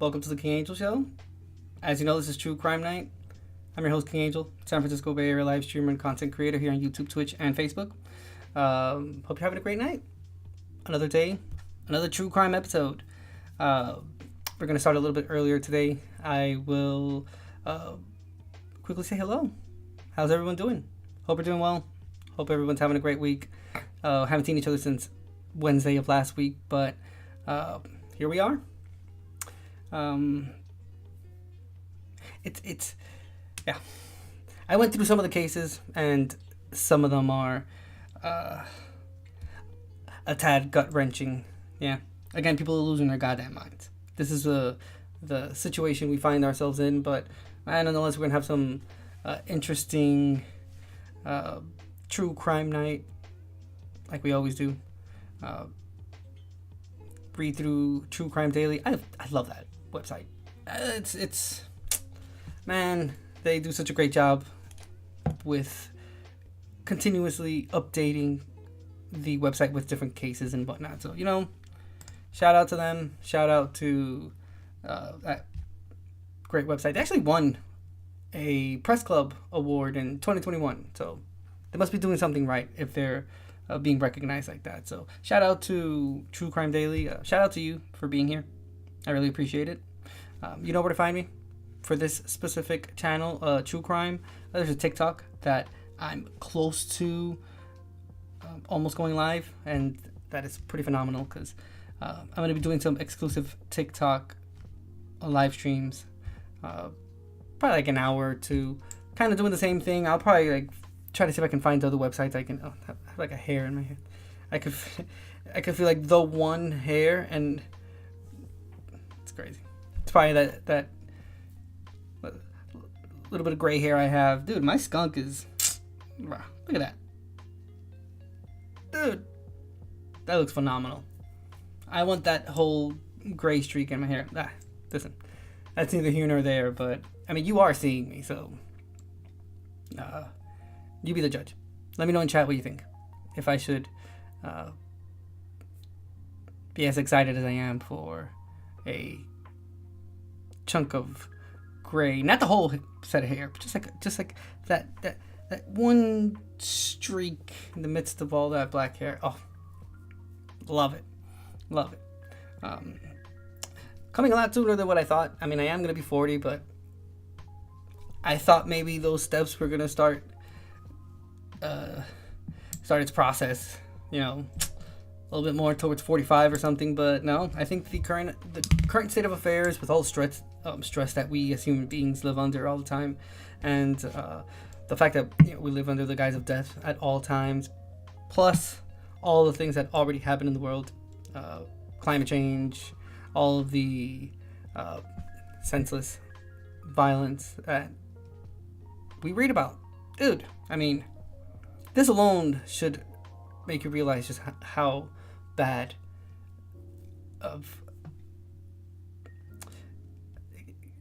Welcome to the King Angel Show. As you know, this is True Crime Night. I'm your host, King Angel, San Francisco Bay Area live streamer and content creator here on YouTube, Twitch, and Facebook. Hope you're having a great night. Another day, another true crime episode. We're going to start a little bit earlier today. I will quickly say hello. How's everyone doing? Hope you're doing well. Hope everyone's having a great week. Haven't seen each other since Wednesday of last week, but here we are. Yeah. I went through some of the cases, and some of them are a tad gut-wrenching. Yeah. Again, people are losing their goddamn minds. This is the situation we find ourselves in, but nonetheless, we're going to have some interesting true crime night, like we always do. Read through True Crime Daily. I love that website. It's man, they do such a great job with continuously updating the website with different cases and whatnot. So, shout out to them. Shout out to that great website. They actually won a Press Club award in 2021. So they must be doing something right if they're being recognized like that. So shout out to True Crime Daily. Shout out to you for being here. I really appreciate it. You know where to find me for this specific channel, True Crime. There's a TikTok that I'm close to almost going live, and that is pretty phenomenal because I'm going to be doing some exclusive TikTok live streams, probably like an hour or two, kind of doing the same thing. I'll probably try to see if I can find other websites I can have like a hair in my hair. I could feel like the one hair, and it's crazy. It's probably that little bit of gray hair I have. Dude, my skunk is... Look at that. Dude, that looks phenomenal. I want that whole gray streak in my hair. Listen, that's neither here nor there, but I mean, you are seeing me, so you be the judge. Let me know in chat what you think. If I should be as excited as I am for a chunk of gray, not the whole set of hair, but just like that one streak in the midst of all that black hair. Oh, love it. Coming a lot sooner than what I thought. I mean, I am gonna be 40, but I thought maybe those steps were gonna start its process, a little bit more towards 45 or something. But no, I think the current state of affairs, with all the stress that we as human beings live under all the time, and the fact that we live under the guise of death at all times, plus all the things that already happen in the world, climate change, all of the senseless violence that we read about. Dude, I mean, this alone should make you realize just how bad of...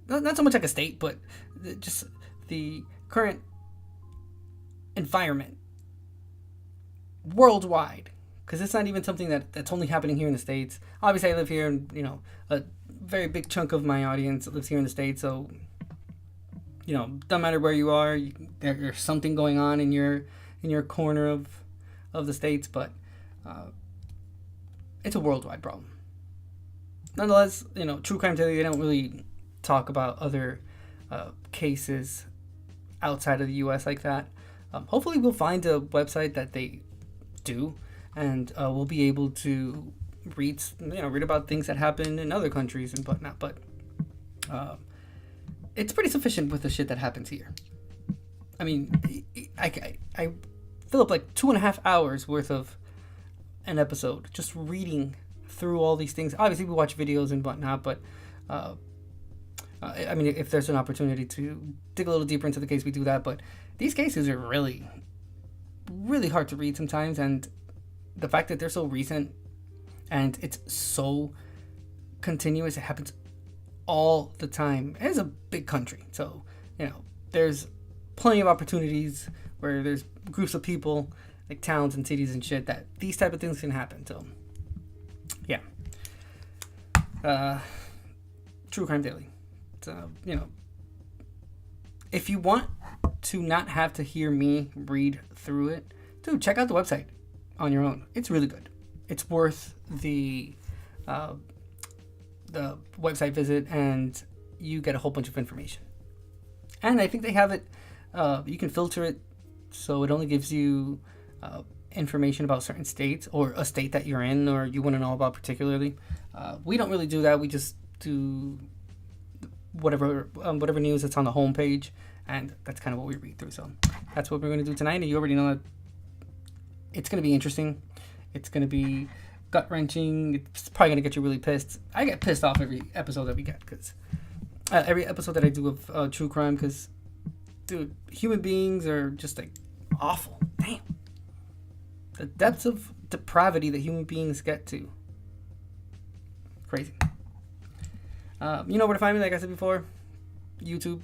Not so much like a state, but just the current environment worldwide. Because it's not even something that's only happening here in the States. Obviously, I live here, and, a very big chunk of my audience lives here in the States. So, doesn't matter where you are, there's something going on in your corner of the States. But it's a worldwide problem. Nonetheless, True Crime Daily, they don't really talk about other cases outside of the U.S. like that. Hopefully, we'll find a website that they do, and we'll be able to read about things that happen in other countries and whatnot. But it's pretty sufficient with the shit that happens here. I mean, I fill up like 2.5 hours worth of an episode just reading through all these things. Obviously, we watch videos and whatnot, but I mean, if there's an opportunity to dig a little deeper into the case, we do that. But these cases are really, really hard to read sometimes, and the fact that they're so recent and it's so continuous, it happens all the time. It is a big country, so there's plenty of opportunities where there's groups of people, like towns and cities and shit, that these type of things can happen. So yeah, True Crime Daily. So, if you want to not have to hear me read through it, dude, check out the website on your own. It's really good. It's worth the website visit, and you get a whole bunch of information. And I think they have it, you can filter it so it only gives you information about certain states or a state that you're in or you want to know about particularly. We don't really do that. We just do whatever news that's on the homepage, and that's kind of what we read through. So that's what we're going to do tonight, and you already know that it's going to be interesting. It's going to be gut-wrenching. It's probably going to get you really pissed. I get pissed off every episode that we get, because every episode that I do of true crime, because, dude, human beings are just, like, awful. Damn. The depths of depravity that human beings get to. Crazy. You know where to find me, like I said before. YouTube.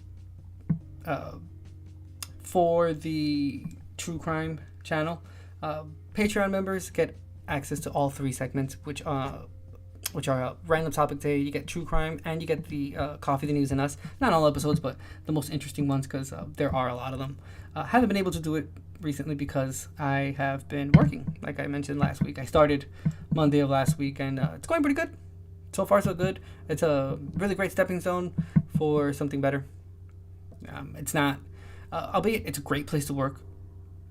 For the True Crime channel. Patreon members get access to all 3 segments, which are Random Topic Day, you get True Crime, and you get the Coffee, the News, and Us. Not all episodes, but the most interesting ones, because there are a lot of them. Haven't been able to do it recently because I have been working, like I mentioned last week. I started Monday of last week, and it's going pretty good. So far, so good. It's a really great stepping stone for something better. It's not, albeit it's a great place to work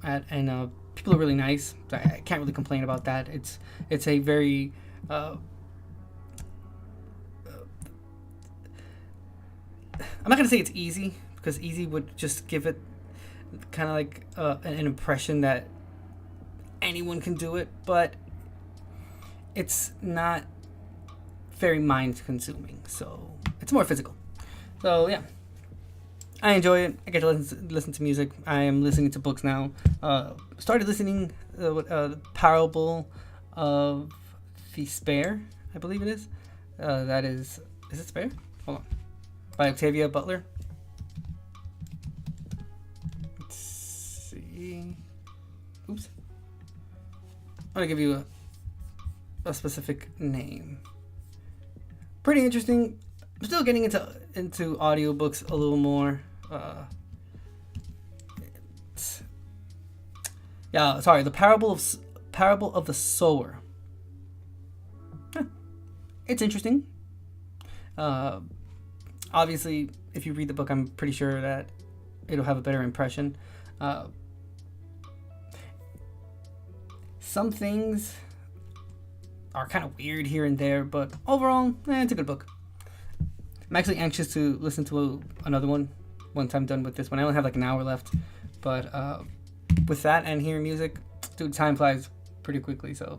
at, and people are really nice. I can't really complain about that. It's a very I'm not gonna say it's easy, because easy would just give it kind of like an impression that anyone can do it, but it's not very mind consuming, so it's more physical. So yeah, I enjoy it. I get to listen to music. I am listening to books now. Started listening the Parable of the Spare, I believe it is. That is it Spare? Hold on. By Octavia Butler. Let's see. Oops. I'm gonna give you a specific name. Pretty interesting. I'm still getting into audiobooks a little more. The Parable of the Sower. It's interesting. Obviously, if you read the book, I'm pretty sure that it'll have a better impression. Some things are kind of weird here and there, but overall, it's a good book. I'm actually anxious to listen to another one once I'm done with this one. I only have like an hour left, but with that and hearing music, dude, time flies pretty quickly. So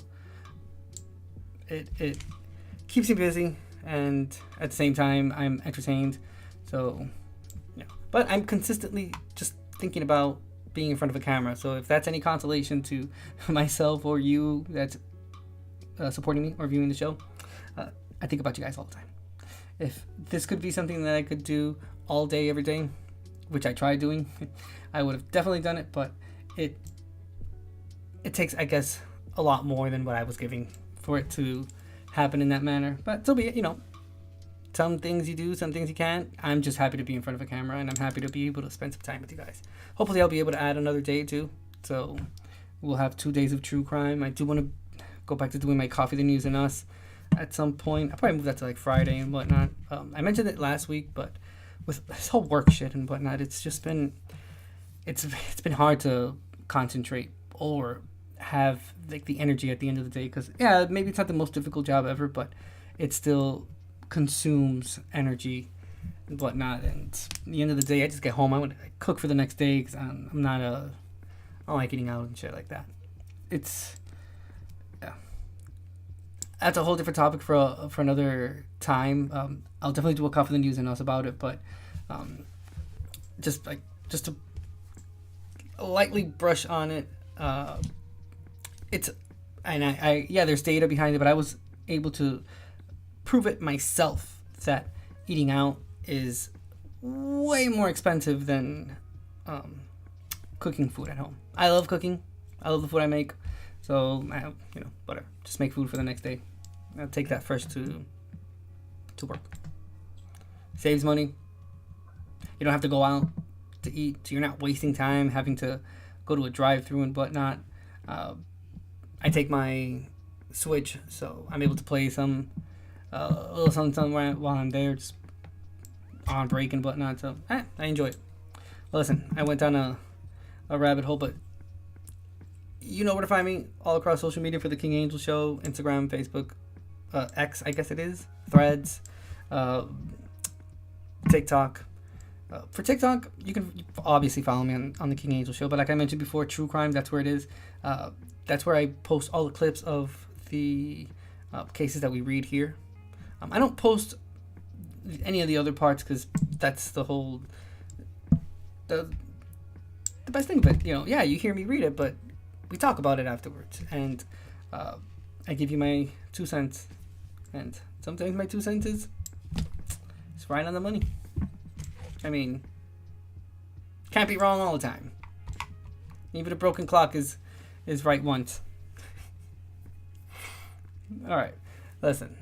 it keeps me busy, and at the same time, I'm entertained. So yeah, but I'm consistently just thinking about being in front of a camera. So if that's any consolation to myself or you that's supporting me or viewing the show, I think about you guys all the time. If this could be something that I could do all day, every day, which I tried doing, I would have definitely done it, but it takes, I guess, a lot more than what I was giving for it to happen in that manner. But so be it, Some things you do, some things you can't. I'm just happy to be in front of a camera, and I'm happy to be able to spend some time with you guys. Hopefully I'll be able to add another day too. So we'll have 2 days of true crime. I do want to go back to doing my Coffee, the News, and Us at some point. I'll probably move that to like Friday and whatnot. I mentioned it last week, but with this whole work shit and whatnot, it's just been it's been hard to concentrate or have like the energy at the end of the day, because yeah, maybe it's not the most difficult job ever, but it still consumes energy and whatnot. And at the end of the day, I just get home, I cook for the next day, because I don't like eating out and shit like that. That's a whole different topic for another time. I'll definitely do a Coffee, the News, and Us about it, but just to lightly brush on it, there's data behind it, but I was able to prove it myself that eating out is way more expensive than cooking food at home. I love cooking. I love the food I make. So, whatever. Just make food for the next day. I'll take that first to work. Saves money. You don't have to go out to eat, so you're not wasting time having to go to a drive-through and whatnot. I take my Switch, so I'm able to play some a little something while I'm there, just on break and whatnot. So I enjoy it. Well, listen, I went down a rabbit hole, but you know where to find me all across social media for the King Angel Show: Instagram, Facebook, X, I guess it is, Threads, TikTok. For TikTok, you can obviously follow me on the King Angel Show, but like I mentioned before, True Crime, that's where it is. That's where I post all the clips of the cases that we read here. I don't post any of the other parts because that's the best thing of it. You know, yeah, you hear me read it, but we talk about it afterwards, and I give you my 2 cents, and sometimes my 2 cents is right on the money. I mean, can't be wrong all the time. Even a broken clock is right once. All right, listen.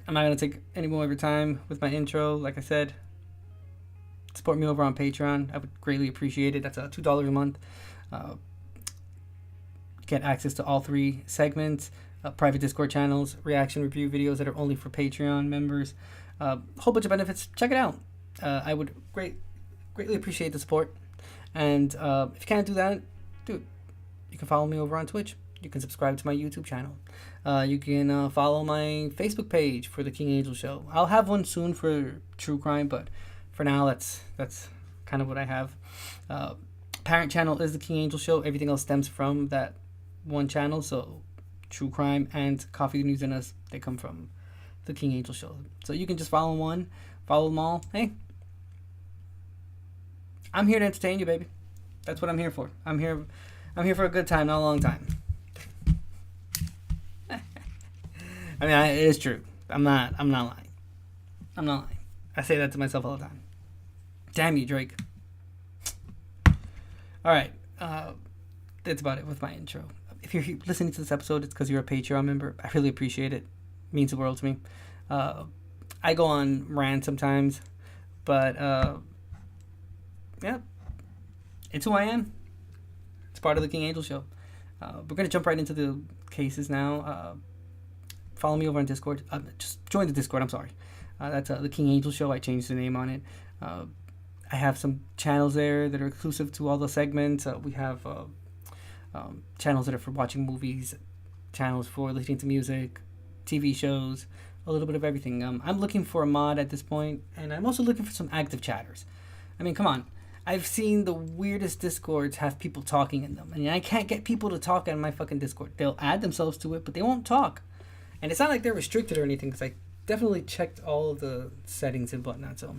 I'm not gonna take any more of your time with my intro. Like I said, support me over on Patreon. I would greatly appreciate it. That's $2 a month. Get access to all 3 segments, private Discord channels, reaction review videos that are only for Patreon members. A whole bunch of benefits. Check it out. I would greatly appreciate the support. And if you can't do that, dude, you can follow me over on Twitch. You can subscribe to my YouTube channel. You can follow my Facebook page for the King Angel Show. I'll have one soon for True Crime, but for now, that's kind of what I have. Parent channel is the King Angel Show. Everything else stems from that one channel. So True Crime and Coffee, the News, and Us, they come from the King Angel Show. So you can just follow one, follow them all. Hey, I'm here to entertain you, baby. That's what I'm here for. I'm here for a good time, not a long time. I mean, it is true. I'm not lying. I say that to myself all the time. Damn you, Drake. All right. That's about it with my intro. If you're listening to this episode, it's because you're a Patreon member. I really appreciate it. It means the world to me. I go on rant sometimes, but yeah, it's who I am. It's part of the King Angel Show. We're going to jump right into the cases now. Follow me over on Discord. Just join the Discord, I'm sorry. That's the King Angel Show. I changed the name on it. I have some channels there that are exclusive to all the segments. We have channels that are for watching movies, channels for listening to music, TV shows, a little bit of everything. I'm looking for a mod at this point, and I'm also looking for some active chatters. I mean, come on. I've seen the weirdest Discords have people talking in them. I mean, I can't get people to talk on my fucking Discord. They'll add themselves to it, but they won't talk. And it's not like they're restricted or anything, because I definitely checked all of the settings and whatnot. So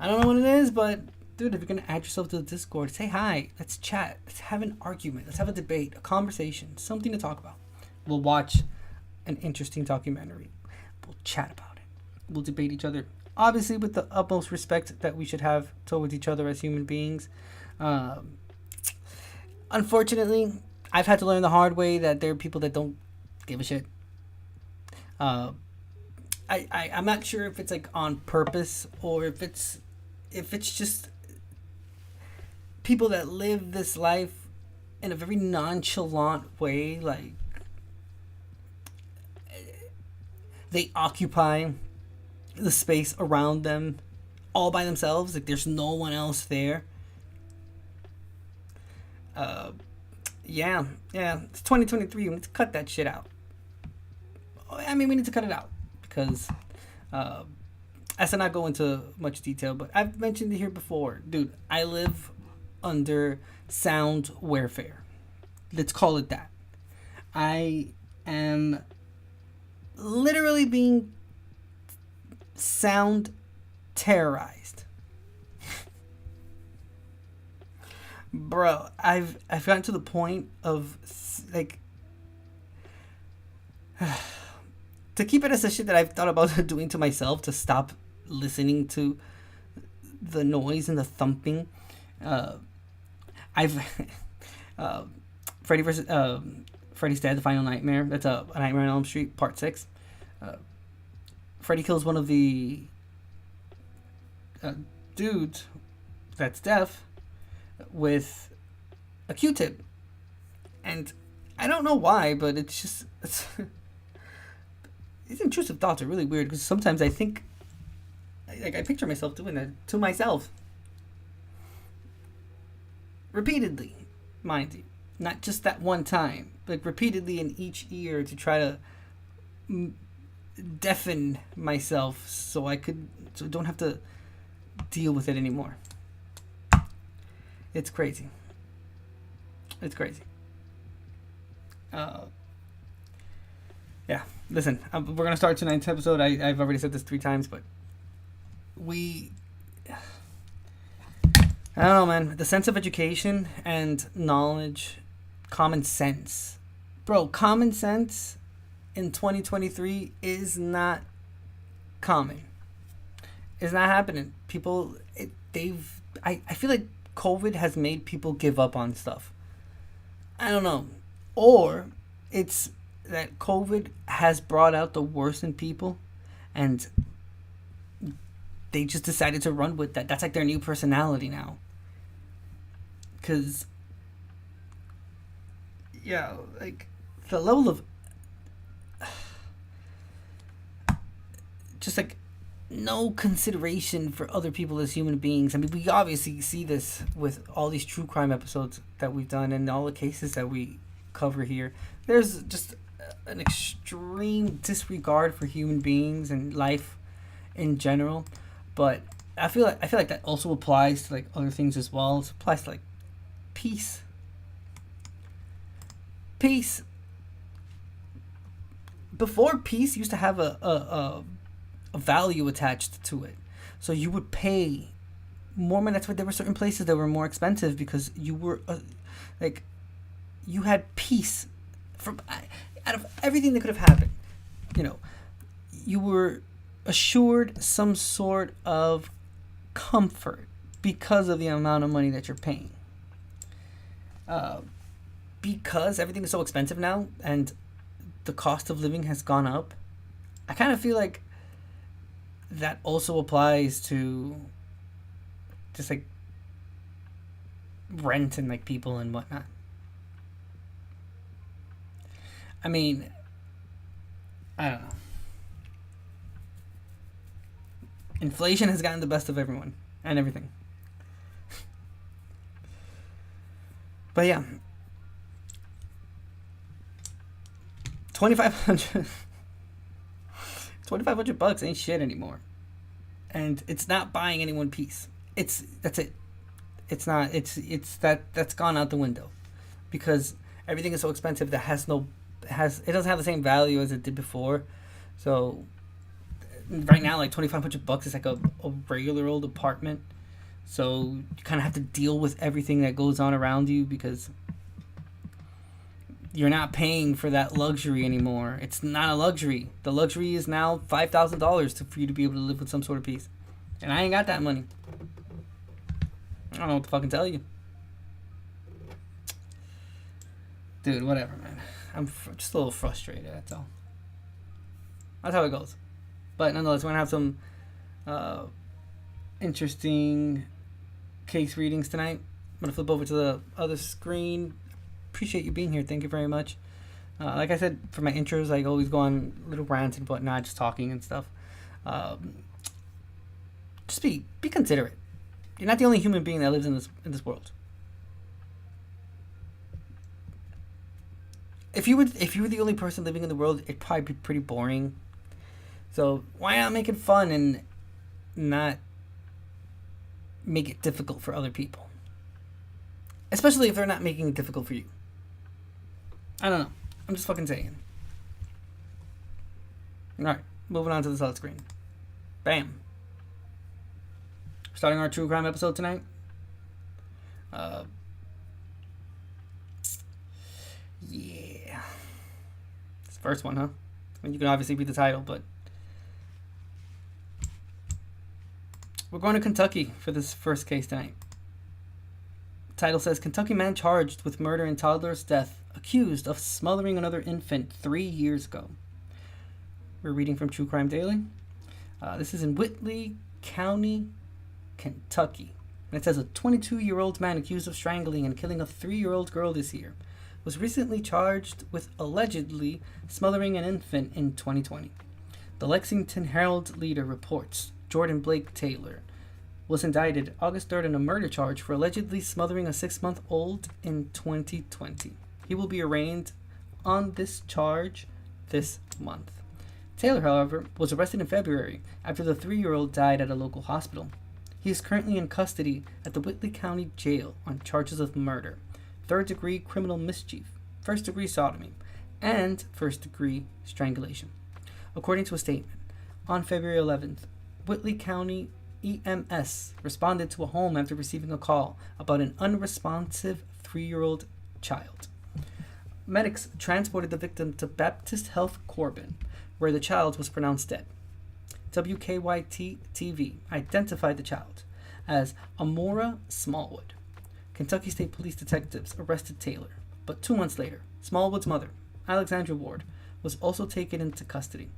I don't know what it is, but dude, if you're going to add yourself to the Discord, say hi. Let's chat. Let's have an argument. Let's have a debate, a conversation, something to talk about. We'll watch an interesting documentary. We'll chat about it. We'll debate each other. Obviously, with the utmost respect that we should have towards each other as human beings. Unfortunately, I've had to learn the hard way that there are people that don't give a shit. I'm not sure if it's like on purpose or if it's just people that live this life in a very nonchalant way, like they occupy the space around them all by themselves, like there's no one else there. Yeah, it's 2023. We need to cut that shit out. I mean, we need to cut it out because I should not go into much detail, but I've mentioned it here before. Dude, I live under sound warfare. Let's call it that. I am literally being sound terrorized. Bro, I've gotten to the point of like to keep it as a shit that I've thought about doing to myself to stop listening to the noise and the thumping. I've Freddy's Dead: The Final Nightmare. That's a Nightmare on Elm Street Part 6. Freddy kills one of the a dude that's deaf with a Q-tip. And I don't know why, but it's these intrusive thoughts are really weird because sometimes I think, like, I picture myself doing that to myself. Repeatedly, mind you. Not just that one time, like repeatedly in each ear to try to deafen myself so I don't have to deal with it anymore. It's crazy. It's crazy. Yeah, listen, we're going to start tonight's episode. I've already said this 3 times, but I don't know, man. The sense of education and knowledge, common sense. Bro, common sense in 2023 is not common. It's not happening. People, I feel like COVID has made people give up on stuff. I don't know. Or it's that COVID has brought out the worst in people and they just decided to run with that. That's like their new personality now. Because, yeah, like the level of just like no consideration for other people as human beings. I mean, we obviously see this with all these true crime episodes that we've done and all the cases that we cover here. There's just an extreme disregard for human beings and life in general. But I feel like that also applies to like other things as well. It applies to like peace. Before, peace used to have a value attached to it, so you would pay more money. That's why there were certain places that were more expensive because you were like you had peace from out of everything that could have happened. You know, you were assured some sort of comfort because of the amount of money that you're paying. Because everything is so expensive now and the cost of living has gone up, I kind of feel like that also applies to just like rent and like people and whatnot. I mean, I don't know. Inflation has gotten the best of everyone and everything. But yeah, 2,500 bucks ain't shit anymore, and it's not buying anyone peace. That's it. It's not. That's gone out the window, because everything is so expensive that it doesn't have the same value as it did before. So right now, like 2,500 bucks is like a regular old apartment. So you kind of have to deal with everything that goes on around you because you're not paying for that luxury anymore. It's not a luxury. The luxury is now $5,000 for you to be able to live with some sort of peace. And I ain't got that money. I don't know what to fucking tell you. Dude, whatever, man. I'm just a little frustrated, that's all. That's how it goes. But nonetheless, we're going to have some interesting case readings tonight. I'm going to flip over to the other screen. Appreciate you being here. Thank you very much. Like I said, for my intros, I always go on little rants and whatnot, just talking and stuff. Just be considerate. You're not the only human being that lives in this world. If you were the only person living in the world, it'd probably be pretty boring. So why not make it fun and not make it difficult for other people? Especially if they're not making it difficult for you. I don't know. I'm just fucking saying. Alright, moving on to the solid screen. Bam. Starting our true crime episode tonight. Yeah. It's the first one, huh? I mean, you can obviously read the title, but we're going to Kentucky for this first case tonight. The title says, Kentucky man charged with murder in toddler's death, accused of smothering another infant 3 years ago. We're reading from True Crime Daily. This is in Whitley County, Kentucky. And it says a 22-year-old man accused of strangling and killing a 3-year-old girl this year was recently charged with allegedly smothering an infant in 2020. The Lexington Herald Leader reports Jordan Blake Taylor was indicted August 3rd on a murder charge for allegedly smothering a 6-month-old in 2020. He will be arraigned on this charge this month. Taylor, however, was arrested in February after the 3-year-old died at a local hospital. He is currently in custody at the Whitley County Jail on charges of murder, third-degree criminal mischief, first-degree sodomy, and first-degree strangulation. According to a statement, on February 11th, Whitley County EMS responded to a home after receiving a call about an unresponsive 3-year-old child. Medics transported the victim to Baptist Health Corbin, where the child was pronounced dead. WKYT-TV identified the child as Amora Smallwood. Kentucky State Police detectives arrested Taylor, but 2 months later, Smallwood's mother, Alexandra Ward, was also taken into custody.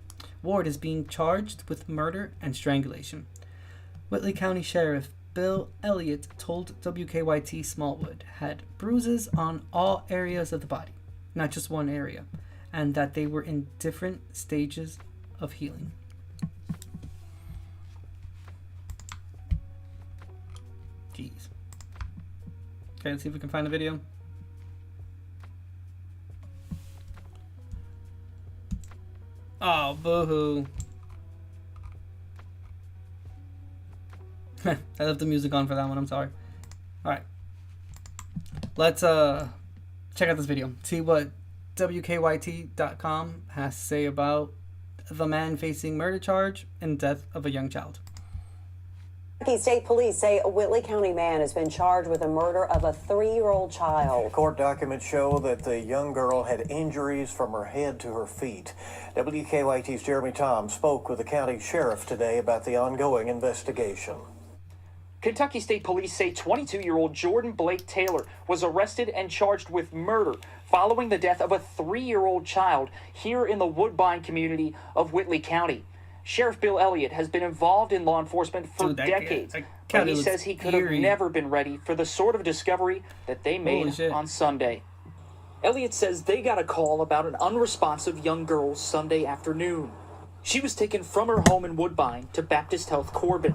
Ward is being charged with murder and strangulation. Whitley County Sheriff Bill Elliott told WKYT Smallwood had bruises on all areas of the body, not just one area, and that they were in different stages of healing. Jeez. Okay, let's see if we can find the video. Oh, boo-hoo. I left the music on for that one, I'm sorry. Alright. Let's check out this video. See what WKYT.com has to say about the man facing murder charge and death of a young child. Kentucky State Police say a Whitley County man has been charged with the murder of a 3-year-old child. Court documents show that the young girl had injuries from her head to her feet. WKYT's Jeremy Tom spoke with the county sheriff today about the ongoing investigation. Kentucky State Police say 22-year-old Jordan Blake Taylor was arrested and charged with murder following the death of a 3-year-old child here in the Woodbine community of Whitley County. Sheriff Bill Elliott has been involved in law enforcement for decades, but he says he could have never been ready for the sort of discovery that they made on Sunday. Elliott says they got a call about an unresponsive young girl Sunday afternoon. She was taken from her home in Woodbine to Baptist Health Corbin,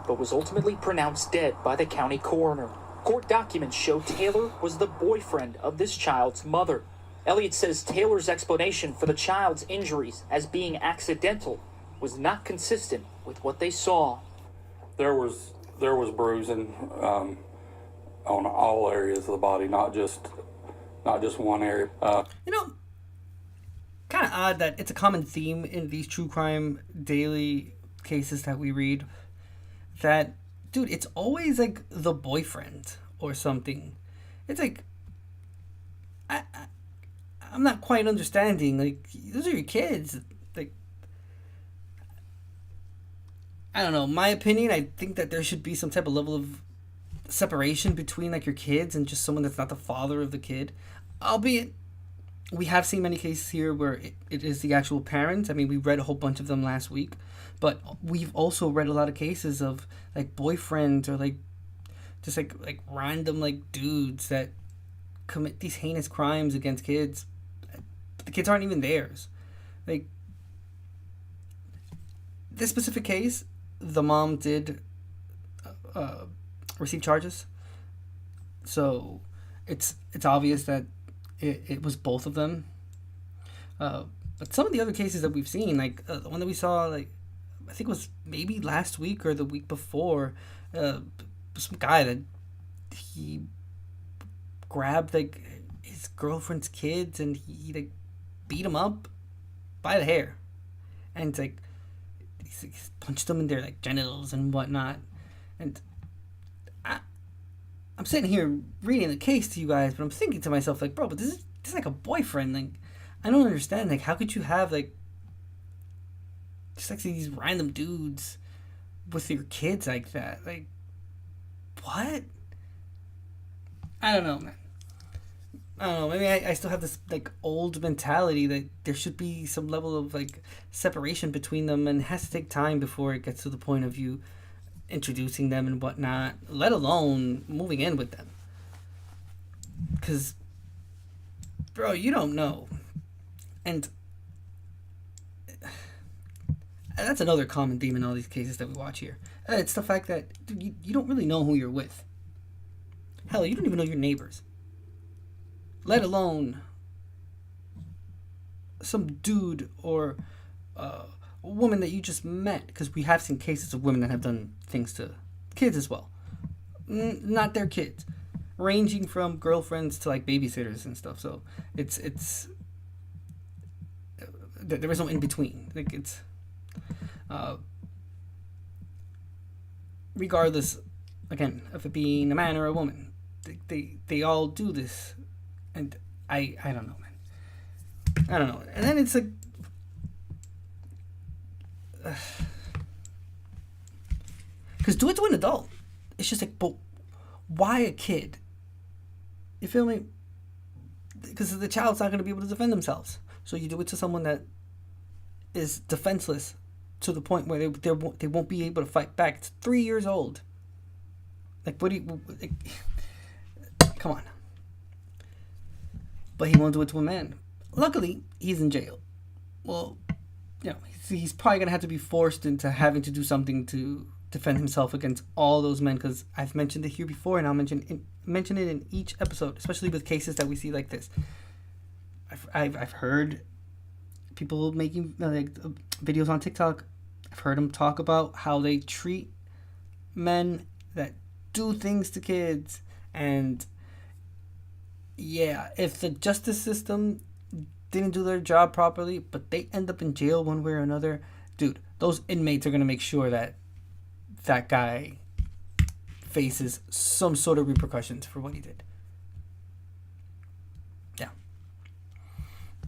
but was ultimately pronounced dead by the county coroner. Court documents show Taylor was the boyfriend of this child's mother. Elliott says Taylor's explanation for the child's injuries as being accidental was not consistent with what they saw. There was bruising on all areas of the body, not just one area. Kind of odd that it's a common theme in these true crime daily cases that we read. That, dude, it's always like the boyfriend or something. It's like I'm not quite understanding. Like, those are your kids. Like, I don't know. My opinion, I think that there should be some type of level of separation between like your kids and just someone that's not the father of the kid. Albeit, we have seen many cases here where it is the actual parent. I mean, we read a whole bunch of them last week. But we've also read a lot of cases of like boyfriends or like just like random like dudes that commit these heinous crimes against kids. But the kids aren't even theirs. Like, this specific case, the mom did receive charges. So it's obvious that it was both of them. But some of the other cases that we've seen, like the one that we saw, like I think it was maybe last week or the week before, some guy that he grabbed like his girlfriend's kids and he like beat them up by the hair, and like he punched them in their like genitals and whatnot. And I'm sitting here reading the case to you guys, but I'm thinking to myself like, bro, but this is like a boyfriend. Like, I don't understand. Like, how could you have like just like these random dudes with your kids like that? Like, what? I don't know, man. I don't know. Maybe I still have this like old mentality that there should be some level of like separation between them, and it has to take time before it gets to the point of you introducing them and whatnot, let alone moving in with them. Because, bro, you don't know. And that's another common theme in all these cases that we watch here. It's the fact that, dude, you don't really know who you're with. Hell, you don't even know your neighbors. Let alone some dude or a woman that you just met. Because we have seen cases of women that have done things to kids as well. Not their kids. Ranging from girlfriends to like babysitters and stuff. So it's there is no in between. Like it's regardless, again, of it being a man or a woman, they all do this, and I don't know, man. I don't know. And then it's like, because do it to an adult. It's just like, but why a kid? You feel me? Because the child's not going to be able to defend themselves. So you do it to someone that is defenseless to the point where they won't be able to fight back. It's 3 years old. Like, what do you... Like, come on. But he won't do it to a man. Luckily, he's in jail. Well, you know, he's probably going to have to be forced into having to do something to defend himself against all those men, because I've mentioned it here before, and I'll mention it in each episode, especially with cases that we see like this. I've heard people making videos on TikTok. I've heard them talk about how they treat men that do things to kids, and yeah, if the justice system didn't do their job properly, but they end up in jail one way or another, dude, those inmates are gonna make sure that that guy faces some sort of repercussions for what he did. Yeah.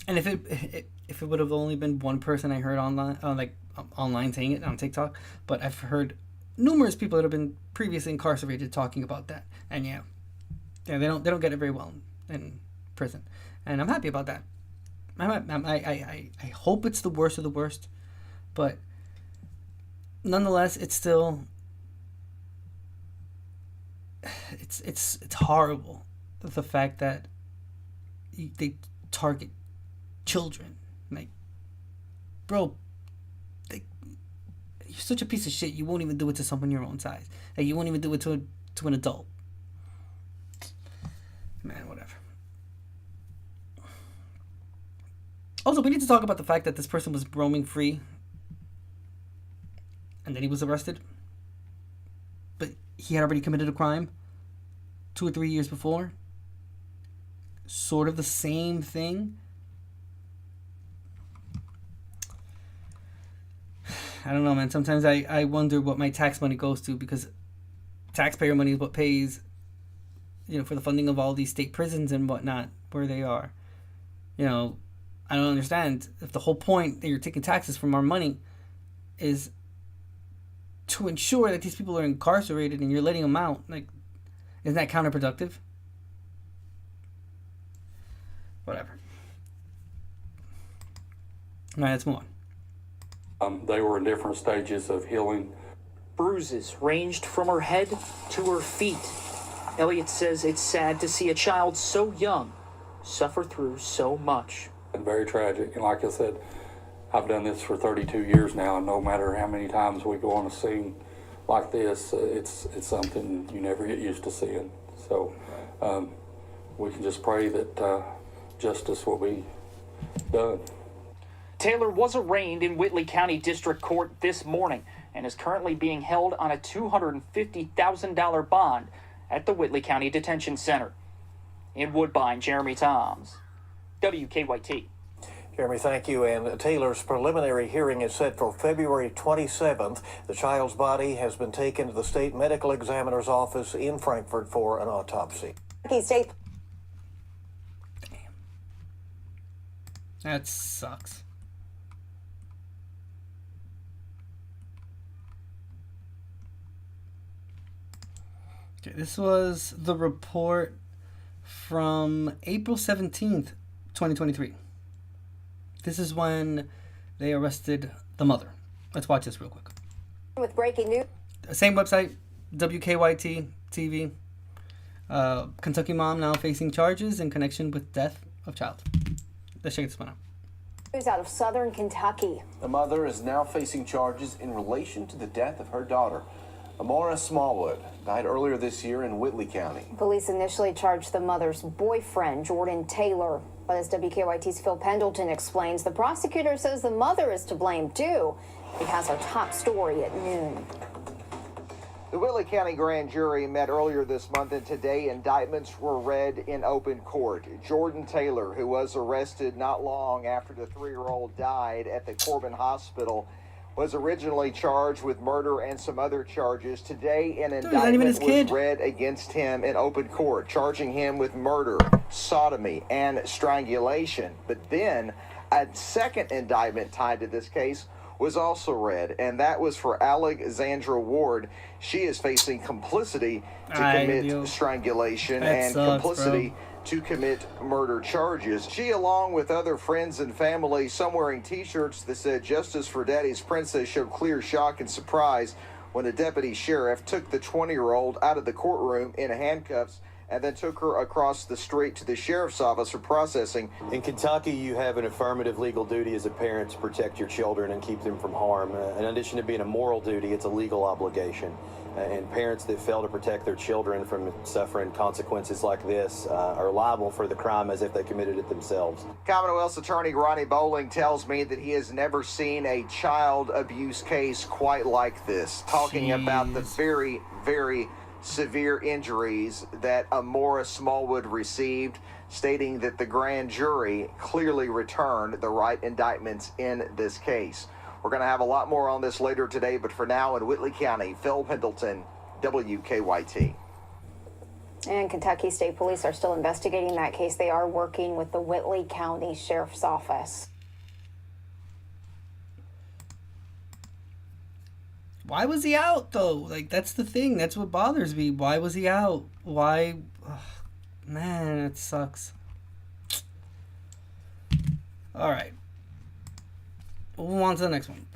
And if it would have only been one person I heard online saying it on TikTok, but I've heard numerous people that have been previously incarcerated talking about that. And yeah, they don't get it very well in prison, and I'm happy about that. I hope it's the worst of the worst, but nonetheless, it's still it's horrible, the fact that they target children. Like, bro, you're such a piece of shit. You won't even do it to someone your own size. Like, you won't even do it to an adult. Man, whatever. Also, we need to talk about the fact that this person was roaming free, and then he was arrested. But he had already committed a crime 2 or 3 years before. Sort of the same thing. I don't know, man. Sometimes I wonder what my tax money goes to, because taxpayer money is what pays, for the funding of all these state prisons and whatnot, where they are. I don't understand. If the whole point that you're taking taxes from our money is to ensure that these people are incarcerated and you're letting them out, like, isn't that counterproductive? Whatever. All right, let's move on. They were in different stages of healing. Bruises ranged from her head to her feet. Elliot says it's sad to see a child so young suffer through so much. And very tragic. And like I said, I've done this for 32 years now, and no matter how many times we go on a scene like this, it's something you never get used to seeing. So we can just pray that justice will be done. Taylor was arraigned in Whitley County District Court this morning and is currently being held on a $250,000 bond at the Whitley County Detention Center. In Woodbine, Jeremy Toms, WKYT. Jeremy, thank you. And Taylor's preliminary hearing is set for February 27th. The child's body has been taken to the state medical examiner's office in Frankfort for an autopsy. State. Damn. That sucks. Okay, this was the report from April 17th, 2023. This is when they arrested the mother. Let's watch this real quick. With breaking news. Same website, WKYT TV. Kentucky mom now facing charges in connection with death of child. Let's check this one out. News out of southern Kentucky. The mother is now facing charges in relation to the death of her daughter. Amora Smallwood died earlier this year in Whitley County. Police initially charged the mother's boyfriend, Jordan Taylor. But as WKYT's Phil Pendleton explains, the prosecutor says the mother is to blame too. He has our top story at noon. The Whitley County grand jury met earlier this month, and today indictments were read in open court. Jordan Taylor, who was arrested not long after the 3-year-old died at the Corbin Hospital, was originally charged with murder and some other charges. Today, an indictment was read against him in open court, charging him with murder, sodomy, and strangulation. But then a second indictment tied to this case was also read, and that was for Alexandra Ward. She is facing complicity to commit strangulation and complicity to commit murder charges. She, along with other friends and family, some wearing t-shirts that said "Justice for Daddy's Princess," showed clear shock and surprise when a deputy sheriff took the 20-year-old out of the courtroom in handcuffs and then took her across the street to the sheriff's office for processing. In Kentucky, you have an affirmative legal duty as a parent to protect your children and keep them from harm. In addition to being a moral duty, it's a legal obligation. And parents that fail to protect their children from suffering consequences like this are liable for the crime as if they committed it themselves. Commonwealth's attorney Ronnie Bowling tells me that he has never seen a child abuse case quite like this, talking about the very, very severe injuries that Amora Smallwood received, stating that the grand jury clearly returned the right indictments in this case. We're going to have a lot more on this later today, but for now in Whitley County, Phil Pendleton, WKYT. And Kentucky State Police are still investigating that case. They are working with the Whitley County Sheriff's Office. Why was he out, though? Like, that's the thing. That's what bothers me. Why was he out? Why? Ugh, man, it sucks. All right. We'll move on to the next one.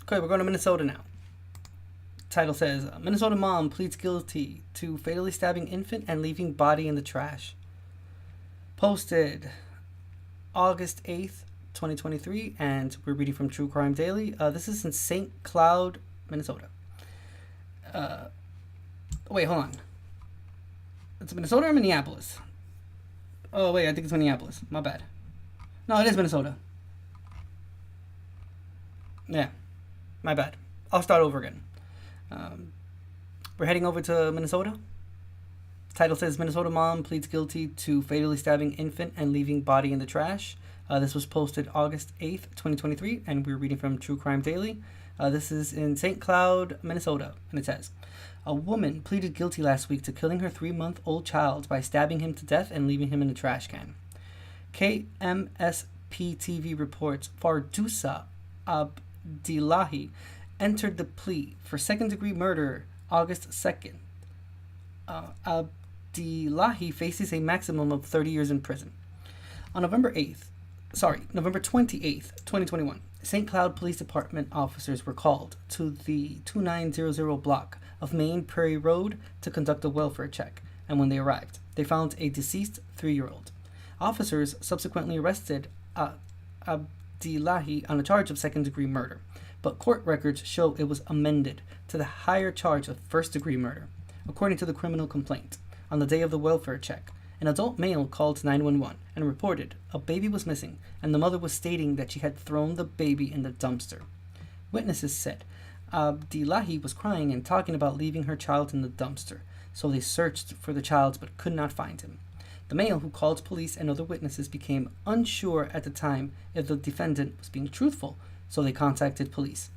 Okay, we're going to Minnesota now. Title says, Minnesota mom pleads guilty to fatally stabbing infant and leaving body in the trash. Posted August 8th, 2023, and we're reading from True Crime Daily. This is in St. Cloud, Minnesota. Wait, hold on. It's Minnesota or Minneapolis? Oh, wait, I think it's Minneapolis. My bad. No, it is Minnesota. Yeah, my bad. I'll start over again. We're heading over to Minnesota. Title says, Minnesota mom pleads guilty to fatally stabbing infant and leaving body in the trash. This was posted August 8th, 2023, and we're reading from True Crime Daily. This is in St. Cloud, Minnesota, and it says, a woman pleaded guilty last week to killing her 3-month-old child by stabbing him to death and leaving him in a trash can. KMSP-TV reports Fardousa Abdillahi entered the plea for second-degree murder August 2nd. Abdillahi faces a maximum of 30 years in prison. On November 28th, 2021, St. Cloud Police Department officers were called to the 2900 block of Main Prairie Road to conduct a welfare check, and when they arrived, they found a deceased 3-year-old. Officers subsequently arrested Abdillahi on a charge of second-degree murder, but court records show it was amended to the higher charge of first-degree murder. According to the criminal complaint, on the day of the welfare check, an adult male called 911 and reported a baby was missing, and the mother was stating that she had thrown the baby in the dumpster. Witnesses said Abdillahi was crying and talking about leaving her child in the dumpster, so they searched for the child but could not find him. The male, who called police and other witnesses, became unsure at the time if the defendant was being truthful, so they contacted police.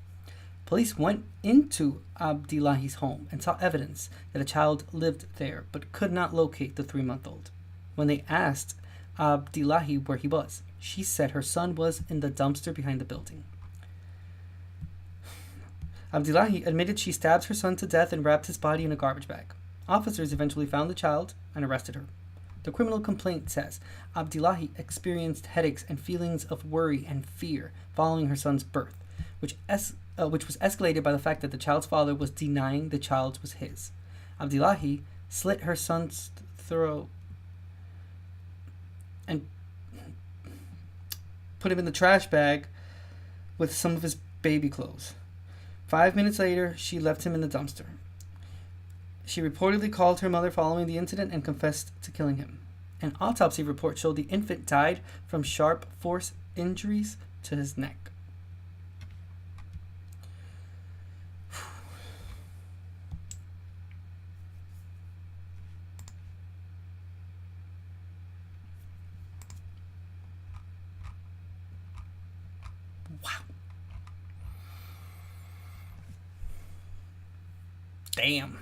Police went into Abdillahi's home and saw evidence that a child lived there but could not locate the 3-month-old. When they asked Abdillahi where he was, she said her son was in the dumpster behind the building. Abdillahi admitted she stabbed her son to death and wrapped his body in a garbage bag. Officers eventually found the child and arrested her. The criminal complaint says Abdillahi experienced headaches and feelings of worry and fear following her son's birth, which was escalated by the fact that the child's father was denying the child was his. Abdullahi slit her son's throat and put him in the trash bag with some of his baby clothes. 5 minutes later, she left him in the dumpster. She reportedly called her mother following the incident and confessed to killing him. An autopsy report showed the infant died from sharp force injuries to his neck. Wow. Damn.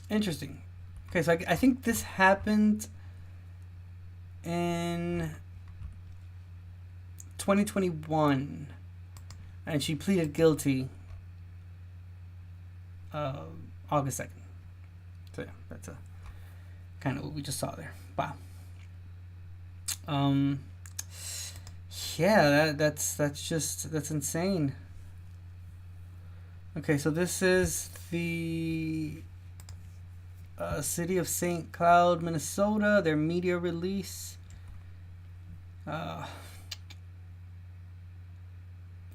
Interesting. Okay, so I think this happened in 2021, and she pleaded guilty August 2nd. So yeah, that's a kind of what we just saw there. Wow. Yeah, that's insane. Okay, so this is the city of St. Cloud, Minnesota, their media release.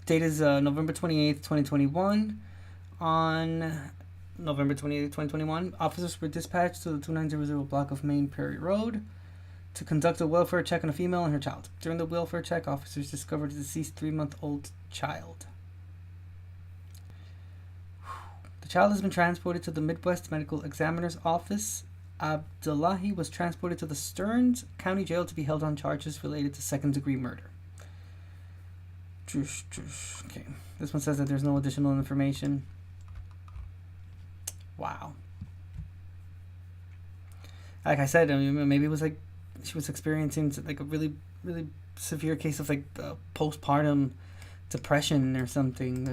Date is November 28th, 2021. On November 28th, 2021, officers were dispatched to the 2900 block of Main Prairie Road to conduct a welfare check on a female and her child. During the welfare check, officers discovered a deceased 3-month-old child. The child has been transported to the Midwest Medical Examiner's Office. Abdullahi was transported to the Stearns County Jail to be held on charges related to second-degree murder. Okay, this one says that there's no additional information. Wow. Like I said, I mean, maybe it was like she was experiencing like a really, really severe case of like postpartum depression or something.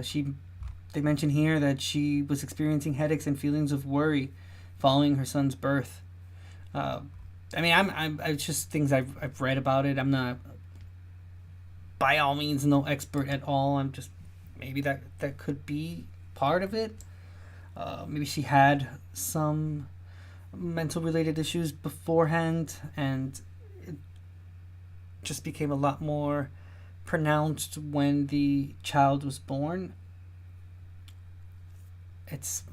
They mention here that she was experiencing headaches and feelings of worry following her son's birth. I mean, I'm it's just things I've read about it. I'm not, by all means, no expert at all. I'm just, maybe that could be part of it. Maybe she had some mental related issues beforehand, and it just became a lot more pronounced when the child was born. It's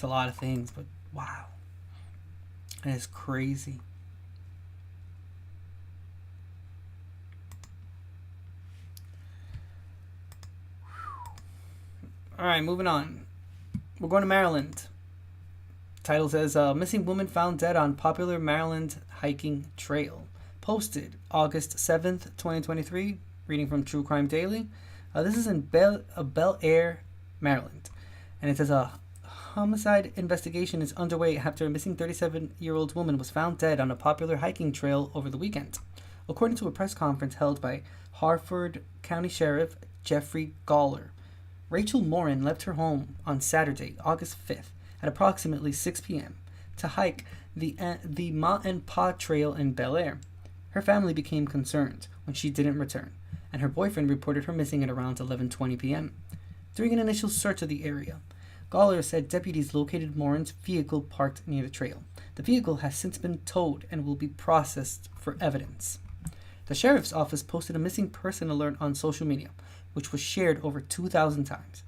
a lot of things, but wow. And it's crazy. All right, moving on. We're going to Maryland. Title says, Missing Woman Found Dead on Popular Maryland Hiking Trail. Posted August 7th, 2023. Reading from True Crime Daily. This is in Bel Air, Maryland. And it says a homicide investigation is underway after a missing 37-year-old woman was found dead on a popular hiking trail over the weekend. According to a press conference held by Harford County Sheriff Jeffrey Gawler, Rachel Morin left her home on Saturday, August 5th, at approximately 6 p.m. to hike the Ma and Pa Trail in Bel Air. Her family became concerned when she didn't return, and her boyfriend reported her missing at around 11:20 p.m. During an initial search of the area, Gawler said deputies located Morin's vehicle parked near the trail. The vehicle has since been towed and will be processed for evidence. The sheriff's office posted a missing person alert on social media, which was shared over 2,000 times.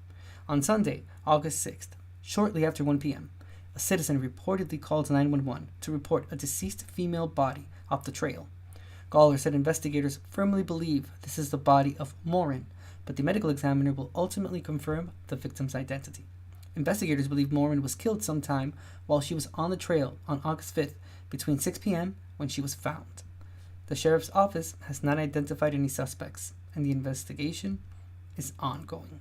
On Sunday, August 6th, shortly after 1 p.m., a citizen reportedly called 911 to report a deceased female body off the trail. Gawler said investigators firmly believe this is the body of Morin, but the medical examiner will ultimately confirm the victim's identity. Investigators believe Morin was killed sometime while she was on the trail on August 5th between 6 p.m. when she was found. The sheriff's office has not identified any suspects, and the investigation is ongoing.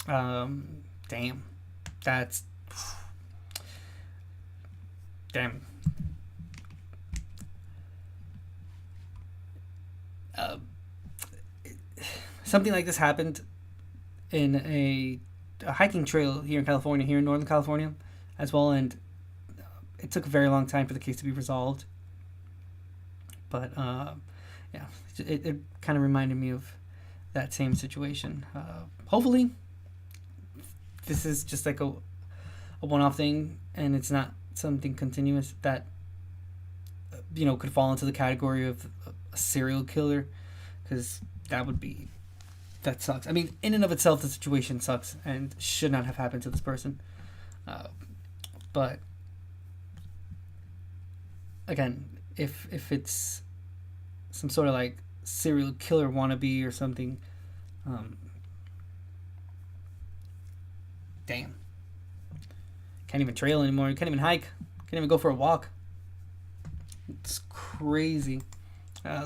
Damn. That's... Damn. Something like this happened in a a hiking trail here in California, here in Northern California, as well, and it took a very long time for the case to be resolved. But yeah, it kind of reminded me of that same situation. Hopefully, this is just like a one-off thing, and it's not something continuous that could fall into the category of a serial killer, because that sucks. I mean, in and of itself, the situation sucks and should not have happened to this person. But again, if it's some sort of like serial killer wannabe or something, damn. Can't even trail anymore. You can't even hike. Can't even go for a walk. It's crazy.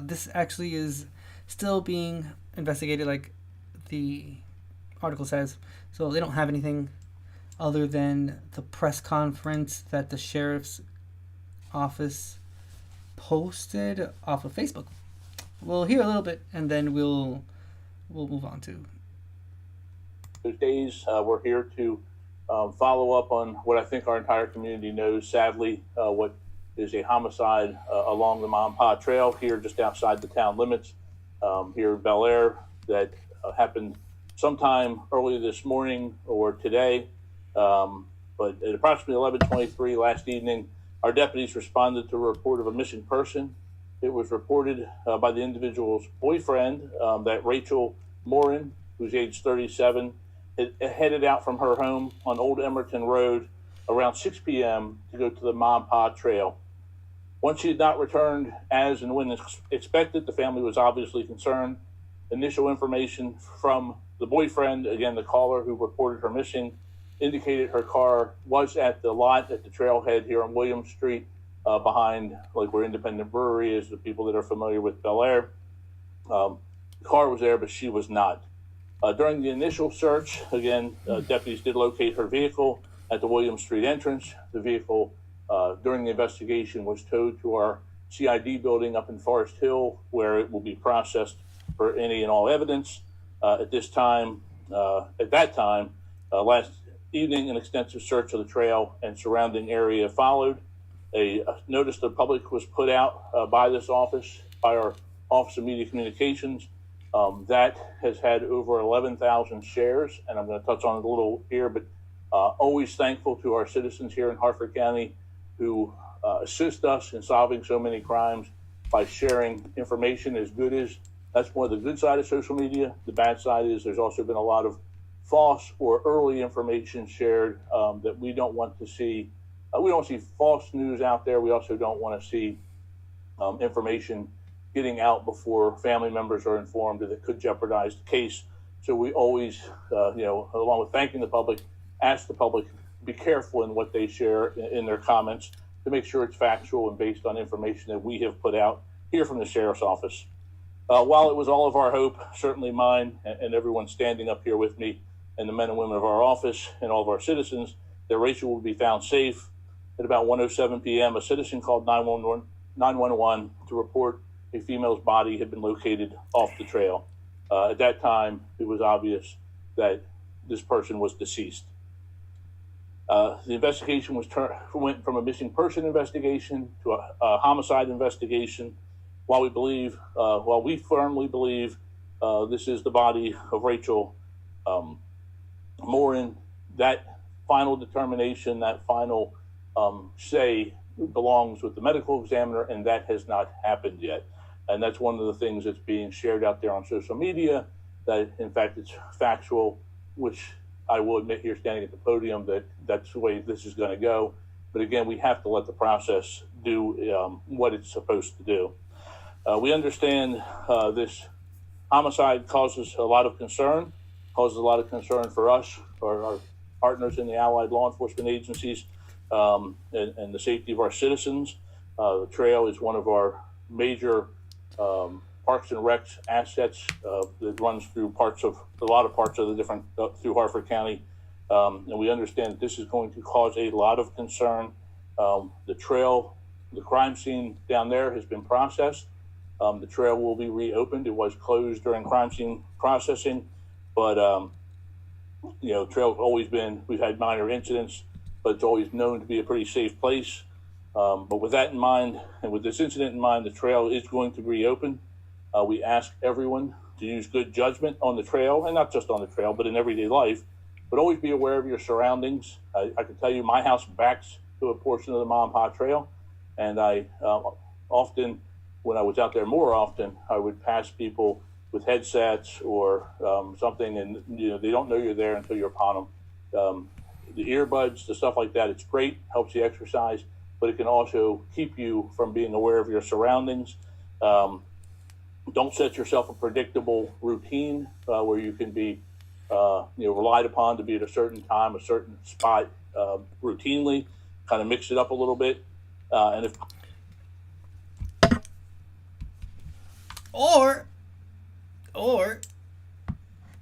This actually is still being investigated, like the article says. So they don't have anything other than the press conference that the sheriff's office posted off of Facebook. We'll hear a little bit, and then we'll move on to those days. We're here to follow up on what I think our entire community knows, sadly, what is a homicide along the Mampah Trail here just outside the town limits here in Bel Air that happened sometime early this morning or today. But at approximately 11:23 last evening, our deputies responded to a report of a missing person. It was reported by the individual's boyfriend that Rachel Morin, who's age 37, had headed out from her home on Old Emerton Road around 6 p.m. to go to the Mampah Trail. Once she had not returned as and when expected, the family was obviously concerned. Initial information from the boyfriend, again, the caller who reported her missing, indicated her car was at the lot at the trailhead here on William Street, behind like where Independent Brewery is, the people that are familiar with Bel Air. The car was there, but she was not. During the initial search, again, deputies did locate her vehicle at the William Street entrance. The vehicle, during the investigation, was towed to our CID building up in Forest Hill, where it will be processed for any and all evidence. At that time, last evening, an extensive search of the trail and surrounding area followed. A notice to the public was put out by this office, by our Office of Media Communications. That has had over 11,000 shares, and I'm going to touch on it a little here, but always thankful to our citizens here in Harford County who assist us in solving so many crimes by sharing information as good as. That's more the good side of social media. The bad side is there's also been a lot of false or early information shared that we don't want to see. We don't see false news out there. We also don't want to see information getting out before family members are informed that it could jeopardize the case. So we always, along with thanking the public, ask the public be careful in what they share in their comments to make sure it's factual and based on information that we have put out here from the Sheriff's Office. While it was all of our hope, certainly mine and everyone standing up here with me and the men and women of our office and all of our citizens, that Rachel would be found safe, at about 1:07 p.m., a citizen called 911 to report a female's body had been located off the trail. At that time, it was obvious that this person was deceased. The investigation went from a missing person investigation to a homicide investigation. While we firmly believe this is the body of Rachel Morin, that final determination, that final say belongs with the medical examiner, and that has not happened yet. And that's one of the things that's being shared out there on social media, that in fact it's factual, which I will admit here standing at the podium that that's the way this is going to go. But again, we have to let the process do what it's supposed to do. We understand this homicide causes a lot of concern for us, or our partners in the allied law enforcement agencies, and the safety of our citizens. The trail is one of our major Parks and Recs assets that runs through a lot of parts of the different through Harford County, and we understand that this is going to cause a lot of concern. The trail, the crime scene down there has been processed. The trail will be reopened. It was closed during crime scene processing, but trail's always been, we've had minor incidents, but it's always known to be a pretty safe place. But with that in mind, and with this incident in mind, the trail is going to reopen. We ask everyone to use good judgment on the trail, and not just on the trail, but in everyday life. But always be aware of your surroundings. I can tell you my house backs to a portion of the Mom Pa Trail, and I often, when I was out there more often, I would pass people with headsets or something, and they don't know you're there until you're upon them. The earbuds, the stuff like that, it's great, helps you exercise, but it can also keep you from being aware of your surroundings. Don't set yourself a predictable routine where you can be relied upon to be at a certain time, a certain spot routinely. Kind of mix it up a little bit, and if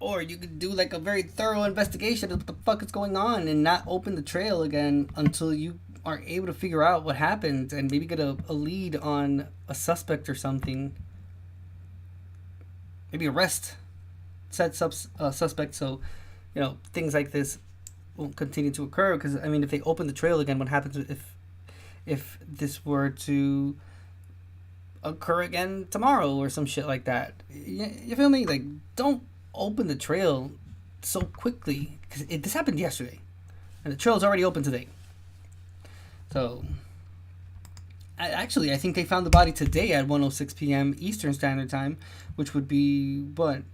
or you could do like a very thorough investigation of what the fuck is going on and not open the trail again until you are able to figure out what happened and maybe get a lead on a suspect or something. Maybe arrest said suspect so things like this won't continue to occur. Because I mean, if they open the trail again, what happens if this were to occur again tomorrow or some shit like that? You feel me? Like, don't open the trail so quickly, because this happened yesterday and the trail's already open today. So I think they found the body today at 1:06 p.m. Eastern Standard Time, which would be 11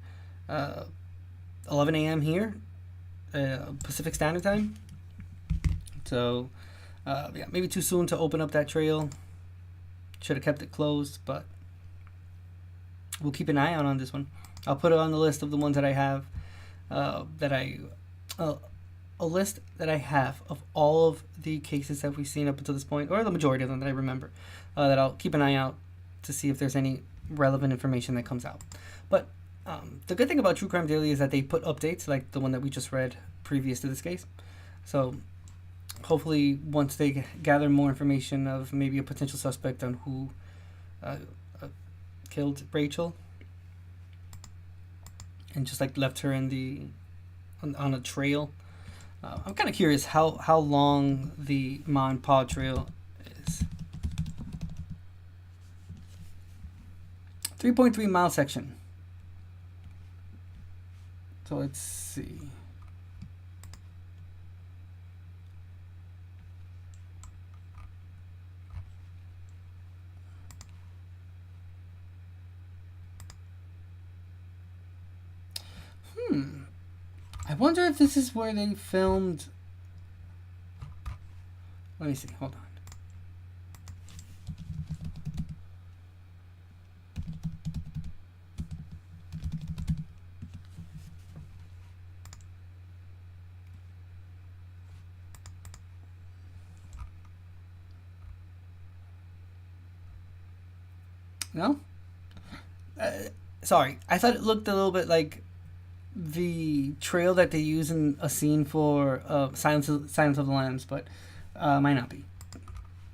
a.m. here, Pacific Standard Time. So maybe too soon to open up that trail. Should have kept it closed, but we'll keep an eye out on this one. I'll put it on the list of the ones that I have, a list that I have of all of the cases that we've seen up until this point, or the majority of them that I remember, that I'll keep an eye out to see if there's any relevant information that comes out. But the good thing about True Crime Daily is that they put updates like the one that we just read previous to this case. So hopefully once they gather more information of maybe a potential suspect on who killed Rachel and just like left her in on a trail. I'm kind of curious how long the Mon Pa Trail is. 3.3 mile section. So let's see. I wonder if this is where they filmed. Let me see. Hold on. No? Sorry. I thought it looked a little bit like the trail that they use in a scene for Silence of the Lambs, but might not be.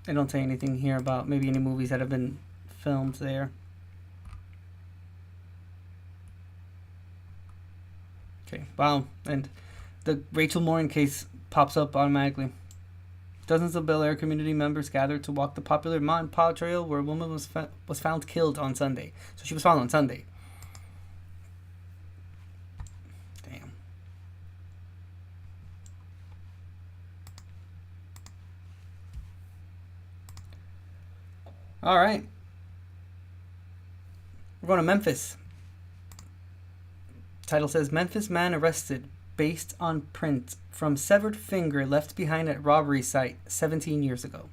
They don't say anything here about maybe any movies that have been filmed there. Okay, wow. And the Rachel Morin case pops up automatically. Dozens of Bel Air community members gathered to walk the popular Mon Pa Trail where a woman was found killed on Sunday. So she was found on Sunday. Damn. All right. We're going to Memphis. Title says, Memphis man arrested based on print from severed finger left behind at robbery site 17 years ago.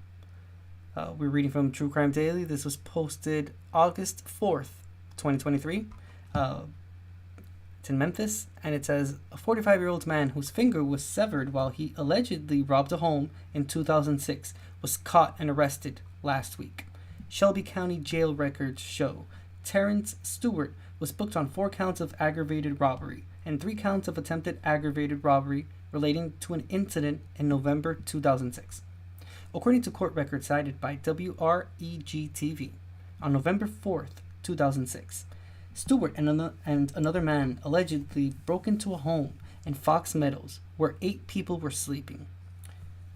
We're reading from True Crime Daily. This was posted August 4th, 2023. It's in Memphis, and it says, a 45-year-old man whose finger was severed while he allegedly robbed a home in 2006 was caught and arrested last week. Shelby County jail records show Terrence Stewart was booked on 4 counts of aggravated robbery and 3 counts of attempted aggravated robbery relating to an incident in November 2006. According to court records cited by WREG-TV, on November 4th, 2006, Stewart and another man allegedly broke into a home in Fox Meadows, where 8 people were sleeping.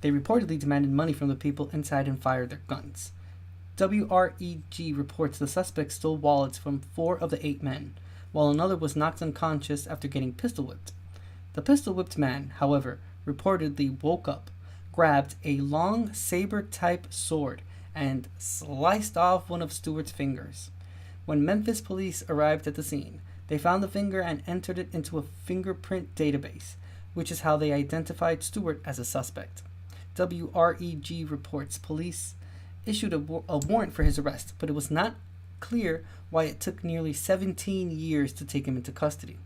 They reportedly demanded money from the people inside and fired their guns. WREG reports the suspects stole wallets from 4 of the 8 men, while another was knocked unconscious after getting pistol whipped. The pistol whipped man, however, reportedly woke up, grabbed a long saber-type sword, and sliced off one of Stewart's fingers. When Memphis police arrived at the scene, they found the finger and entered it into a fingerprint database, which is how they identified Stewart as a suspect. WREG reports police issued a warrant for his arrest, but it was not clear why it took nearly 17 years to take him into custody.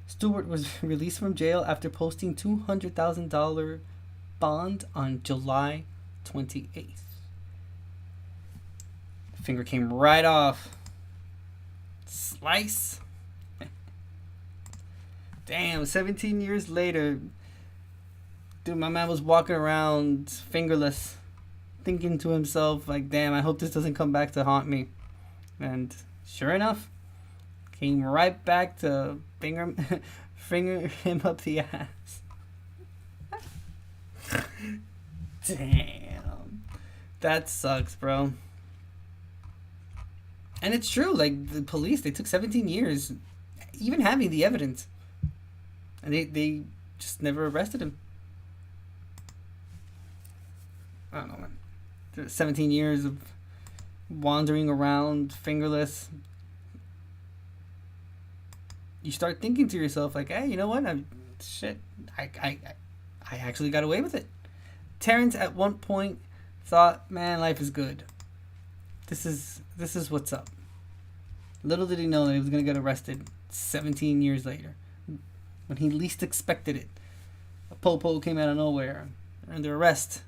Stewart was released from jail after posting $200,000 bond on July 28th. Finger came right off. Slice. Damn, 17 years later, dude, my man was walking around fingerless, thinking to himself, like, damn, I hope this doesn't come back to haunt me. And sure enough, came right back to finger him up the ass. Damn. That sucks, bro. And it's true, like, the police, they took 17 years, even having the evidence. And they just never arrested him. I don't know, man. 17 years of wandering around fingerless. You start thinking to yourself, like, hey, you know what? I actually got away with it. Terrence at one point thought, man, life is good. This is what's up. Little did he know that he was going to get arrested 17 years later, when he least expected it. A popo came out of nowhere. Under arrest.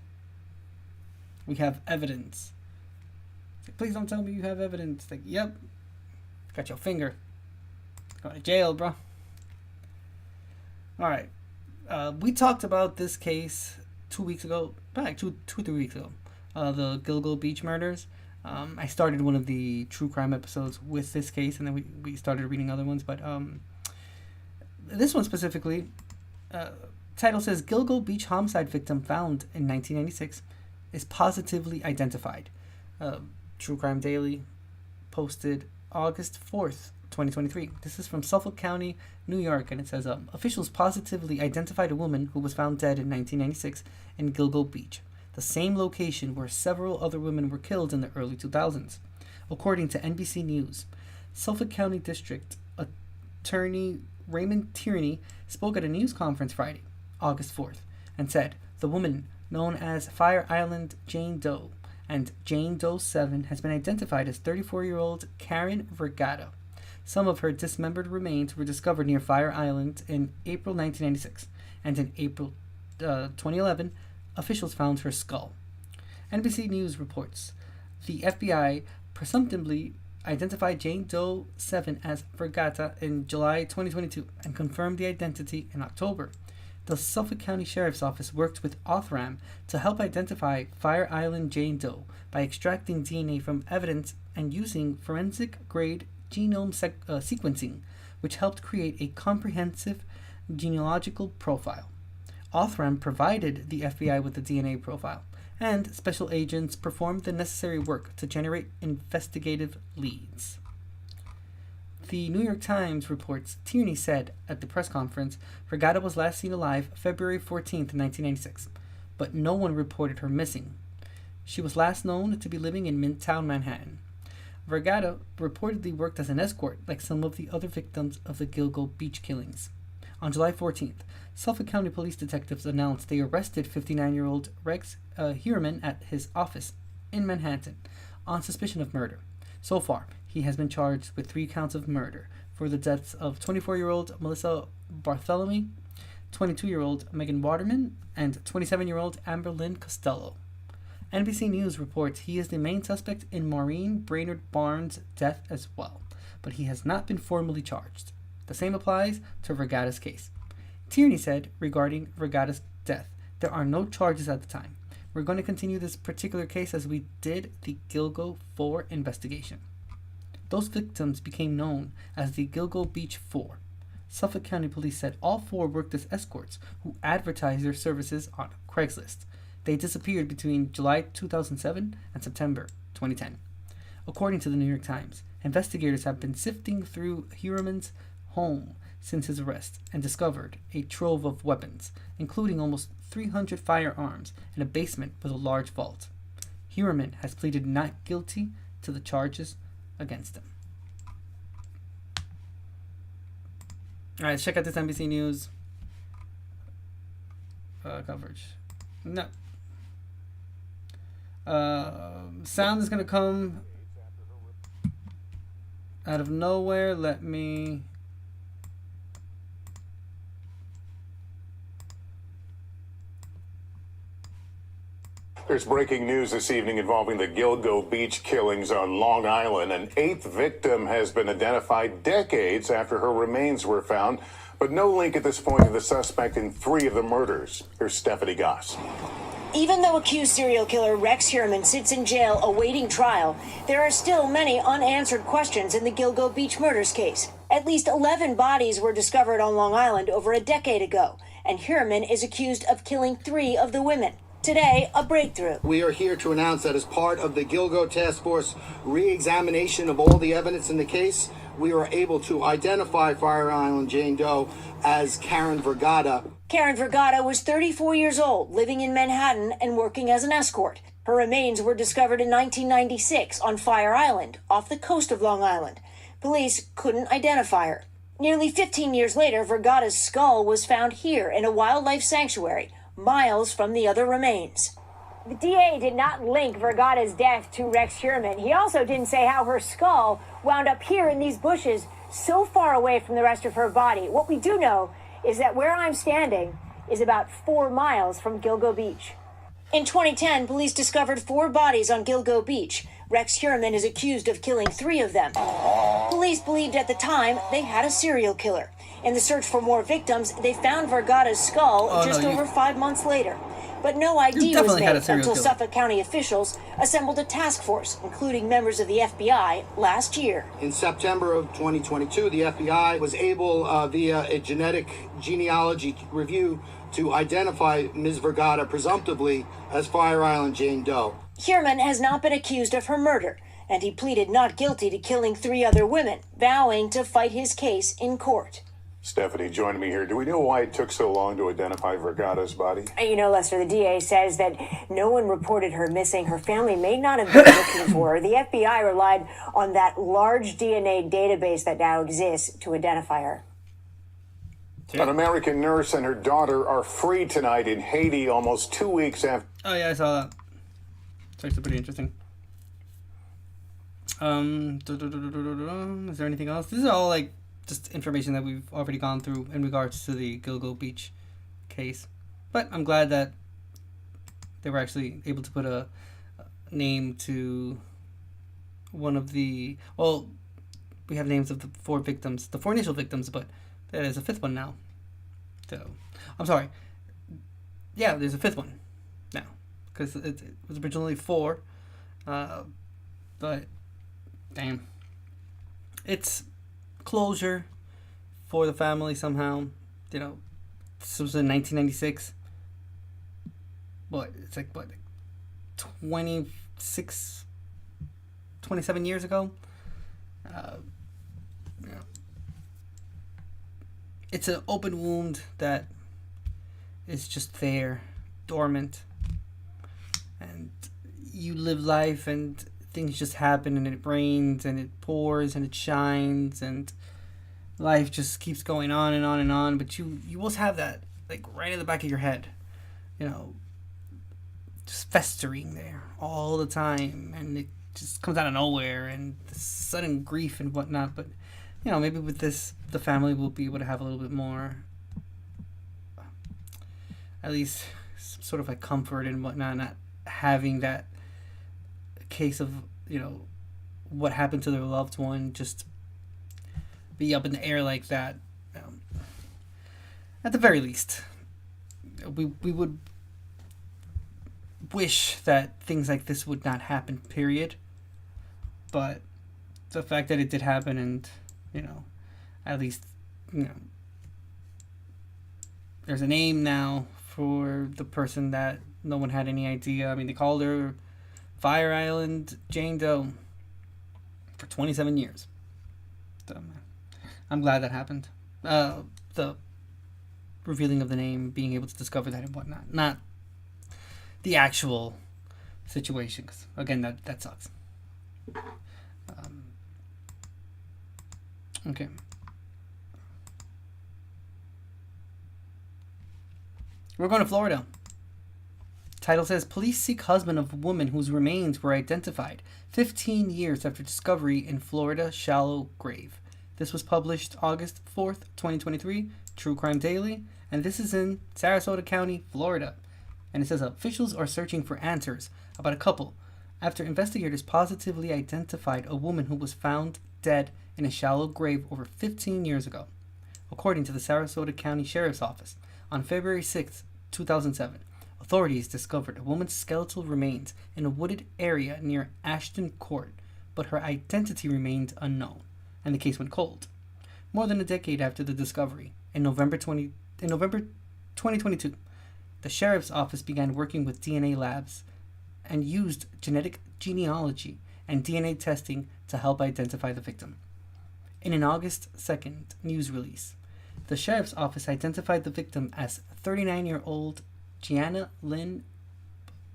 We have evidence. It's like, please don't tell me you have evidence. It's like, yep. Got your finger. Going to jail, bro. Alright. We talked about this case 2 weeks ago. Probably 3 weeks ago. The Gilgo Beach murders. I started one of the true crime episodes with this case, and then we started reading other ones. But this one specifically, title says, Gilgo Beach homicide victim found in 1996 is positively identified. True Crime Daily posted August 4th, 2023. This is from Suffolk County, New York, and it says, officials positively identified a woman who was found dead in 1996 in Gilgo Beach, the same location where several other women were killed in the early 2000s. According to NBC News, Suffolk County District Attorney Raymond Tierney spoke at a news conference Friday, August 4th, and said the woman, known as Fire Island Jane Doe and Jane Doe 7, has been identified as 34-year-old Karen Vergata. Some of her dismembered remains were discovered near Fire Island in April 1996, and in April 2011, officials found her skull. NBC News reports the FBI presumptively identified Jane Doe 7 as Vergata in July 2022 and confirmed the identity in October. The Suffolk County Sheriff's Office worked with Othram to help identify Fire Island Jane Doe by extracting DNA from evidence and using forensic-grade genome sequencing, which helped create a comprehensive genealogical profile. Othram provided the FBI with the DNA profile, and special agents performed the necessary work to generate investigative leads. The New York Times reports Tierney said at the press conference Vergata was last seen alive February 14th, 1996, but no one reported her missing. She was last known to be living in Midtown Manhattan. Vergata reportedly worked as an escort like some of the other victims of the Gilgo Beach killings. On July 14th, Suffolk County police detectives announced they arrested 59-year-old Rex Heuermann at his office in Manhattan on suspicion of murder. So far, he has been charged with 3 counts of murder for the deaths of 24-year-old Melissa Bartholomew, 22-year-old Megan Waterman, and 27-year-old Amber Lynn Costello. NBC News reports he is the main suspect in Maureen Brainerd Barnes' death as well, but he has not been formally charged. The same applies to Vergata's case. Tierney said regarding Vergata's death, there are no charges at the time. We're going to continue this particular case as we did the Gilgo 4 investigation. Those victims became known as the Gilgo Beach 4. Suffolk County Police said all 4 worked as escorts who advertised their services on Craigslist. They disappeared between July 2007 and September 2010. According to the New York Times, investigators have been sifting through Heuermann's home since his arrest and discovered a trove of weapons, including almost 300 firearms in a basement with a large vault. Heuermann has pleaded not guilty to the charges against him. All right, check out this NBC News coverage. No. Sound is going to come out of nowhere. Let me... There's breaking news this evening involving the Gilgo Beach killings on Long Island. An 8th victim has been identified decades after her remains were found, but no link at this point to the suspect in 3 of the murders. Here's Stephanie Goss. Even though accused serial killer Rex Heuermann sits in jail awaiting trial, there are still many unanswered questions in the Gilgo Beach murders case. At least 11 bodies were discovered on Long Island over a decade ago, and Heuermann is accused of killing 3 of the women. Today, a breakthrough. We are here to announce that as part of the Gilgo Task Force re-examination of all the evidence in the case, we were able to identify Fire Island Jane Doe as Karen Vergata. Karen Vergata was 34 years old, living in Manhattan and working as an escort. Her remains were discovered in 1996 on Fire Island, off the coast of Long Island. Police couldn't identify her. Nearly 15 years later, Vergata's skull was found here in a wildlife sanctuary, miles from the other remains. The DA did not link Vergata's death to Rex Heuermann. He also didn't say how her skull wound up here in these bushes so far away from the rest of her body. What we do know is that where I'm standing is about 4 miles from Gilgo Beach. In 2010, police discovered 4 bodies on Gilgo Beach. Rex Heuermann is accused of killing 3 of them. Police believed at the time they had a serial killer. In the search for more victims, they found Vergata's skull over 5 months later. But no ID was made until Suffolk County officials assembled a task force, including members of the FBI, last year. In September of 2022, the FBI was able, via a genetic genealogy review, to identify Ms. Vergata presumptively as Fire Island Jane Doe. Heuermann has not been accused of her murder, and he pleaded not guilty to killing 3 other women, vowing to fight his case in court. Stephanie joining me here. Do we know why it took so long to identify Vergata's body? You know, Lester, the DA says that no one reported her missing. Her family may not have been looking for her. The FBI relied on that large DNA database that now exists to identify her. An American nurse and her daughter are free tonight in Haiti almost 2 weeks after... Oh, yeah, I saw that. It's actually pretty interesting. Is there anything else? This is all, like, just information that we've already gone through in regards to the Gilgo Beach case. But I'm glad that they were actually able to put a name to one of the... Well, we have names of the 4 victims, the 4 initial victims, but there's a 5th one now. So, I'm sorry. Yeah, there's a 5th one now. Because it was originally 4. But, damn. It's closure for the family somehow. You know, this was in 1996. It's like 27 years ago. You know, it's an open wound that is just there, dormant, and you live life and things just happen, and it rains and it pours and it shines, and life just keeps going on and on and on. But you always have that, like, right in the back of your head, you know, just festering there all the time, and it just comes out of nowhere, and the sudden grief and whatnot. But, you know, maybe with this, the family will be able to have a little bit more, at least some sort of like comfort and whatnot, not having that case of, you know, what happened to their loved one just be up in the air like that. At the very least, we would wish that things like this would not happen, period. But the fact that it did happen, and, you know, at least, you know, there's a name now for the person that no one had any idea. I mean, they called her Fire Island Jane Doe for 27 years. So, I'm glad that happened. The revealing of the name, being able to discover that and whatnot. Not the actual situation, because, again, that sucks. Okay. We're going to Florida. Title says, police seek husband of woman whose remains were identified 15 years after discovery in Florida shallow grave. This was published August 4th, 2023, True Crime Daily, and this is in Sarasota County, Florida. And it says, officials are searching for answers about a couple after investigators positively identified a woman who was found dead in a shallow grave over 15 years ago. According to the Sarasota County Sheriff's Office, on February 6, 2007, authorities discovered a woman's skeletal remains in a wooded area near Ashton Court, but her identity remained unknown, and the case went cold. More than a decade after the discovery, in November 2022, the Sheriff's Office began working with DNA labs and used genetic genealogy and DNA testing to help identify the victim. In an August 2nd news release, the Sheriff's Office identified the victim as 39-year-old Gianna Lynn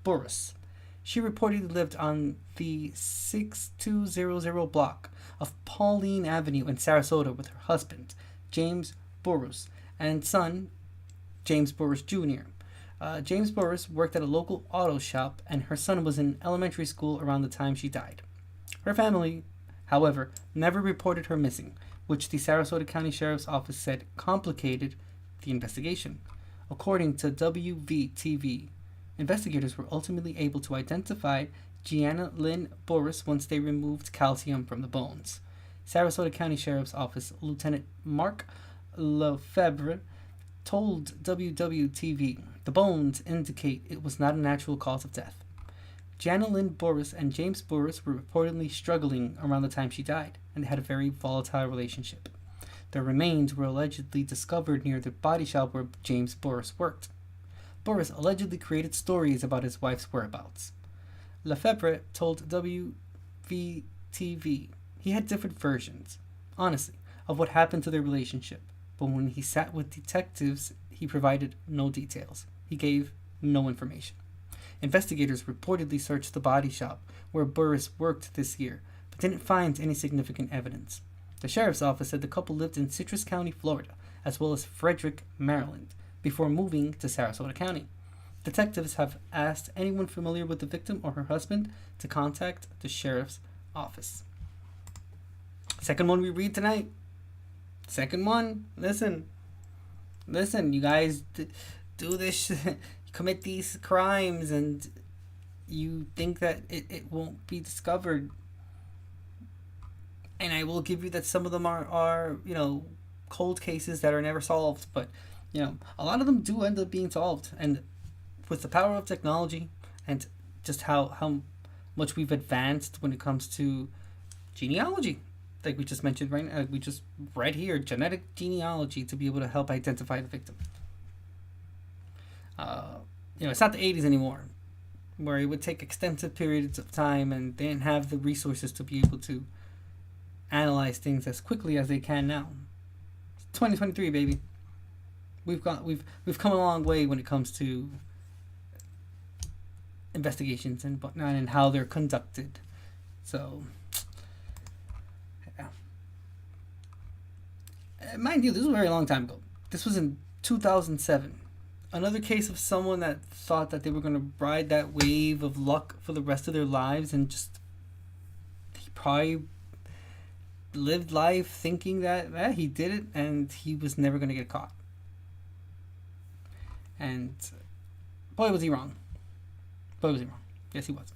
Burris. She reportedly lived on the 6200 block of Pauline Avenue in Sarasota with her husband, James Burris, and son, James Burris Jr. James Burris worked at a local auto shop, and her son was in elementary school around the time she died. Her family, however, never reported her missing, which the Sarasota County Sheriff's Office said complicated the investigation. According to WVTV, investigators were ultimately able to identify Gianna Lynn Burris once they removed calcium from the bones. Sarasota County Sheriff's Office Lieutenant Mark Lefebvre told WWTV the bones indicate it was not a natural cause of death. Gianna Lynn Burris and James Burris were reportedly struggling around the time she died, and they had a very volatile relationship. Their remains were allegedly discovered near the body shop where James Burris worked. Burris allegedly created stories about his wife's whereabouts. Lefebvre told WVTV he had different versions, honestly, of what happened to their relationship, but when he sat with detectives, he provided no details. He gave no information. Investigators reportedly searched the body shop where Burris worked this year, but didn't find any significant evidence. The sheriff's office said the couple lived in Citrus County, Florida, as well as Frederick, Maryland, before moving to Sarasota County. Detectives have asked anyone familiar with the victim or her husband to contact the sheriff's office. Second one we read tonight. Second one. Listen, you guys do this, commit these crimes, and you think that it won't be discovered. And I will give you that some of them are cold cases that are never solved, but a lot of them do end up being solved. And with the power of technology and just how much we've advanced when it comes to genealogy, like we just mentioned right now, we just read here, genetic genealogy to be able to help identify the victim. It's not the 80s anymore, where it would take extensive periods of time and they didn't have the resources to be able to analyze things as quickly as they can now. It's 2023, baby. We've come a long way when it comes to investigations and whatnot and how they're conducted. So, yeah. Mind you, this was a very long time ago. This was in 2007. Another case of someone that thought that they were going to ride that wave of luck for the rest of their lives, and just he probably lived life thinking that he did it and he was never going to get caught. And boy, was he wrong. Yes, he was.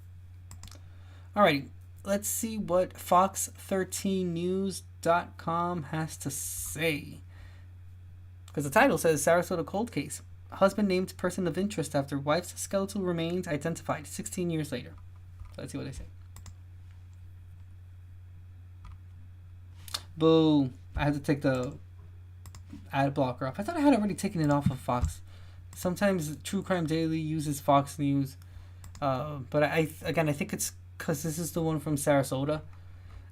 Alrighty, let's see what Fox13News.com has to say. Because the title says Sarasota cold case. Husband named person of interest after wife's skeletal remains identified 16 years later. So let's see what they say. Boo. I had to take the ad blocker off. I thought I had already taken it off of Fox. Sometimes True Crime Daily uses Fox News, but I think it's because this is the one from Sarasota,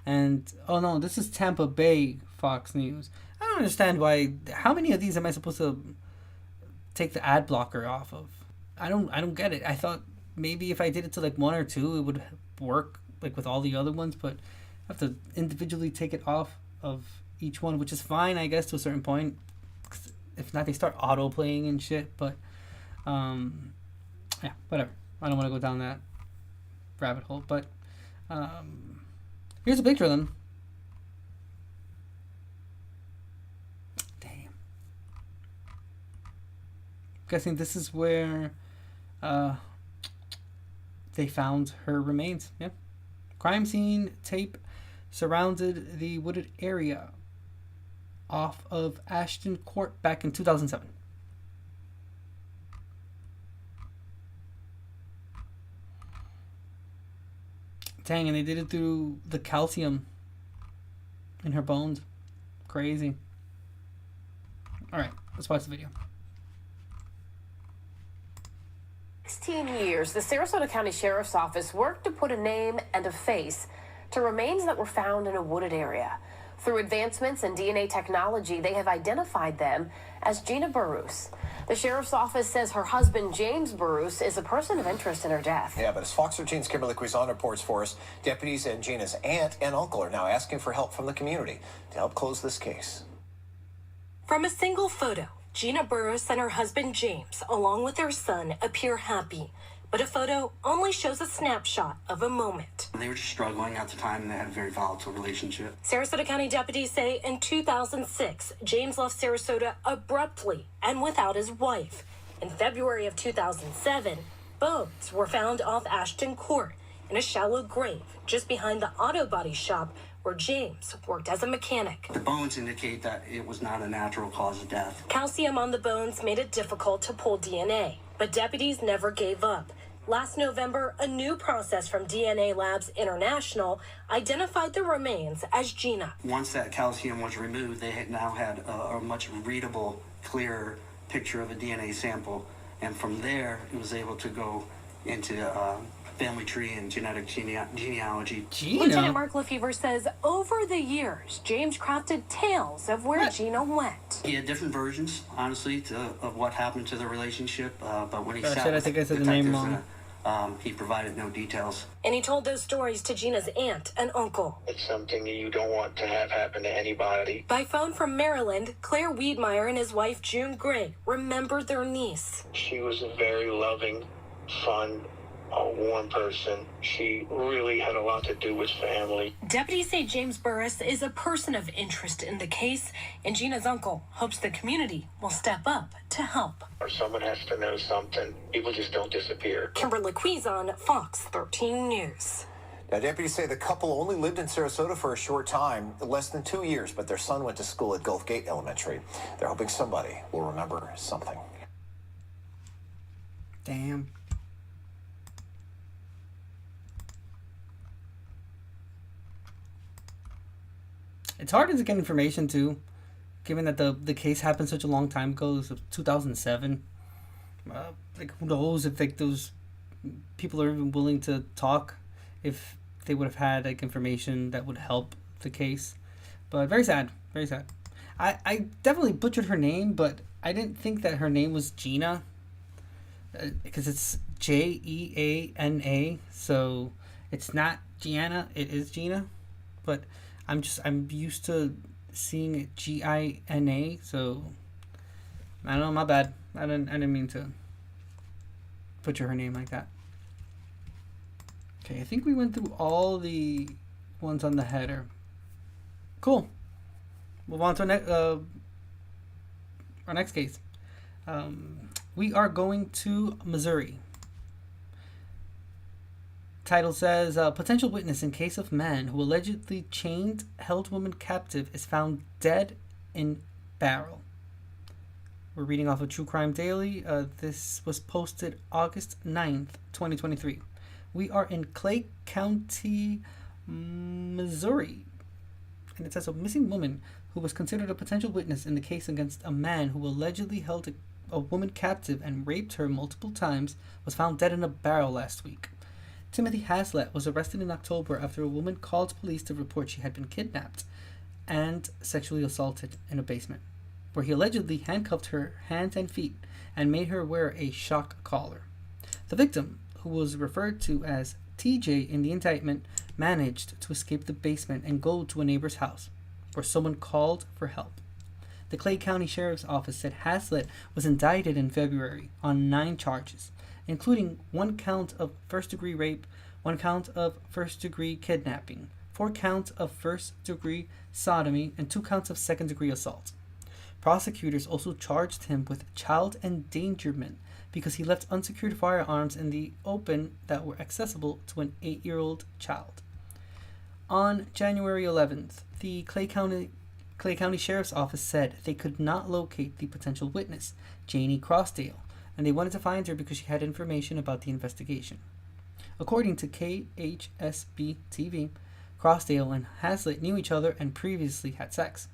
and oh no, this is Tampa Bay Fox News. I don't understand why. How many of these am I supposed to take the ad blocker off of? I don't get it. I thought maybe if I did it to like one or two, it would work like with all the other ones, but I have to individually take it off of each one, which is fine, I guess, to a certain point. If not, they start auto playing and shit. But yeah, whatever. I don't want to go down that rabbit hole. But here's a picture of them. Damn. Guessing this is where they found her remains. Yeah. Crime scene tape surrounded the wooded area off of Ashton Court back in 2007. Dang, and they did it through the calcium in her bones. Crazy. Alright, let's watch the video. 16 years, the Sarasota County Sheriff's Office worked to put a name and a face to remains that were found in a wooded area. Through advancements in DNA technology, they have identified them as Gina Burrows. The Sheriff's Office says her husband, James Burrows, is a person of interest in her death. Yeah, but as Fox 13's Kimberly Quizon reports for us, deputies and Gina's aunt and uncle are now asking for help from the community to help close this case. From a single photo, Gina Burrows and her husband, James, along with their son, appear happy. But a photo only shows a snapshot of a moment. They were just struggling at the time, and they had a very volatile relationship. Sarasota County deputies say in 2006, James left Sarasota abruptly and without his wife. In February of 2007, bones were found off Ashton Court in a shallow grave just behind the auto body shop where James worked as a mechanic. The bones indicate that it was not a natural cause of death. Calcium on the bones made it difficult to pull DNA, but deputies never gave up. Last November, a new process from DNA Labs International identified the remains as Gina. Once that calcium was removed, they had now had a much readable, clearer picture of a DNA sample. And from there, it was able to go into family tree and genetic genealogy. Lieutenant Mark Lefevre says over the years, James crafted tales of where Gina went. He had different versions, honestly, of what happened to the relationship. But when he I think I said the name wrong. He provided no details. And he told those stories to Gina's aunt and uncle. It's something you don't want to have happen to anybody. By phone from Maryland, Claire Wiedmeyer and his wife June Gray remembered their niece. She was a very loving, fun, a warm person. She really had a lot to do with family. Deputies say James Burrows is a person of interest in the case, and Gina's uncle hopes the community will step up to help. Or someone has to know something. People just don't disappear. Kimberly Quizon, Fox 13 News. Now, deputies say the couple only lived in Sarasota for a short time, less than 2 years, but their son went to school at Gulf Gate Elementary. They're hoping somebody will remember something. Damn. It's hard to get information too, given that the case happened such a long time ago. It was 2007. Like, who knows if like those people are even willing to talk, if they would have had like information that would help the case. But very sad, very sad. I definitely butchered her name, but I didn't think that her name was Gina, because it's Jeana, so it's not Gianna, it is Gina. But I'm used to seeing it Gina, so I don't know, my bad. I didn't mean to butcher her name like that. Okay, I think we went through all the ones on the header. Cool. Move on to our next case. We are going to Missouri. Title says, potential witness in case of man who allegedly chained held woman captive is found dead in barrel. We're reading off of True Crime Daily. This was posted August 9th, 2023. We are in Clay County, Missouri. And it says a missing woman who was considered a potential witness in the case against a man who allegedly held a woman captive and raped her multiple times was found dead in a barrel last week. Timothy Haslett was arrested in October after a woman called police to report she had been kidnapped and sexually assaulted in a basement, where he allegedly handcuffed her hands and feet and made her wear a shock collar. The victim, who was referred to as TJ in the indictment, managed to escape the basement and go to a neighbor's house, where someone called for help. The Clay County Sheriff's Office said Haslett was indicted in February on 9 charges, including 1 count of first-degree rape, 1 count of first-degree kidnapping, 4 counts of first-degree sodomy, and 2 counts of second-degree assault. Prosecutors also charged him with child endangerment because he left unsecured firearms in the open that were accessible to an 8-year-old child. On January 11th, the Clay County Sheriff's Office said they could not locate the potential witness, Janie Crossdale, and they wanted to find her because she had information about the investigation. According to KHSB TV, Crossdale and Haslett knew each other and previously had sex.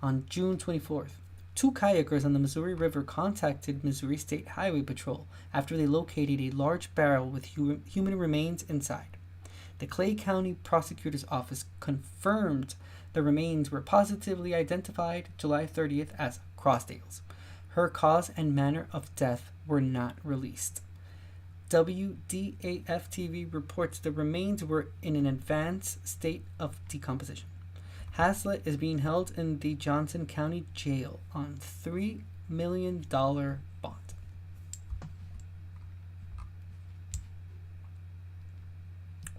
On June 24th, 2 kayakers on the Missouri River contacted Missouri State Highway Patrol after they located a large barrel with human remains inside. The Clay County Prosecutor's Office confirmed the remains were positively identified July 30th as Crossdale's. Her cause and manner of death were not released. WDAF-TV reports the remains were in an advanced state of decomposition. Haslett is being held in the Johnson County Jail on $3 million bond.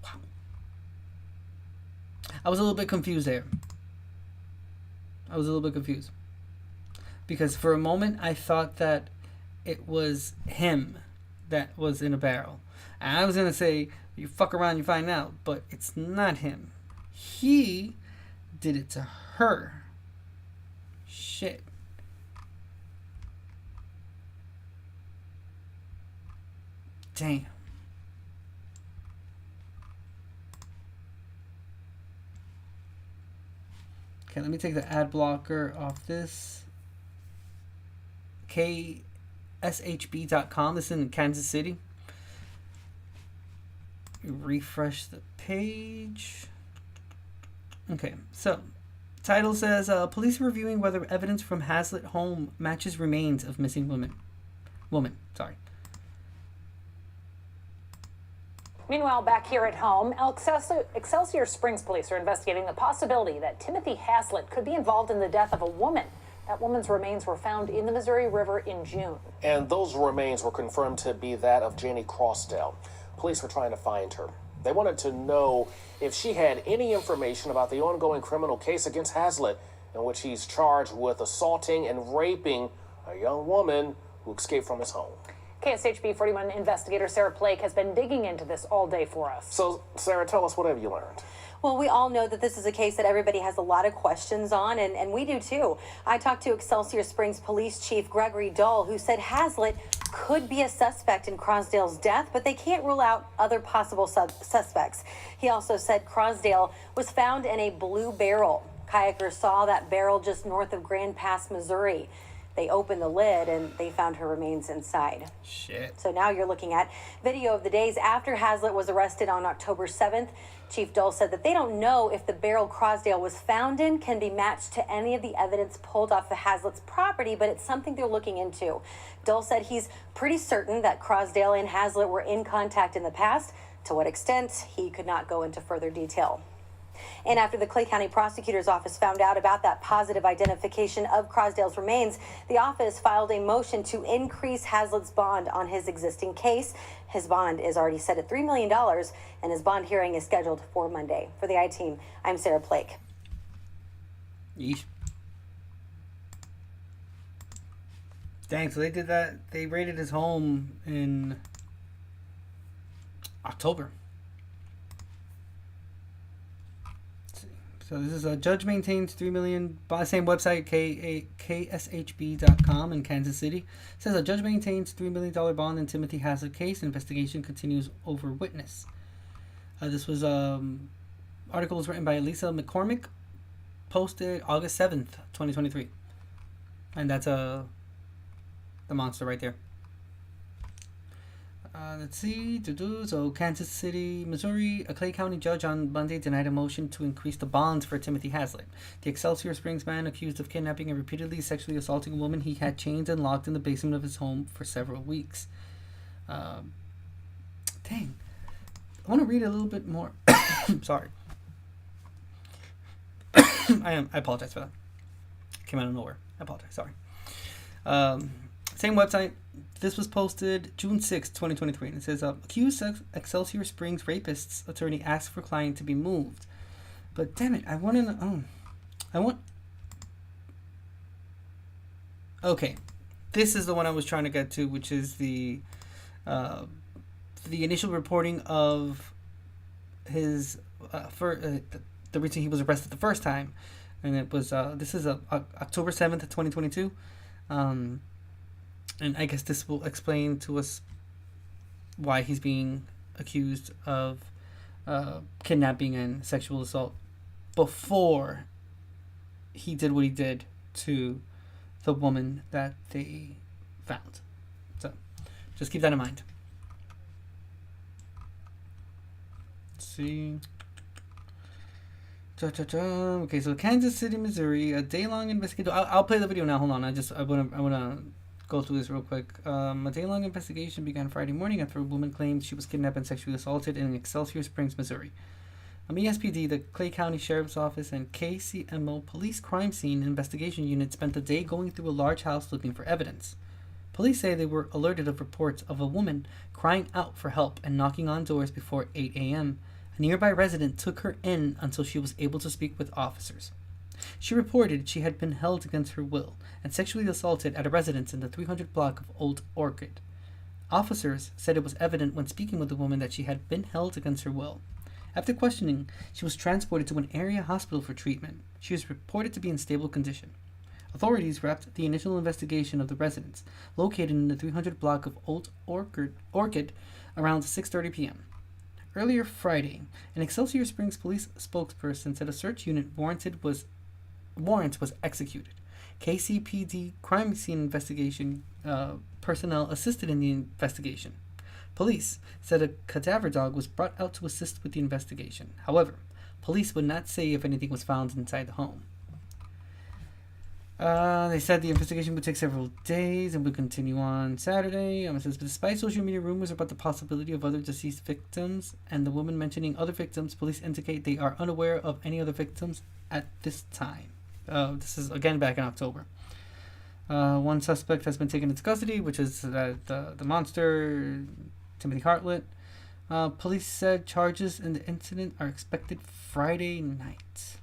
Wow. I was a little bit confused there. Because for a moment I thought that it was him that was in a barrel. And I was going to say, you fuck around, you find out. But it's not him. He did it to her. Shit. Damn. Okay, let me take the ad blocker off this. KSHB.com. This is in Kansas City. Refresh the page. Okay, so title says police reviewing whether evidence from Haslett home matches remains of missing woman. Meanwhile, back here at home, Excelsior Springs police are investigating the possibility that Timothy Haslett could be involved in the death of a woman. That woman's remains were found in the Missouri River in June. And those remains were confirmed to be that of Janie Crossdale. Police were trying to find her. They wanted to know if she had any information about the ongoing criminal case against Haslett, in which he's charged with assaulting and raping a young woman who escaped from his home. KSHB 41 investigator Sarah Blake has been digging into this all day for us. So, Sarah, tell us, what have you learned? Well, we all know that this is a case that everybody has a lot of questions on, and we do too. I talked to Excelsior Springs Police Chief Gregory Dull, who said Haslett could be a suspect in Crossdale's death, but they can't rule out other possible suspects. He also said Crossdale was found in a blue barrel. Kayakers saw that barrel just north of Grand Pass, Missouri. They opened the lid and they found her remains inside. Shit. So now you're looking at video of the days after Haslett was arrested on October 7th. Chief Dull said that they don't know if the barrel Crossdale was found in can be matched to any of the evidence pulled off the Haslett's property, but it's something they're looking into. Dull said he's pretty certain that Crossdale and Haslett were in contact in the past. To what extent, he could not go into further detail. And after the Clay County Prosecutor's Office found out about that positive identification of Crossdale's remains, the office filed a motion to increase Haslett's bond on his existing case. His bond is already set at $3 million, and his bond hearing is scheduled for Monday. For the I-Team, I'm Sarah Blake. Yeesh. Dang, so they did that. They raided his home in October. So this is a judge maintains $3 million by the same website, KSHB.com in Kansas City. It says a judge maintains $3 million bond in Timothy Haslett case. Investigation continues over witness. This was article was written by Lisa McCormick posted August 7th, 2023. And that's the monster right there. Let's see. So Kansas City, Missouri, a Clay County judge on Monday denied a motion to increase the bonds for Timothy Haslett, the Excelsior Springs man accused of kidnapping and repeatedly sexually assaulting a woman he had chained and locked in the basement of his home for several weeks. Dang. I want to read a little bit more. Sorry. I apologize for that. Came out of nowhere. I apologize. Sorry. Same website. This was posted June 6, 2023. And it says, accused Excelsior Springs rapist's attorney asked for client to be moved. But damn it, I want to know. Okay. This is the one I was trying to get to, which is the initial reporting of his the reason he was arrested the first time, and it was this is October 7th, 2022, and I guess this will explain to us why he's being accused of kidnapping and sexual assault before he did what he did to the woman that they found. So just keep that in mind. Let's see. Okay, so Kansas City, Missouri, a day-long investigation. I'll play the video now. Hold on. I wanna go through this real quick. A day-long investigation began Friday morning after a woman claimed she was kidnapped and sexually assaulted in Excelsior Springs, Missouri. ESPD, the Clay County Sheriff's Office, and KCMO Police Crime Scene Investigation Unit spent the day going through a large house looking for evidence. Police say they were alerted of reports of a woman crying out for help and knocking on doors before 8 a.m. A nearby resident took her in until she was able to speak with officers. She reported she had been held against her will and sexually assaulted at a residence in the 300 block of Old Orchid. Officers said it was evident when speaking with the woman that she had been held against her will. After questioning, she was transported to an area hospital for treatment. She was reported to be in stable condition. Authorities wrapped the initial investigation of the residence, located in the 300 block of Old Orchid, around 6:30 p.m. Earlier Friday, an Excelsior Springs police spokesperson said a search unit warrant was executed. KCPD crime scene investigation personnel assisted in the investigation. Police said a cadaver dog was brought out to assist with the investigation. However, police would not say if anything was found inside the home. They said the investigation would take several days and would continue on Saturday. It says, despite social media rumors about the possibility of other deceased victims and the woman mentioning other victims, police indicate they are unaware of any other victims at this time. This is again back in October. One suspect has been taken into custody, which is the monster, Timothy Haslett. Police said charges in the incident are expected Friday night.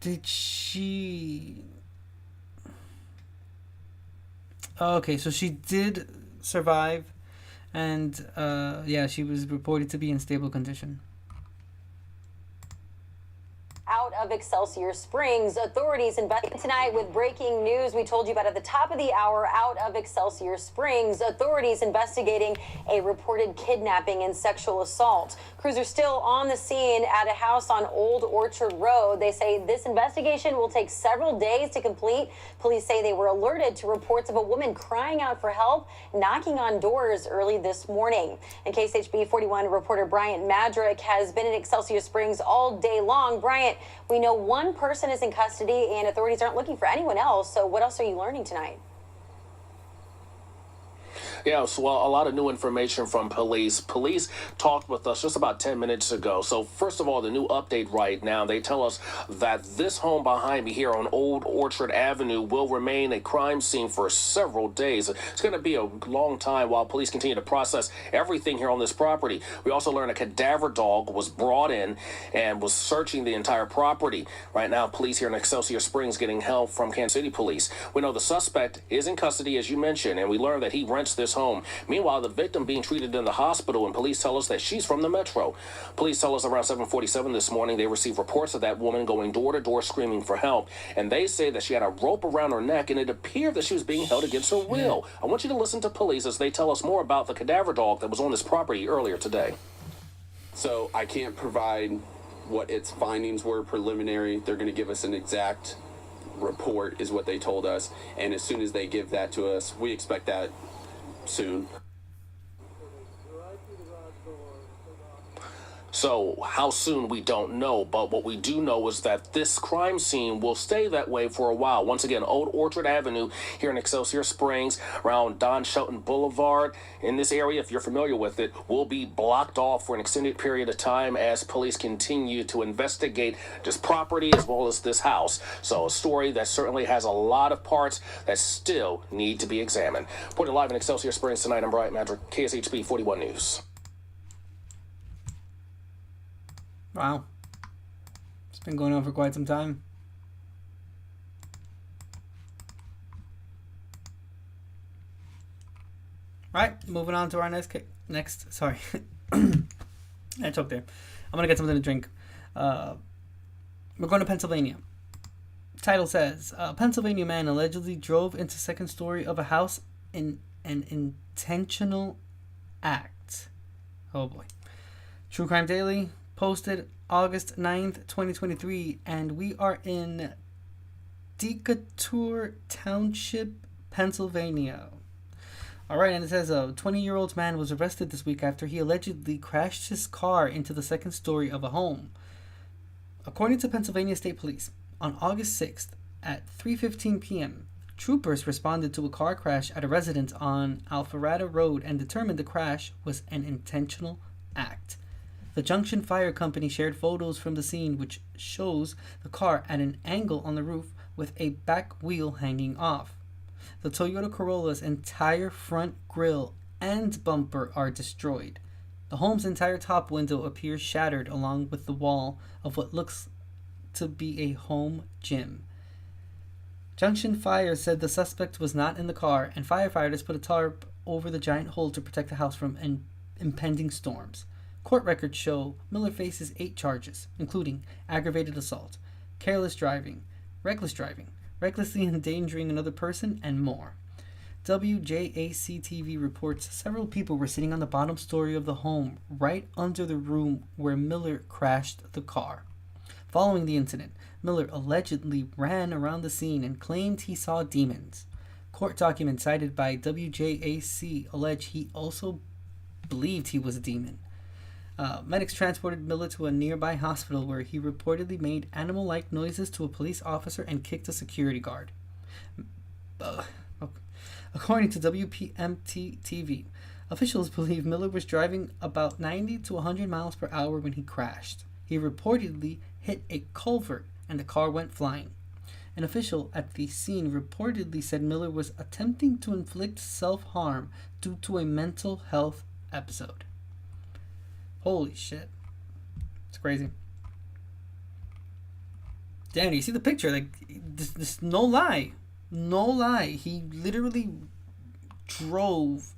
Did she... Okay, so she did survive, and she was reported to be in stable condition. Out of Excelsior Springs, authorities investigating tonight with breaking news we told you about at the top of the hour. Out of Excelsior Springs, authorities investigating a reported kidnapping and sexual assault. Crews are still on the scene at a house on Old Orchard Road. They say this investigation will take several days to complete. Police say they were alerted to reports of a woman crying out for help, knocking on doors early this morning. And KSHB 41 reporter Bryant Madrick has been in Excelsior Springs all day long. Bryant, we know one person is in custody and authorities aren't looking for anyone else. So what else are you learning tonight? Yeah, so a lot of new information from police. Police talked with us just about 10 minutes ago. So first of all, the new update right now, they tell us that this home behind me here on Old Orchard Avenue will remain a crime scene for several days. It's going to be a long time while police continue to process everything here on this property. We also learned a cadaver dog was brought in and was searching the entire property. Right now, police here in Excelsior Springs getting help from Kansas City Police. We know the suspect is in custody, as you mentioned, and we learned that he rents this home. Meanwhile, the victim being treated in the hospital, and police tell us that she's from the metro. Police tell us around 7:47 this morning they received reports of that woman going door to door screaming for help, and they say that she had a rope around her neck and it appeared that she was being held against her will. I want you to listen to police as they tell us more about the cadaver dog that was on this property earlier today. So I can't provide what its findings were preliminary. They're going to give us an exact report is what they told us. And as soon as they give that to us, we expect that soon. So how soon, we don't know, but what we do know is that this crime scene will stay that way for a while. Once again, Old Orchard Avenue here in Excelsior Springs, around Don Shelton Boulevard. In this area, if you're familiar with it, will be blocked off for an extended period of time as police continue to investigate this property as well as this house. So a story that certainly has a lot of parts that still need to be examined. Reporting live in Excelsior Springs tonight, I'm Bryant Madrick, KSHB 41 News. Wow. It's been going on for quite some time. Right, moving on to our next sorry. I choked there. I'm going to get something to drink. We're going to Pennsylvania. Title says, Pennsylvania man allegedly drove into second story of a house in an intentional act. Oh boy. True Crime Daily posted August 9th, 2023, and we are in Decatur Township, Pennsylvania. Alright, and it says a 20-year-old man was arrested this week after he allegedly crashed his car into the second story of a home. According to Pennsylvania State Police, on August 6th at 3:15 p.m., troopers responded to a car crash at a residence on Alpharetta Road and determined the crash was an intentional act. The Junction Fire Company shared photos from the scene which shows the car at an angle on the roof with a back wheel hanging off. The Toyota Corolla's entire front grille and bumper are destroyed. The home's entire top window appears shattered along with the wall of what looks to be a home gym. Junction Fire said the suspect was not in the car, and firefighters put a tarp over the giant hole to protect the house from impending storms. Court records show Miller faces 8 charges, including aggravated assault, careless driving, recklessly endangering another person, and more. WJAC-TV reports several people were sitting on the bottom story of the home, right under the room where Miller crashed the car. Following the incident, Miller allegedly ran around the scene and claimed he saw demons. Court documents cited by WJAC allege he also believed he was a demon. Medics transported Miller to a nearby hospital where he reportedly made animal-like noises to a police officer and kicked a security guard. According to WPMT-TV, officials believe Miller was driving about 90 to 100 miles per hour when he crashed. He reportedly hit a culvert and the car went flying. An official at the scene reportedly said Miller was attempting to inflict self-harm due to a mental health episode. Holy shit. It's crazy. Damn, you see the picture? Like, this no lie. No lie. He literally drove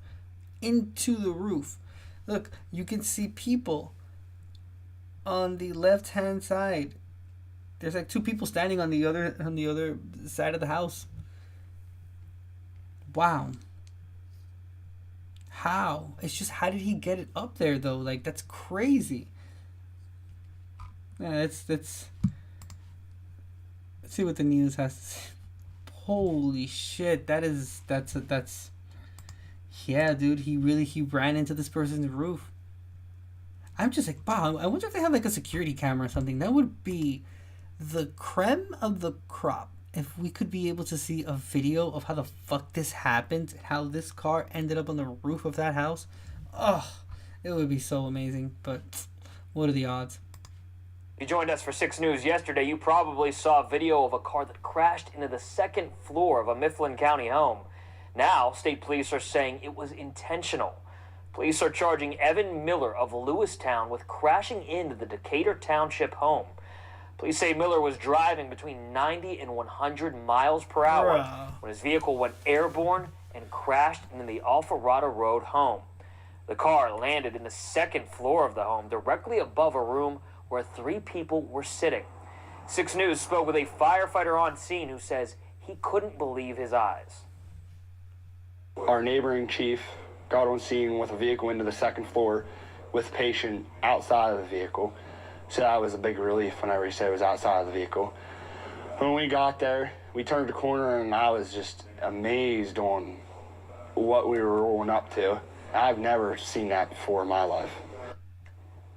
into the roof. Look, you can see people on the left-hand side. There's like 2 people standing on the other side of the house. Wow. How? It's just, how did he get it up there though? Like, that's crazy. Yeah, let's see what the news has to say. Holy shit, that's yeah, dude, he ran into this person's roof. I'm just like, wow, I wonder if they have like a security camera or something. That would be the creme of the crop. If we could be able to see a video of how the fuck this happened, how this car ended up on the roof of that house, it would be so amazing. But what are the odds? If you joined us for 6 News yesterday, you probably saw a video of a car that crashed into the second floor of a Mifflin County home. Now, state police are saying it was intentional. Police are charging Evan Miller of Lewistown with crashing into the Decatur Township home. Police say Miller was driving between 90 and 100 miles per hour when his vehicle went airborne and crashed into the Alpharetta Road home. The car landed in the second floor of the home, directly above a room where 3 people were sitting. 6 News spoke with a firefighter on scene who says he couldn't believe his eyes. Our neighboring chief got on scene with a vehicle into the second floor. with the patient outside of the vehicle. So that was a big relief whenever he said it was outside of the vehicle. When we got there, we turned the corner and I was just amazed on what we were rolling up to. I've never seen that before in my life.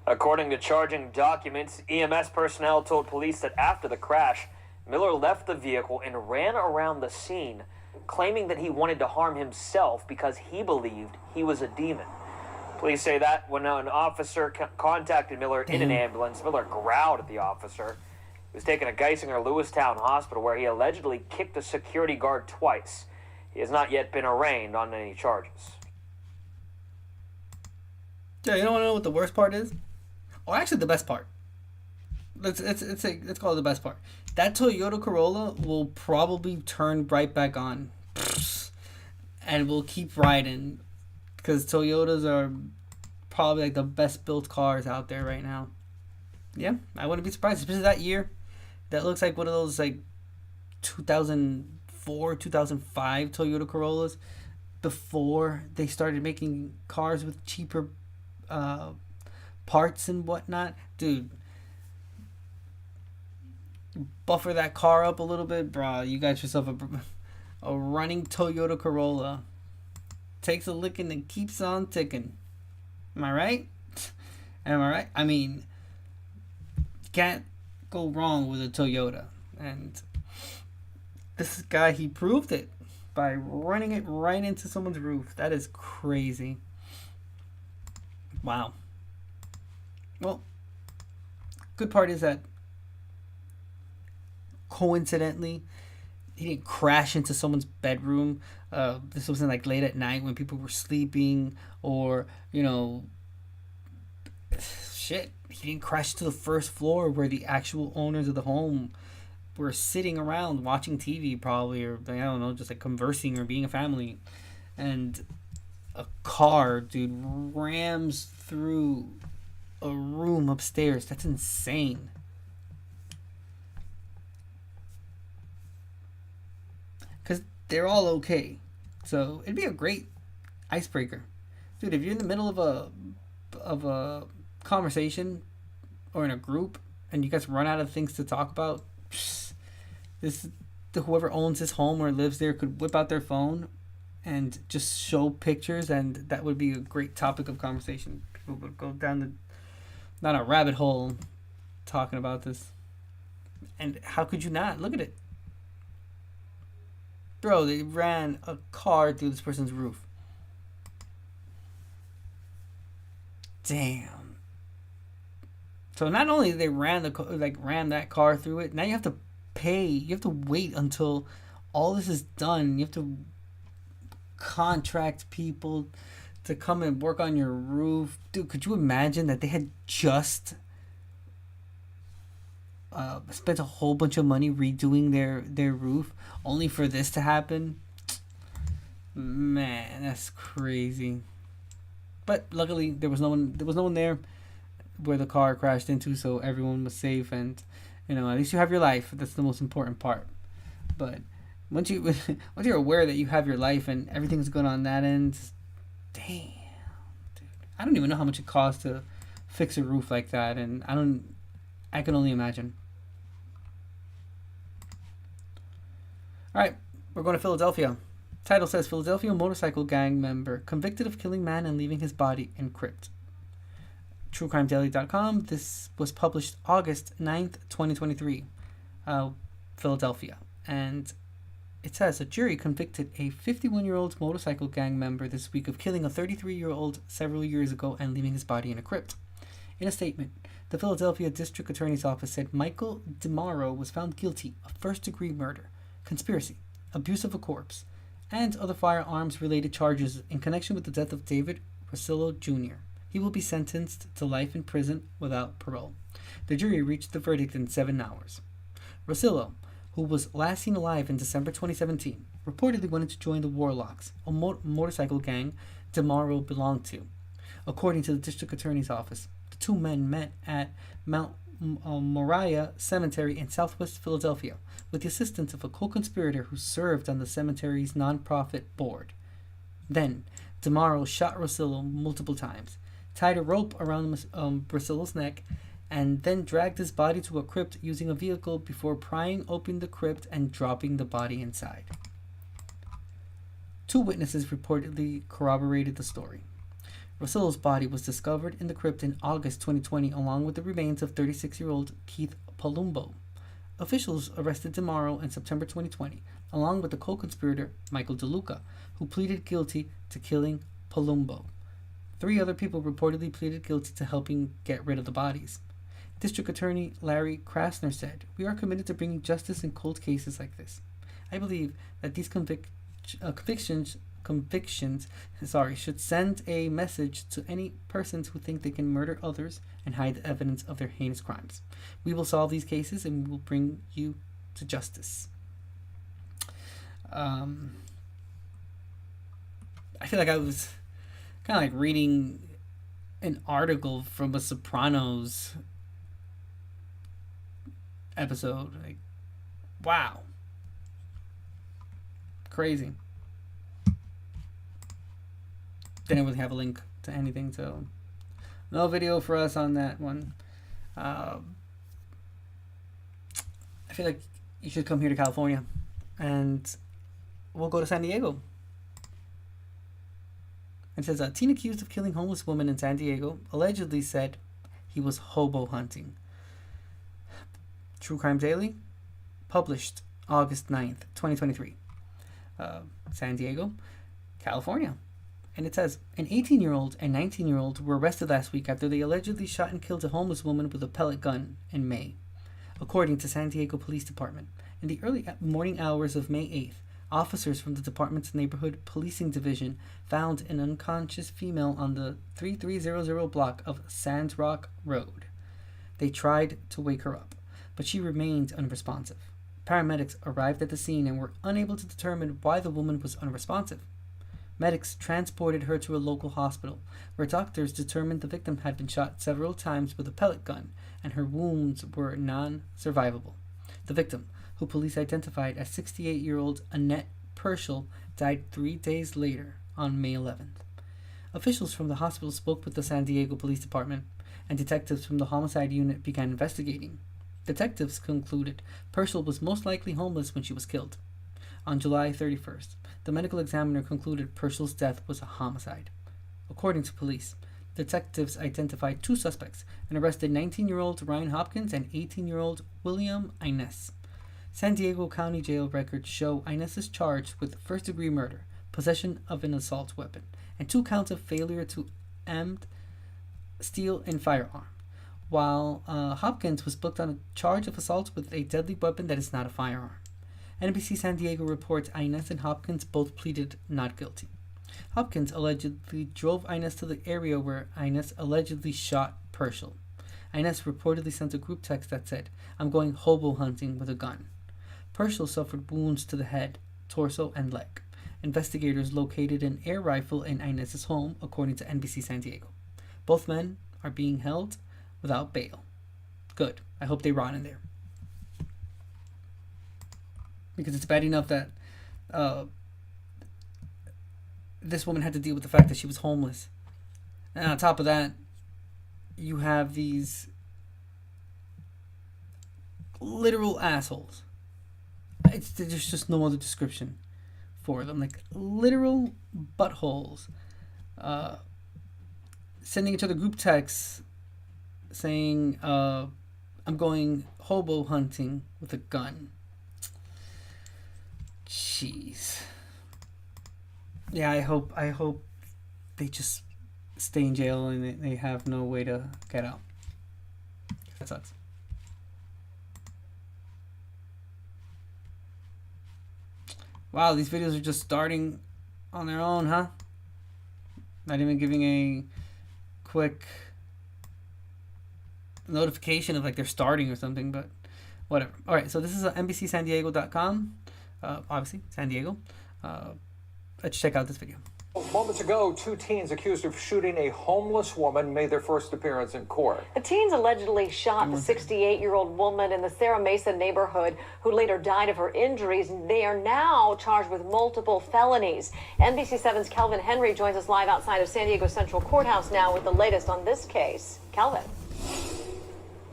According to charging documents, EMS personnel told police that after the crash, Miller left the vehicle and ran around the scene, claiming that he wanted to harm himself because he believed he was a demon. Police say that when an officer contacted Miller in an ambulance, Miller growled at the officer. He was taken to Geisinger Lewistown Hospital, where he allegedly kicked a security guard twice. He has not yet been arraigned on any charges. Yeah, you don't want to know what the worst part is? Or actually the best part. Let's call it the best part. That Toyota Corolla will probably turn right back on. And will keep riding. Because Toyotas are probably like the best built cars out there right now. Yeah, I wouldn't be surprised. Especially that year. That looks like one of those like 2004, 2005 Toyota Corollas. Before they started making cars with cheaper parts and whatnot. Dude, buffer that car up a little bit, brah. You got yourself a running Toyota Corolla. Takes a licking and keeps on ticking. Am I right? Am I right? I mean, can't go wrong with a Toyota. And this guy, he proved it by running it right into someone's roof. That is crazy. Wow. Well, good part is that coincidentally, he didn't crash into someone's bedroom. This wasn't like late at night when people were sleeping, or, you know, shit. He didn't crash to the first floor where the actual owners of the home were sitting around watching TV, probably, or I don't know, just like conversing or being a family. And a car, dude, rams through a room upstairs. That's insane. Because they're all okay. So it'd be a great icebreaker. Dude, if you're in the middle of a conversation or in a group and you guys run out of things to talk about, whoever owns this home or lives there could whip out their phone and just show pictures, and that would be a great topic of conversation. People would go down not a rabbit hole talking about this. And how could you not? Look at it. Bro, they ran a car through this person's roof. Damn. So not only they ran that car through it, now you have to pay. You have to wait until all this is done. You have to contract people to come and work on your roof. Dude, could you imagine that they had just spent a whole bunch of money redoing their roof only for this to happen? Man, that's crazy. But luckily there was no one there where the car crashed into, so everyone was safe, and you know, at least you have your life. That's the most important part. But once you're aware that you have your life and everything's good on that end, damn, dude. I don't even know how much it costs to fix a roof like that, and I can only imagine. All right, we're going to Philadelphia. Title says Philadelphia motorcycle gang member convicted of killing man and leaving his body in crypt. TrueCrimeDaily.com. This was published August 9th, 2023. Philadelphia. And it says a jury convicted a 51-year-old motorcycle gang member this week of killing a 33-year-old several years ago and leaving his body in a crypt. In a statement, the Philadelphia District Attorney's Office said Michael DeMauro was found guilty of first-degree murder, conspiracy, abuse of a corpse, and other firearms-related charges in connection with the death of David Rosillo Jr. He will be sentenced to life in prison without parole. The jury reached the verdict in 7 hours. Rosillo, who was last seen alive in December 2017, reportedly wanted to join the Warlocks, a motorcycle gang DeMauro belonged to. According to the District Attorney's Office, the two men met at Mount Moriah Cemetery in southwest Philadelphia with the assistance of a co-conspirator who served on the cemetery's nonprofit board. Then, DeMauro shot Rosillo multiple times, tied a rope around Brasilo's neck, and then dragged his body to a crypt using a vehicle before prying open the crypt and dropping the body inside. 2 witnesses reportedly corroborated the story. Brasilo's body was discovered in the crypt in August 2020 along with the remains of 36-year-old Keith Palumbo. Officials arrested DeMauro in September 2020, along with the co-conspirator Michael DeLuca, who pleaded guilty to killing Palumbo. 3 other people reportedly pleaded guilty to helping get rid of the bodies. District Attorney Larry Krasner said, "We are committed to bringing justice in cold cases like this. I believe that these convictions should send a message to any persons who think they can murder others and hide the evidence of their heinous crimes. We will solve these cases and we will bring you to justice." I feel like I was kind of like reading an article from a Sopranos episode. Like, wow. Crazy. Didn't really have a link to anything, so no video for us on that one. I feel like you should come here to California, and we'll go to San Diego. It says, a teen accused of killing homeless woman in San Diego allegedly said he was hobo hunting. True Crime Daily, published August 9th, 2023. San Diego, California. And it says, an 18-year-old and 19-year-old were arrested last week after they allegedly shot and killed a homeless woman with a pellet gun in May. According to San Diego Police Department, in the early morning hours of May 8th, officers from the department's neighborhood policing division found an unconscious female on the 3300 block of Sands Rock Road. They tried to wake her up, but she remained unresponsive. Paramedics arrived at the scene and were unable to determine why the woman was unresponsive. Medics transported her to a local hospital, where doctors determined the victim had been shot several times with a pellet gun, and her wounds were non-survivable. The victim, who police identified as 68-year-old Annette Purcell, died 3 days later, on May 11th. Officials from the hospital spoke with the San Diego Police Department, and detectives from the homicide unit began investigating. Detectives concluded Purcell was most likely homeless when she was killed. On July 31st, the medical examiner concluded Purcell's death was a homicide. According to police, detectives identified 2 suspects and arrested 19-year-old Ryan Hopkins and 18-year-old William Inez. San Diego County Jail records show Inez is charged with first-degree murder, possession of an assault weapon, and 2 counts of failure to steal a firearm, while Hopkins was booked on a charge of assault with a deadly weapon that is not a firearm. NBC San Diego reports Inez and Hopkins both pleaded not guilty. Hopkins allegedly drove Inez to the area where Inez allegedly shot Purcell. Inez reportedly sent a group text that said, "I'm going hobo hunting with a gun." Purcell suffered wounds to the head, torso, and leg. Investigators located an air rifle in Inez's home, according to NBC San Diego. Both men are being held without bail. Good. I hope they rot in there. Because it's bad enough that this woman had to deal with the fact that she was homeless. And on top of that, you have these literal assholes. There's just no other description for them. Like, literal buttholes. Sending each other group texts saying, I'm going hobo hunting with a gun. Jeez. Yeah, I hope they just stay in jail and they have no way to get out. That sucks. Wow, these videos are just starting on their own, huh? Not even giving a quick notification of like they're starting or something, but whatever. All right, so this is NBCSanDiego.com. Obviously, San Diego. Let's check out this video. Moments ago, 2 teens accused of shooting a homeless woman made their first appearance in court. The teens allegedly shot the 68-year-old woman in the Sarah Mesa neighborhood who later died of her injuries. They are now charged with multiple felonies. NBC7's Kelvin Henry joins us live outside of San Diego Central Courthouse now with the latest on this case. Kelvin.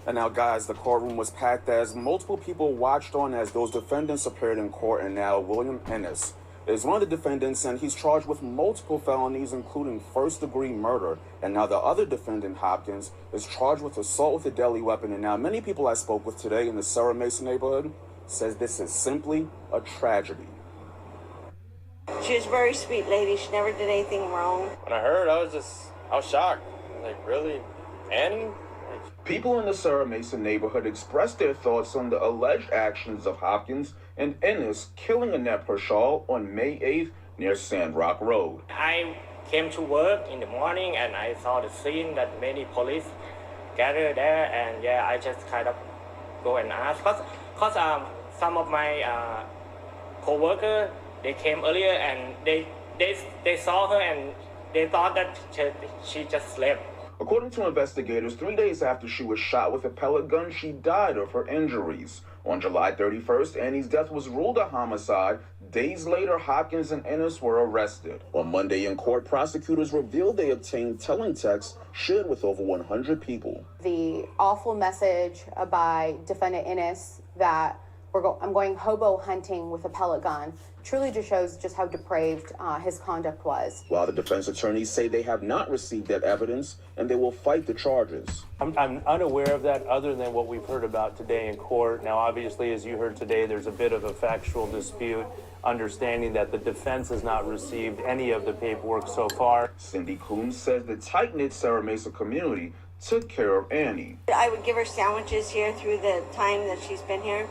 And now, guys, the courtroom was packed as multiple people watched on as those defendants appeared in court. And now William Ennis is one of the defendants, and he's charged with multiple felonies, including first-degree murder. And now the other defendant, Hopkins, is charged with assault with a deadly weapon. And now many people I spoke with today in the Sarah Mesa neighborhood says this is simply a tragedy. She was a very sweet lady. She never did anything wrong. When I heard, I was shocked. Like, really? Annie? People in the Sarah Mesa neighborhood expressed their thoughts on the alleged actions of Hopkins and Ennis killing Annette Pershall on May 8th near Sandrock Road. I came to work in the morning and I saw the scene that many police gathered there, and yeah, I just kind of go and ask. Cause some of my co-workers, they came earlier and they saw her and they thought that she just slept. According to investigators, 3 days after she was shot with a pellet gun, she died of her injuries. On July 31st, Annie's death was ruled a homicide. Days later, Hopkins and Ennis were arrested. On Monday in court, prosecutors revealed they obtained telling texts shared with over 100 people. The awful message by defendant Ennis that I'm going hobo hunting with a pellet gun truly just shows just how depraved his conduct was. While the defense attorneys say they have not received that evidence and they will fight the charges. I'm unaware of that other than what we've heard about today in court. Now, obviously, as you heard today, there's a bit of a factual dispute, understanding that the defense has not received any of the paperwork so far. Cindy Coombs says the tight-knit Sarah Mesa community took care of Annie. I would give her sandwiches here through the time that she's been here.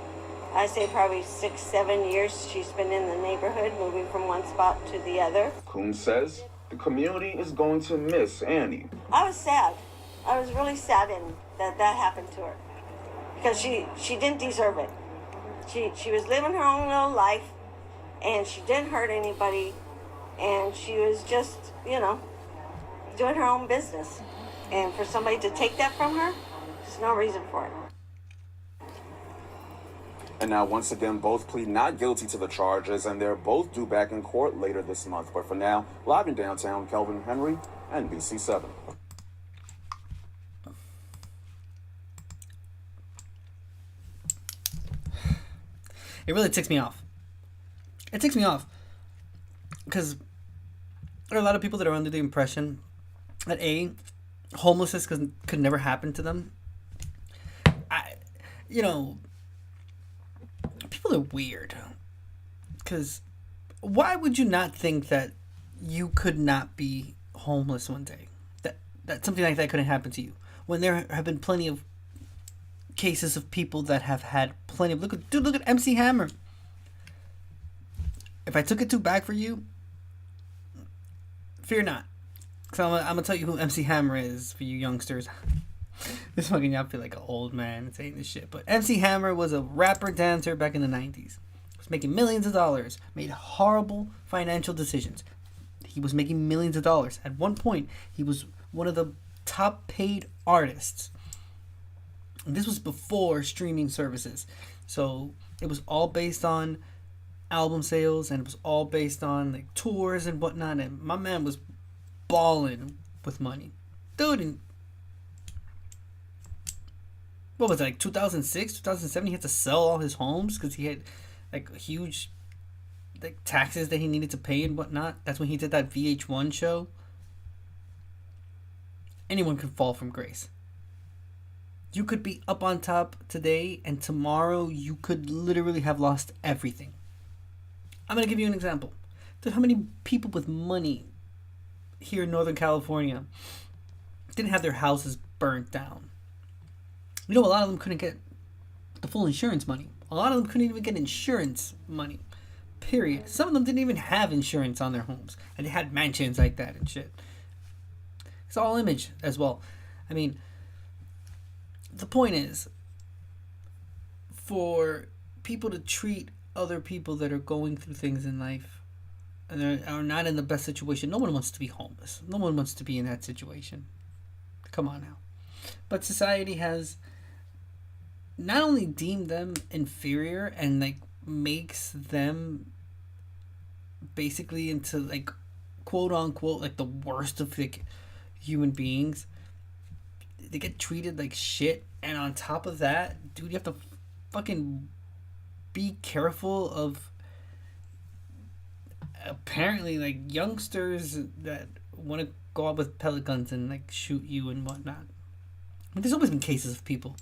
I say probably 6-7 years she's been in the neighborhood, moving from one spot to the other. Coombs says the community is going to miss Annie. I was sad. I was really saddened that happened to her because she didn't deserve it. She was living her own little life, and she didn't hurt anybody, and she was just, doing her own business. And for somebody to take that from her, there's no reason for it. And now, once again, both plead not guilty to the charges, and they're both due back in court later this month. But for now, live in downtown, Kelvin Henry, NBC7. It really ticks me off. It ticks me off because there are a lot of people that are under the impression that homelessness could never happen to them. People are weird. Because why would you not think that you could not be homeless one day? That something like that couldn't happen to you. When there have been plenty of cases of people that have had plenty of... Look at MC Hammer. If I took it too back for you, fear not. Because I'm going to tell you who MC Hammer is for you youngsters. This fucking y'all feel like an old man saying this shit. But MC Hammer was a rapper dancer back in the 90s. Was making millions of dollars. Made horrible financial decisions. He was making millions of dollars. At one point, he was one of the top paid artists. And this was before streaming services. So it was all based on album sales, and it was all based on like tours and whatnot. And my man was balling with money. Dude, and what was it, like 2006, 2007, he had to sell all his homes because he had like huge like taxes that he needed to pay and whatnot. That's when he did that VH1 show. Anyone can fall from grace. You could be up on top today, and tomorrow you could literally have lost everything. I'm going to give you an example. Dude, how many people with money here in Northern California didn't have their houses burnt down? A lot of them couldn't get the full insurance money. A lot of them couldn't even get insurance money. Period. Some of them didn't even have insurance on their homes. And they had mansions like that and shit. It's all image as well. I mean, the point is, for people to treat other people that are going through things in life are not in the best situation. No one wants to be homeless. No one wants to be in that situation. Come on now. But society has not only deemed them inferior and like makes them basically into like quote unquote like the worst of like human beings. They get treated like shit, and on top of that, dude, you have to fucking be careful of apparently like youngsters that want to go out with pellet guns and like shoot you and whatnot. But there's always been cases of people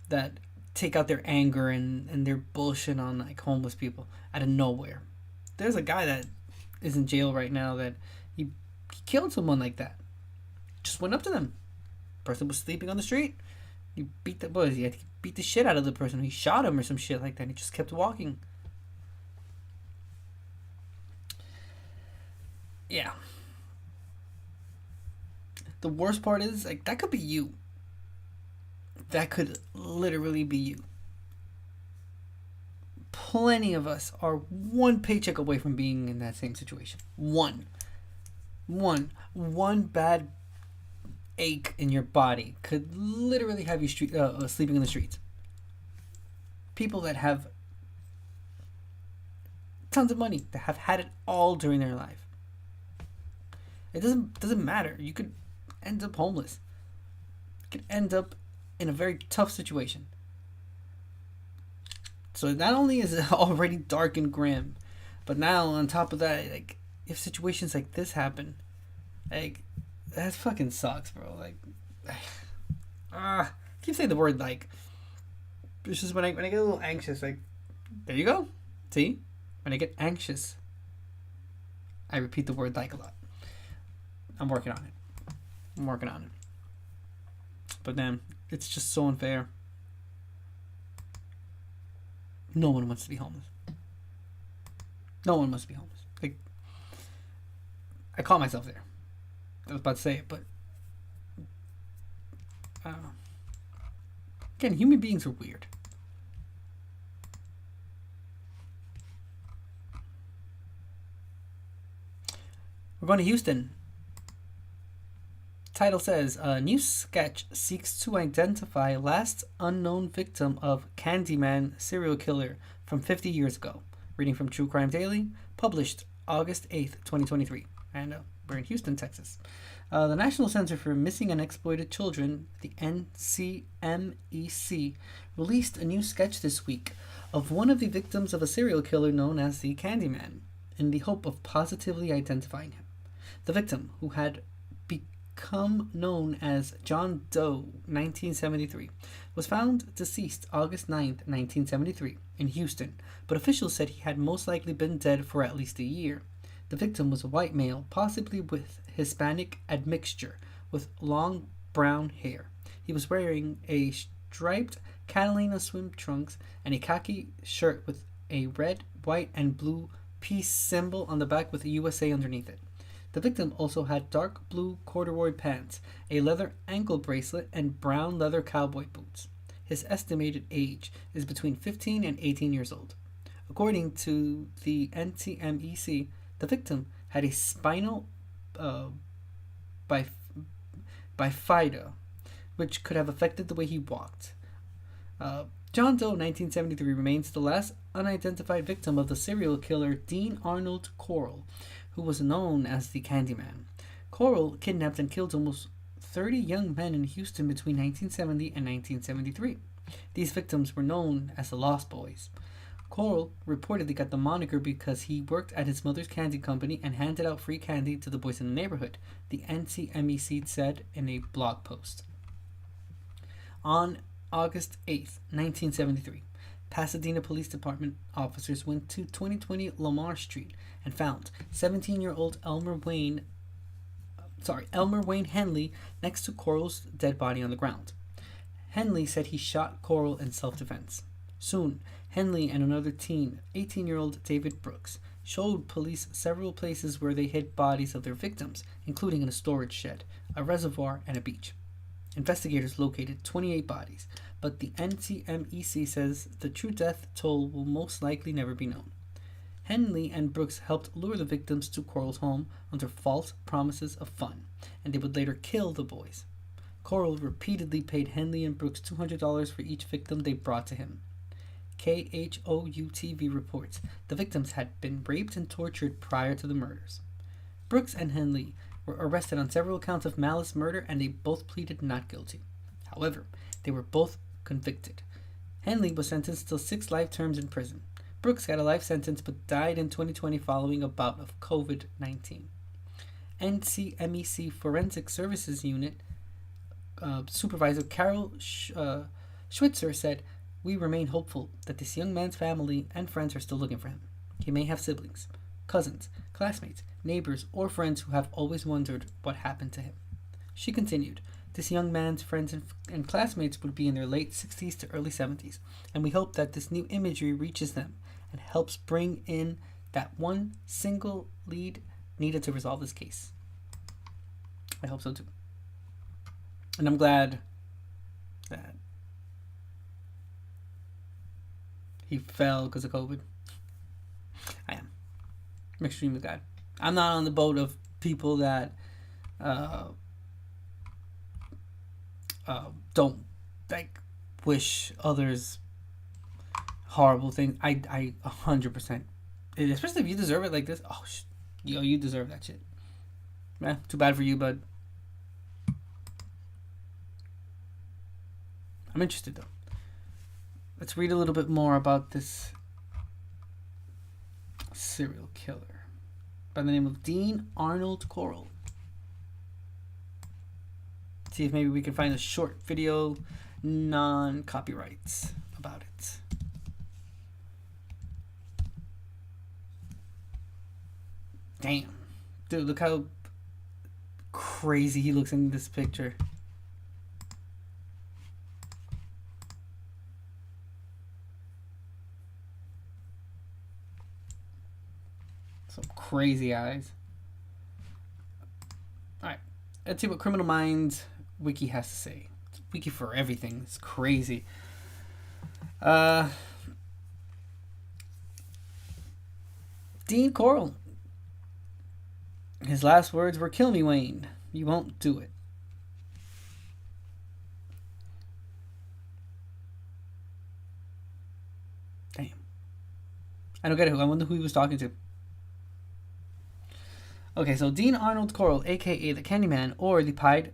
that take out their anger and their bullshit on like homeless people out of nowhere. There's a guy that is in jail right now that he killed someone like that. Just went up to them. Person was sleeping on the street. He beat he beat the shit out of the person. He shot him or some shit like that. And he just kept walking. Yeah. The worst part is like that could be you. That could literally be you. Plenty of us are one paycheck away from being in that same situation. One bad ache in your body could literally have you sleeping in the streets. People that have tons of money, that have had it all during their life. It doesn't matter. You could end up homeless. You could end up in a very tough situation. So not only is it already dark and grim, but now on top of that, like if situations like this happen, like that fucking sucks, bro. Like, I keep saying the word like. It's just when I get a little anxious, like, there you go. See, when I get anxious, I repeat the word like a lot. I'm working on it. But then it's just so unfair. No one wants to be homeless. No one wants to be homeless. Like, I call myself there. I was about to say it, but I don't know. Again, human beings are weird. We're going to Houston. Title says, a new sketch seeks to identify last unknown victim of Candyman serial killer from 50 years ago. Reading from True Crime Daily, published August 8th, 2023. And we're in Houston, Texas. The National Center for Missing and Exploited Children, the NCMEC, released a new sketch this week of one of the victims of a serial killer known as the Candyman, in the hope of positively identifying him. The victim, who had become known as John Doe, 1973, was found deceased August 9th, 1973, in Houston, but officials said he had most likely been dead for at least a year. The victim was a white male, possibly with Hispanic admixture, with long brown hair. He was wearing a striped Catalina swim trunks and a khaki shirt with a red, white, and blue peace symbol on the back with a USA underneath it. The victim also had dark blue corduroy pants, a leather ankle bracelet, and brown leather cowboy boots. His estimated age is between 15 and 18 years old. According to the NCMEC, the victim had a spinal bifida, which could have affected the way he walked. John Doe, 1973, remains the last unidentified victim of the serial killer Dean Arnold Corll, who was known as the Candyman. Corll kidnapped and killed almost 30 young men in Houston between 1970 and 1973. These victims were known as the Lost Boys. Corll reportedly got the moniker because he worked at his mother's candy company and handed out free candy to the boys in the neighborhood, the NCMEC said in a blog post. On August 8th, 1973, Pasadena Police Department officers went to 2020 Lamar Street and found 17-year-old Elmer Wayne Henley next to Corll's dead body on the ground. Henley said he shot Corll in self-defense. Soon, Henley and another teen, 18-year-old David Brooks, showed police several places where they hid bodies of their victims, including in a storage shed, a reservoir, and a beach. Investigators located 28 bodies, but the NCMEC says the true death toll will most likely never be known. Henley and Brooks helped lure the victims to Coral's home under false promises of fun, and they would later kill the boys. Coral repeatedly paid Henley and Brooks $200 for each victim they brought to him. KHOU-TV reports the victims had been raped and tortured prior to the murders. Brooks and Henley were arrested on several counts of malice murder, and they both pleaded not guilty. However, they were both convicted. Henley was sentenced to 6 life terms in prison. Brooks got a life sentence but died in 2020 following a bout of COVID-19. NCMEC Forensic Services Unit Supervisor Carol Schwitzer said, "We remain hopeful that this young man's family and friends are still looking for him. He may have siblings, cousins, classmates, neighbors, or friends who have always wondered what happened to him." She continued, "This young man's friends and classmates would be in their late 60s to early 70s, and we hope that this new imagery reaches them and helps bring in that one single lead needed to resolve this case." I hope so too. And I'm glad that he fell because of COVID. I am. I'm extremely glad. I'm not on the boat of people that don't like wish others horrible things. I 100%, especially if you deserve it like this. Oh, you deserve that shit. Man, too bad for you, bud. I'm interested though. Let's read a little bit more about this serial killer by the name of Dean Arnold Corll. See if maybe we can find a short video, non-copyrights about it. Damn. Dude, look how crazy he looks in this picture. Some crazy eyes. Alright. Let's see what Criminal Minds Wiki has to say. It's wiki for everything. It's crazy. Dean Corll. His last words were, "Kill me, Wayne. You won't do it." Damn. I don't get it. I wonder who he was talking to. Okay, so Dean Arnold Corll, aka the Candyman, or the Pied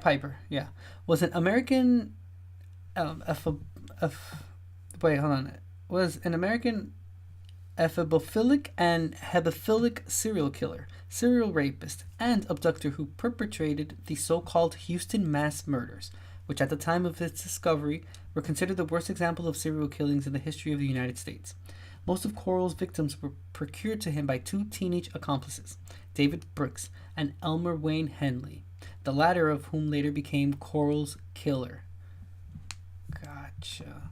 Piper, yeah, was an American ephebophilic and hebephilic serial killer, serial rapist, and abductor who perpetrated the so-called Houston mass murders, which at the time of its discovery were considered the worst example of serial killings in the history of the United States. Most of Corll's victims were procured to him by 2 teenage accomplices, David Brooks and Elmer Wayne Henley, the latter of whom later became Corll's killer. Gotcha.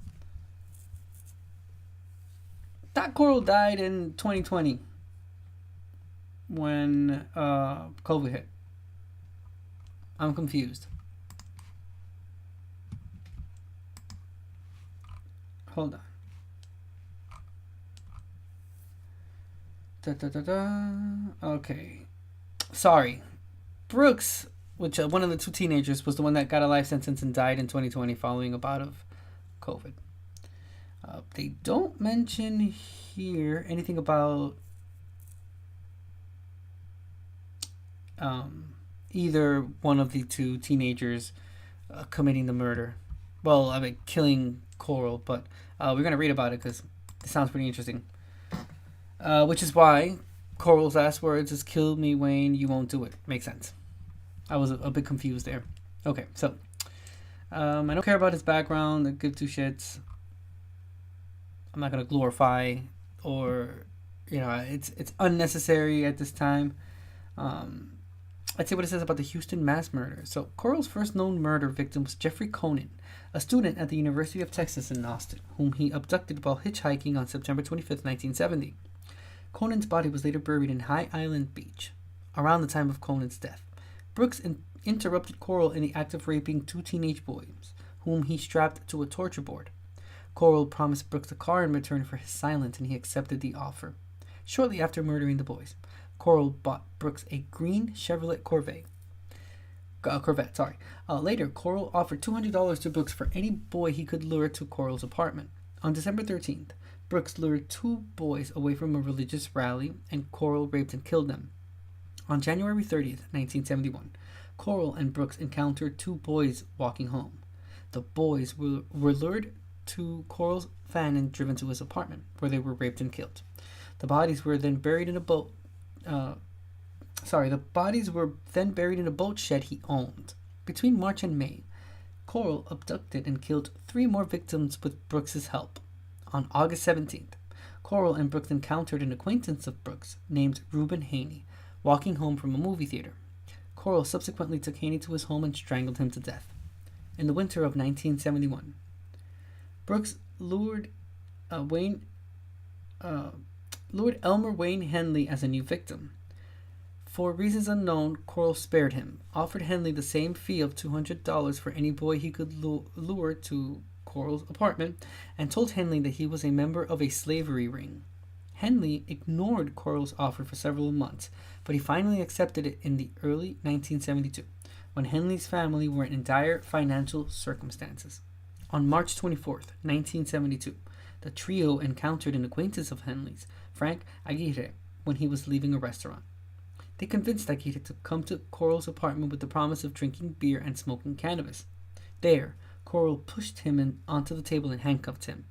That Corll died in 2020 when COVID hit. I'm confused. Hold on. Okay. Sorry. Brooks, which one of the 2 teenagers, was the one that got a life sentence and died in 2020 following a bout of COVID. They don't mention here anything about either one of the 2 teenagers committing the murder. Well, I mean, killing Corll, but we're going to read about it because it sounds pretty interesting. Which is why Corll's last words is, "Kill me, Wayne, you won't do it." Makes sense. I was a bit confused there. Okay, so I don't care about his background. I give 2 shits. I'm not going to glorify or, it's unnecessary at this time. Let's see what it says about the Houston mass murder. So Corll's first known murder victim was Jeffrey Conan, a student at the University of Texas in Austin, whom he abducted while hitchhiking on September 25th, 1970. Conan's body was later buried in High Island Beach. Around the time of Conan's death, Brooks interrupted Corll in the act of raping 2 teenage boys, whom he strapped to a torture board. Coral promised Brooks a car in return for his silence, and he accepted the offer. Shortly after murdering the boys, Coral bought Brooks a green Chevrolet Corvette. Later, Coral offered $200 to Brooks for any boy he could lure to Coral's apartment. On December 13th, Brooks lured 2 boys away from a religious rally, and Coral raped and killed them. On January 30th, 1971, Coral and Brooks encountered 2 boys walking home. The boys were lured to Coral's van and driven to his apartment, where they were raped and killed. The bodies were then buried in a boat. The bodies were then buried in a boat shed he owned. Between March and May, Coral abducted and killed 3 more victims with Brooks's help. On August 17th, Coral and Brooks encountered an acquaintance of Brooks named Reuben Haney, walking home from a movie theater. Coral subsequently took Haney to his home and strangled him to death. In the winter of 1971, Brooks lured Elmer Wayne Henley as a new victim. For reasons unknown, Coral spared him, offered Henley the same fee of $200 for any boy he could lure to Coral's apartment, and told Henley that he was a member of a slavery ring. Henley ignored Coral's offer for several months, but he finally accepted it in the early 1972, when Henley's family were in dire financial circumstances. On March 24th, 1972, the trio encountered an acquaintance of Henley's, Frank Aguirre, when he was leaving a restaurant. They convinced Aguirre to come to Coral's apartment with the promise of drinking beer and smoking cannabis. There, Coral pushed him onto the table and handcuffed him.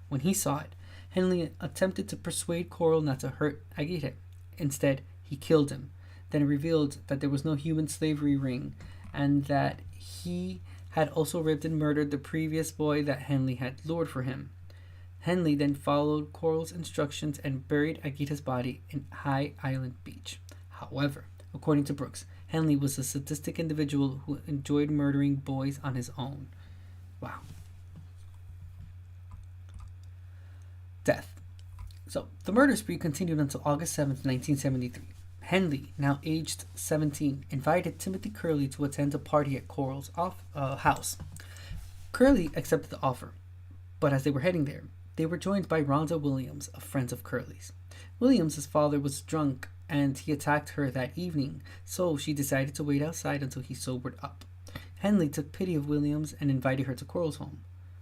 When he saw it, Henley attempted to persuade Coral not to hurt Aguirre. Instead, he killed him, then revealed that there was no human slavery ring, and that he had also raped and murdered the previous boy that Henley had lured for him. Henley then followed Coral's instructions and buried Aguirre's body in High Island Beach. However, according to Brooks, Henley was a sadistic individual who enjoyed murdering boys on his own. Wow. Death. So, the murder spree continued until August 7th, 1973. Henley, now aged 17, invited Timothy Curley to attend a party at Coral's house. Curley accepted the offer, but as they were heading there, they were joined by Rhonda Williams, a friend of Curley's. Williams' father was drunk, and he attacked her that evening, so she decided to wait outside until he sobered up. Henley took pity of Williams and invited her to Coral's home.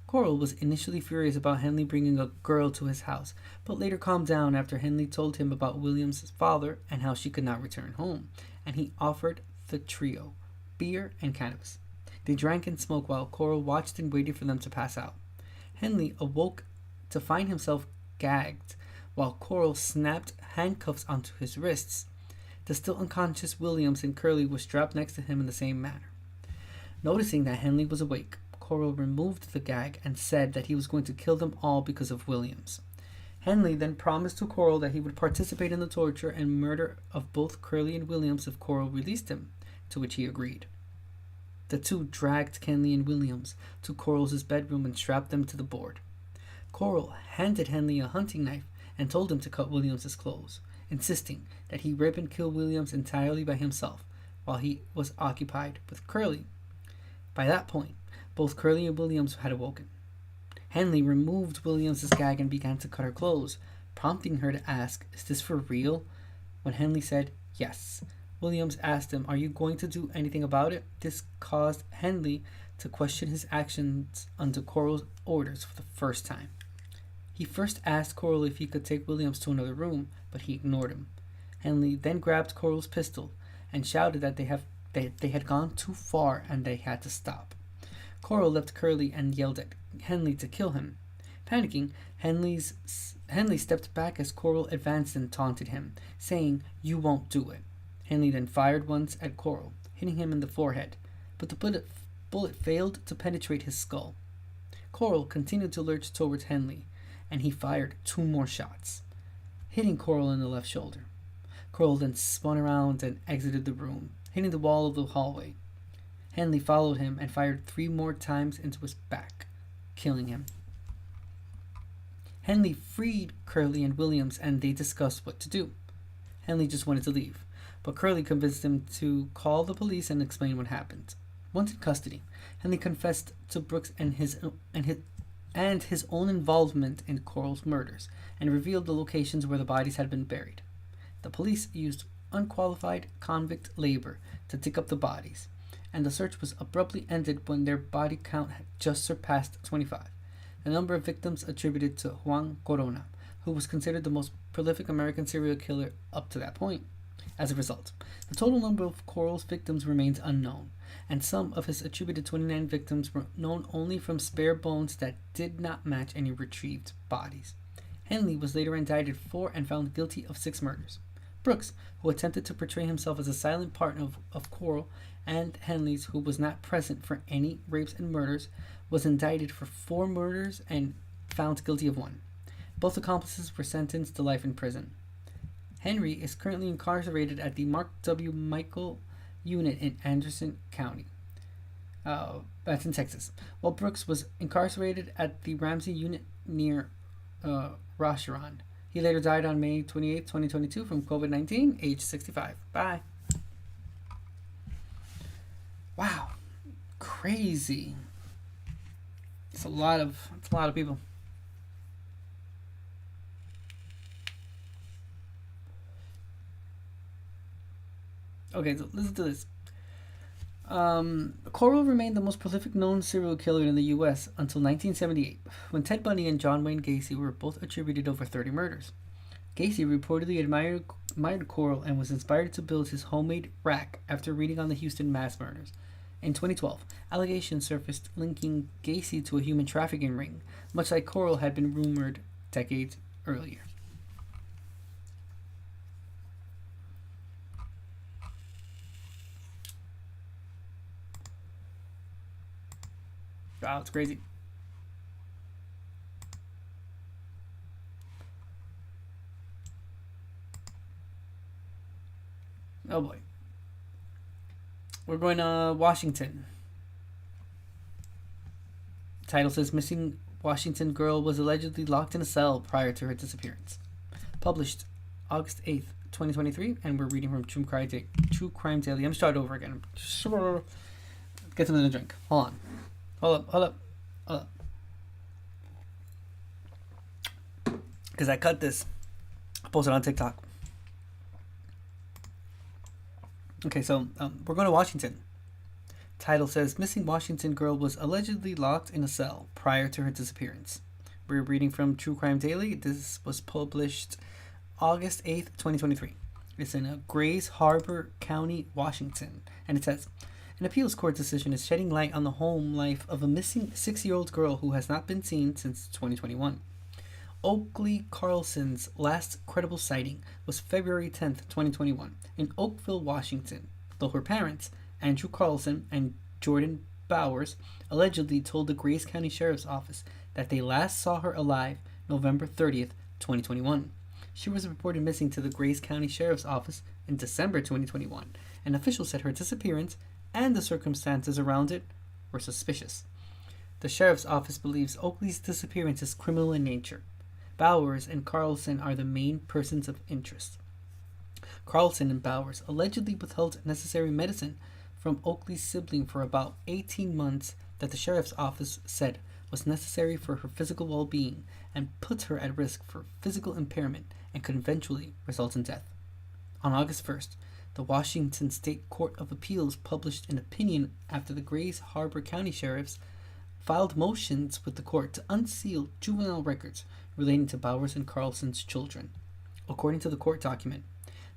Coral was initially furious about Henley bringing a girl to his house, but later calmed down after Henley told him about Williams' father and how she could not return home, and he offered the trio beer and cannabis. They drank and smoked while Coral watched and waited for them to pass out. Henley awoke to find himself gagged, while Coral snapped handcuffs onto his wrists. The still unconscious Williams and Curley were strapped next to him in the same manner. Noticing that Henley was awake, Coral removed the gag and said that he was going to kill them all because of Williams. Henley then promised to Coral that he would participate in the torture and murder of both Curley and Williams if Coral released him, to which he agreed. The two dragged Henley and Williams to Coral's bedroom and strapped them to the board. Coral handed Henley a hunting knife and told him to cut Williams' clothes, insisting that he rape and kill Williams entirely by himself while he was occupied with Curley. By that point, both Curley and Williams had awoken. Henley removed Williams' gag and began to cut her clothes, prompting her to ask, "Is this for real?" When Henley said yes, Williams asked him, "Are you going to do anything about it?" This caused Henley to question his actions under Coral's orders for the first time. He first asked Coral if he could take Williams to another room, but he ignored him. Henley then grabbed Coral's pistol and shouted that they had gone too far and they had to stop. Coral left Curley and yelled at Henley to kill him. Panicking, Henley stepped back as Coral advanced and taunted him, saying, "You won't do it." Henley then fired once at Coral, hitting him in the forehead, but the bullet failed to penetrate his skull. Coral continued to lurch towards Henley, and he fired 2 more shots, hitting Coral in the left shoulder. Coral then spun around and exited the room, hitting the wall of the hallway. Henley followed him and fired 3 more times into his back, killing him. Henley freed Curley and Williams, and they discussed what to do. Henley just wanted to leave, but Curley convinced him to call the police and explain what happened. Once in custody, Henley confessed to Brooks and his and his own involvement in Coral's murders, and revealed the locations where the bodies had been buried. The police used unqualified convict labor to dig up the bodies, and the search was abruptly ended when their body count had just surpassed 25. The number of victims attributed to Juan Corona, who was considered the most prolific American serial killer up to that point. As a result, the total number of Coral's victims remains unknown, and some of his attributed 29 victims were known only from spare bones that did not match any retrieved bodies. Henley was later indicted for and found guilty of 6 murders. Brooks, who attempted to portray himself as a silent partner of Coral and Henley's, who was not present for any rapes and murders, was indicted for 4 murders and found guilty of 1. Both accomplices were sentenced to life in prison. Henry is currently incarcerated at the Mark W. Michael Unit in Anderson County. That's in Texas. While Brooks was incarcerated at the Ramsey Unit near Rosharon. He later died on May 28, 2022 from COVID-19, age 65. Bye. Wow. Crazy. It's a lot of people. Okay, so listen to this. Coral remained the most prolific known serial killer in the U.S. until 1978, when Ted Bundy and John Wayne Gacy were both attributed over 30 murders. Gacy reportedly admired Coral and was inspired to build his homemade rack after reading on the Houston mass murders. In 2012, allegations surfaced linking Gacy to a human trafficking ring, much like Coral had been rumored decades earlier. Wow, it's crazy. Oh boy. We're going to Washington. Title says Missing Washington Girl was allegedly locked in a cell prior to her disappearance. Published August 8th, 2023, and we're reading from True Crime Daily. I'm starting over again. Get something to drink. Hold on. Hold up. Because I cut this. I posted it on TikTok. Okay, so we're going to Washington. Title says Missing Washington Girl was allegedly locked in a cell prior to her disappearance. We're reading from True Crime Daily. This was published August 8th, 2023. It's in Grays Harbor County, Washington. And it says, an appeals court decision is shedding light on the home life of a missing 6-year-old girl who has not been seen since 2021. Oakley Carlson's last credible sighting was February 10th, 2021, in Oakville, Washington, though her parents, Andrew Carlson and Jordan Bowers, allegedly told the Grays County Sheriff's Office that they last saw her alive November 30th, 2021. She was reported missing to the Grays County Sheriff's Office in December 2021, and officials said her disappearance and the circumstances around it were suspicious. The Sheriff's Office believes Oakley's disappearance is criminal in nature. Bowers and Carlson are the main persons of interest. Carlson and Bowers allegedly withheld necessary medicine from Oakley's sibling for about 18 months that the Sheriff's Office said was necessary for her physical well-being and put her at risk for physical impairment and could eventually result in death. On August 1st, the Washington State Court of Appeals published an opinion after the Grays Harbor County Sheriffs filed motions with the court to unseal juvenile records relating to Bowers and Carlson's children. According to the court document,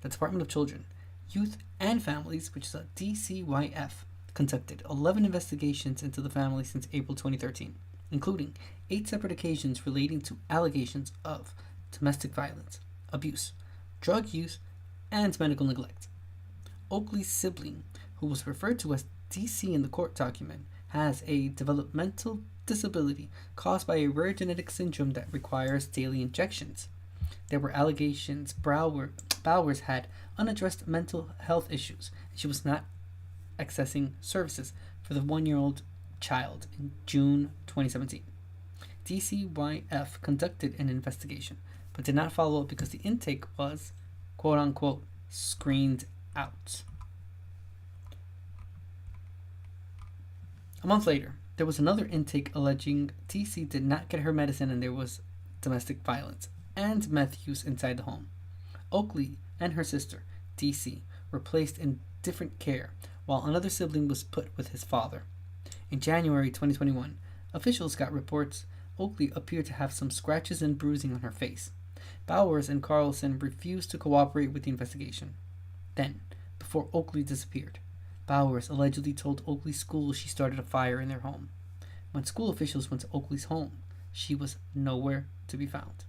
the Department of Children, Youth and Families, which is a DCYF, conducted 11 investigations into the family since April 2013, including 8 separate occasions relating to allegations of domestic violence, abuse, drug use, and medical neglect. Oakley's sibling, who was referred to as DC in the court document, has a developmental disability caused by a rare genetic syndrome that requires daily injections. There were allegations Bowers had unaddressed mental health issues, and she was not accessing services for the 1-year-old child in June 2017. DCYF conducted an investigation, but did not follow up because the intake was, quote-unquote, screened out. A month later, There was another intake alleging TC did not get her medicine and there was domestic violence and meth use inside the home. Oakley and her sister, TC, were placed in different care, while another sibling was put with his father. In January 2021, officials got reports Oakley appeared to have some scratches and bruising on her face. Bowers and Carlson refused to cooperate with the investigation. Then, before Oakley disappeared, Bowers allegedly told Oakley's school she started a fire in their home. When school officials went to Oakley's home, she was nowhere to be found.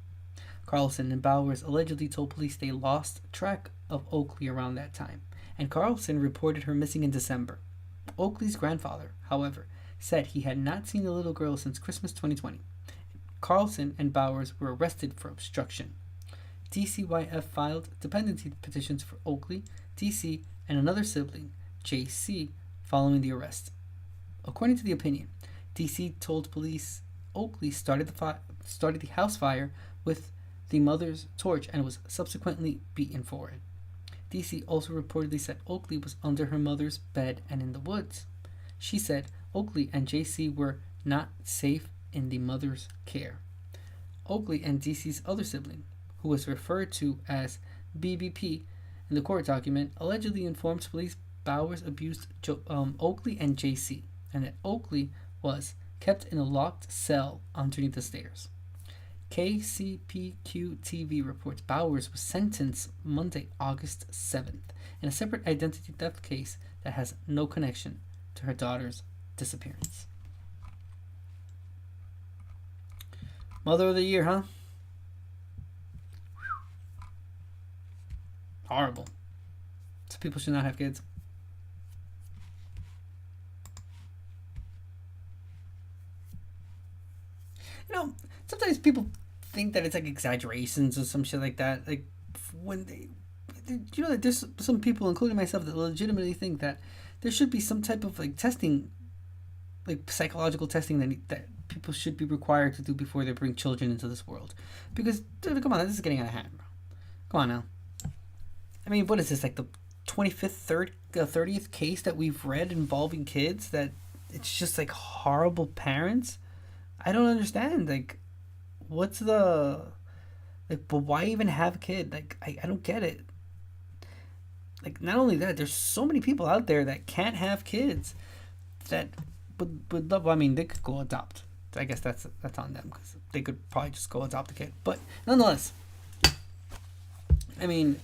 Carlson and Bowers allegedly told police they lost track of Oakley around that time, and Carlson reported her missing in December. Oakley's grandfather, however, said he had not seen the little girl since Christmas 2020. Carlson and Bowers were arrested for obstruction. DCYF filed dependency petitions for Oakley, DC, and another sibling, JC, following the arrest. According to the opinion, DC told police Oakley started the house fire with the mother's torch and was subsequently beaten for it. DC also reportedly said Oakley was under her mother's bed and in the woods. She said Oakley and JC were not safe in the mother's care. Oakley and DC's other sibling, who was referred to as BBP in the court document, allegedly informed police Bowers abused Oakley and JC, and that Oakley was kept in a locked cell underneath the stairs. KCPQ TV reports Bowers was sentenced Monday, August 7th, in a separate identity theft case that has no connection to her daughter's disappearance. Mother of the year, huh? Horrible. So people should not have kids. You know, sometimes people think that it's like exaggerations or some shit like that. Like when they, you know, that there's some people, including myself, that legitimately think that there should be some type of like testing, like psychological testing that people should be required to do before they bring children into this world. Because, dude, come on, this is getting out of hand, bro. Come on now. I mean, what is this, like the 25th, 30th case that we've read involving kids that it's just like horrible parents? I don't understand. Like, what's the, like, but why even have a kid? Like, I don't get it. Like, not only that, there's so many people out there that can't have kids that would love, well, I mean, they could go adopt. I guess that's on them because they could probably just go adopt a kid. But nonetheless, I mean,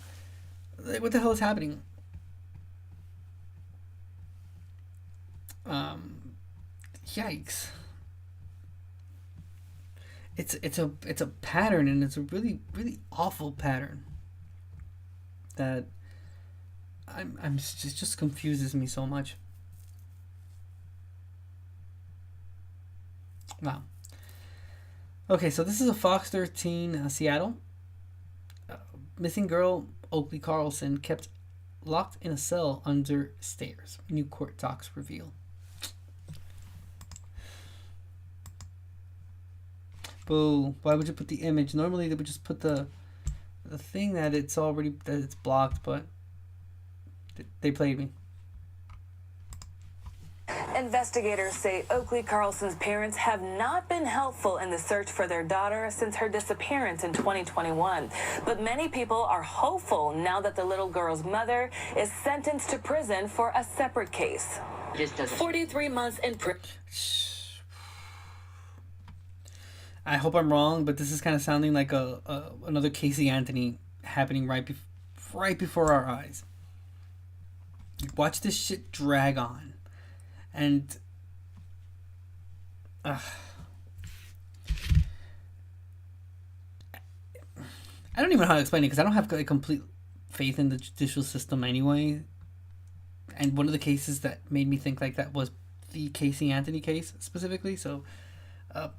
like, what the hell is happening? Yikes. It's a pattern, and it's a really, really awful pattern that I'm just confuses me so much. Wow. Okay, so this is a Fox 13 Seattle. Missing girl Oakley Carlson kept locked in a cell under stairs. New court docs reveal. Boo. Why would you put the image? Normally they would just put the thing that it's blocked, but they played me. Investigators say Oakley Carlson's parents have not been helpful in the search for their daughter since her disappearance in 2021. But many people are hopeful now that the little girl's mother is sentenced to prison for a separate case. 43 months in prison. I hope I'm wrong, but this is kind of sounding like another Casey Anthony happening right before our eyes. Watch this shit drag on. And I don't even know how to explain it because I don't have a complete faith in the judicial system anyway. And one of the cases that made me think like that was the Casey Anthony case specifically. So,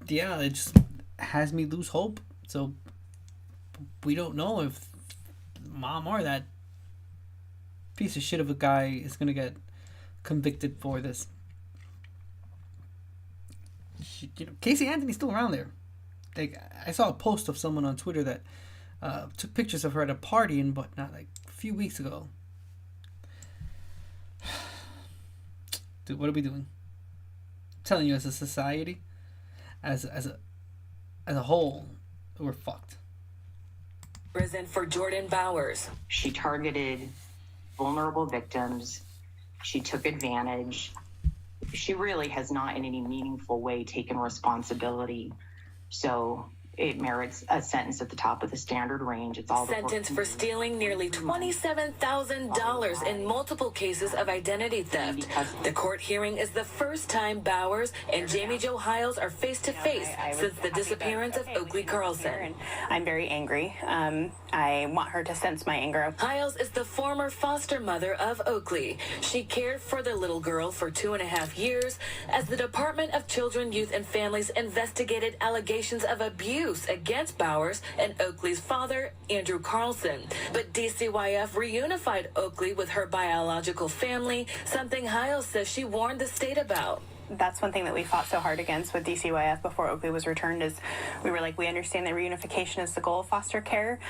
yeah, it just has me lose hope. So we don't know if mom or that piece of shit of a guy is going to get convicted for this. You know, Casey Anthony's still around there. Like, I saw a post of someone on Twitter that took pictures of her at a party and whatnot, like a few weeks ago. Dude, what are we doing? telling you, as a society, as a whole, we're fucked. Prison for Jordan Bowers. She targeted vulnerable victims. She took advantage. She really has not in any meaningful way taken responsibility. So it merits a sentence at the top of the standard range. It's all Sentenced for stealing nearly $27,000 in multiple cases of identity theft. The court hearing is the first time Bowers and Jamie Jo Hiles are face to face since the disappearance of Oakley Carlson. I'm very angry. I want her to sense my anger. Hiles is the former foster mother of Oakley. She cared for the little girl for 2.5 years as the Department of Children, Youth, and Families investigated allegations of abuse against Bowers and Oakley's father, Andrew Carlson. But DCYF reunified Oakley with her biological family, something Hiles says she warned the state about. That's one thing that we fought so hard against with DCYF before Oakley was returned, is we were like, we understand that reunification is the goal of foster care.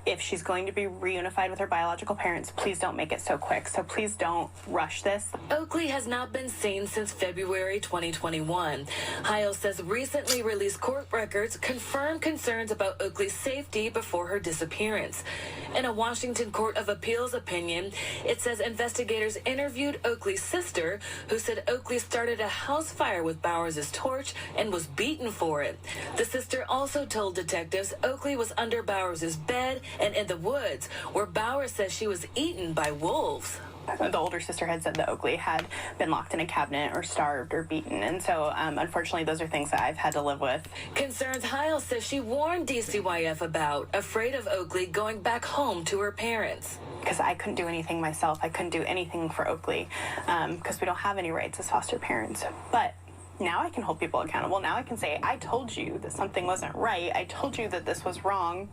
If she's going to be reunified with her biological parents, please don't make it so quick. So please don't rush this. Oakley has not been seen since February 2021. Hiles says recently released court records confirm concerns about Oakley's safety before her disappearance. In a Washington Court of Appeals opinion, it says investigators interviewed Oakley's sister, who said Oakley started a house fire with Bowers' torch and was beaten for it. The sister also told detectives Oakley was under Bowers' bed and in the woods, where Bowers says she was eaten by wolves. The older sister had said that Oakley had been locked in a cabinet or starved or beaten. And so, unfortunately, those are things that I've had to live with. Concerns Hiles says she warned DCYF about, afraid of Oakley going back home to her parents. Because I couldn't do anything myself. I couldn't do anything for Oakley because we don't have any rights as foster parents. But now I can hold people accountable. Now I can say, I told you that something wasn't right. I told you that this was wrong.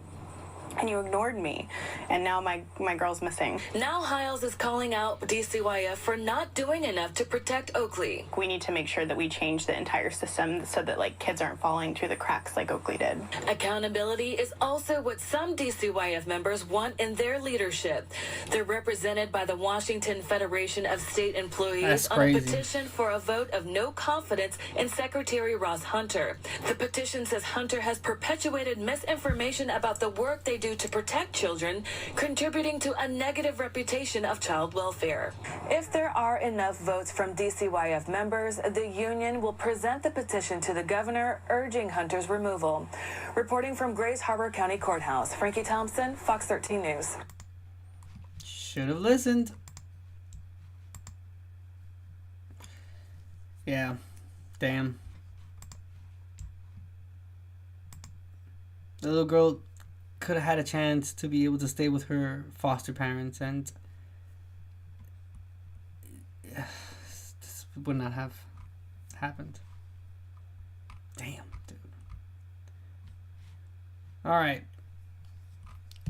And you ignored me, and now my girl's missing. Now Hiles is calling out DCYF for not doing enough to protect Oakley. We need to make sure that we change the entire system so that kids aren't falling through the cracks like Oakley did. Accountability is also what some DCYF members want in their leadership. They're represented by the Washington Federation of State Employees on a petition for a vote of no confidence in Secretary Ross Hunter. The petition says Hunter has perpetuated misinformation about the work they do to protect children, contributing to a negative reputation of child welfare. If there are enough votes from DCYF members, the union will present the petition to the governor, urging Hunter's removal. Reporting from Grays Harbor County Courthouse, Frankie Thompson, Fox 13 News. Should have listened. Yeah, damn. The little girl could have had a chance to be able to stay with her foster parents, and this would not have happened. Damn, dude. Alright.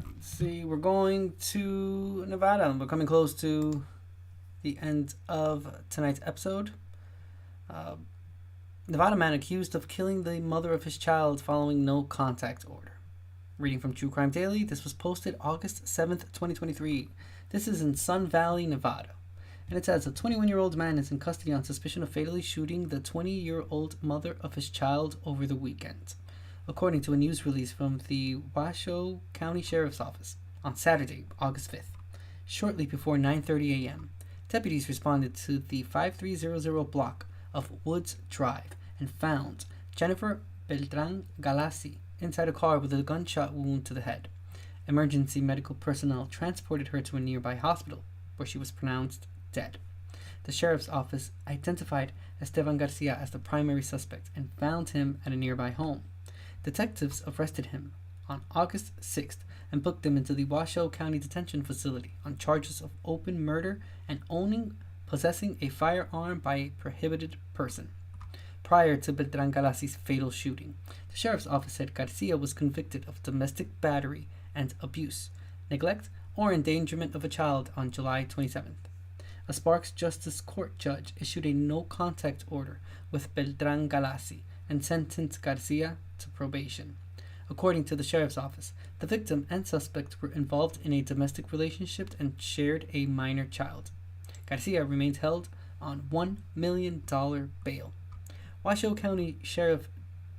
Let's see, we're going to Nevada. We're coming close to the end of tonight's episode. Nevada man accused of killing the mother of his child following no contact order. Reading from True Crime Daily, this was posted August 7th, 2023. This is in Sun Valley, Nevada. And it says, a 21-year-old man is in custody on suspicion of fatally shooting the 20-year-old mother of his child over the weekend, according to a news release from the Washoe County Sheriff's Office on Saturday, August 5th. Shortly before 9:30 a.m., deputies responded to the 5300 block of Woods Drive and found Jennifer Beltran Galassi inside a car with a gunshot wound to the head. Emergency medical personnel transported her to a nearby hospital, where she was pronounced dead. The sheriff's office identified Esteban Garcia as the primary suspect and found him at a nearby home. Detectives arrested him on August 6th and booked him into the Washoe County Detention Facility on charges of open murder and possessing a firearm by a prohibited person. Prior to Beltran Galassi's fatal shooting, the sheriff's office said Garcia was convicted of domestic battery and abuse, neglect, or endangerment of a child on July 27th. A Sparks Justice Court judge issued a no-contact order with Beltran Galassi and sentenced Garcia to probation. According to the sheriff's office, the victim and suspect were involved in a domestic relationship and shared a minor child. Garcia remains held on $1 million bail. Washoe County Sheriff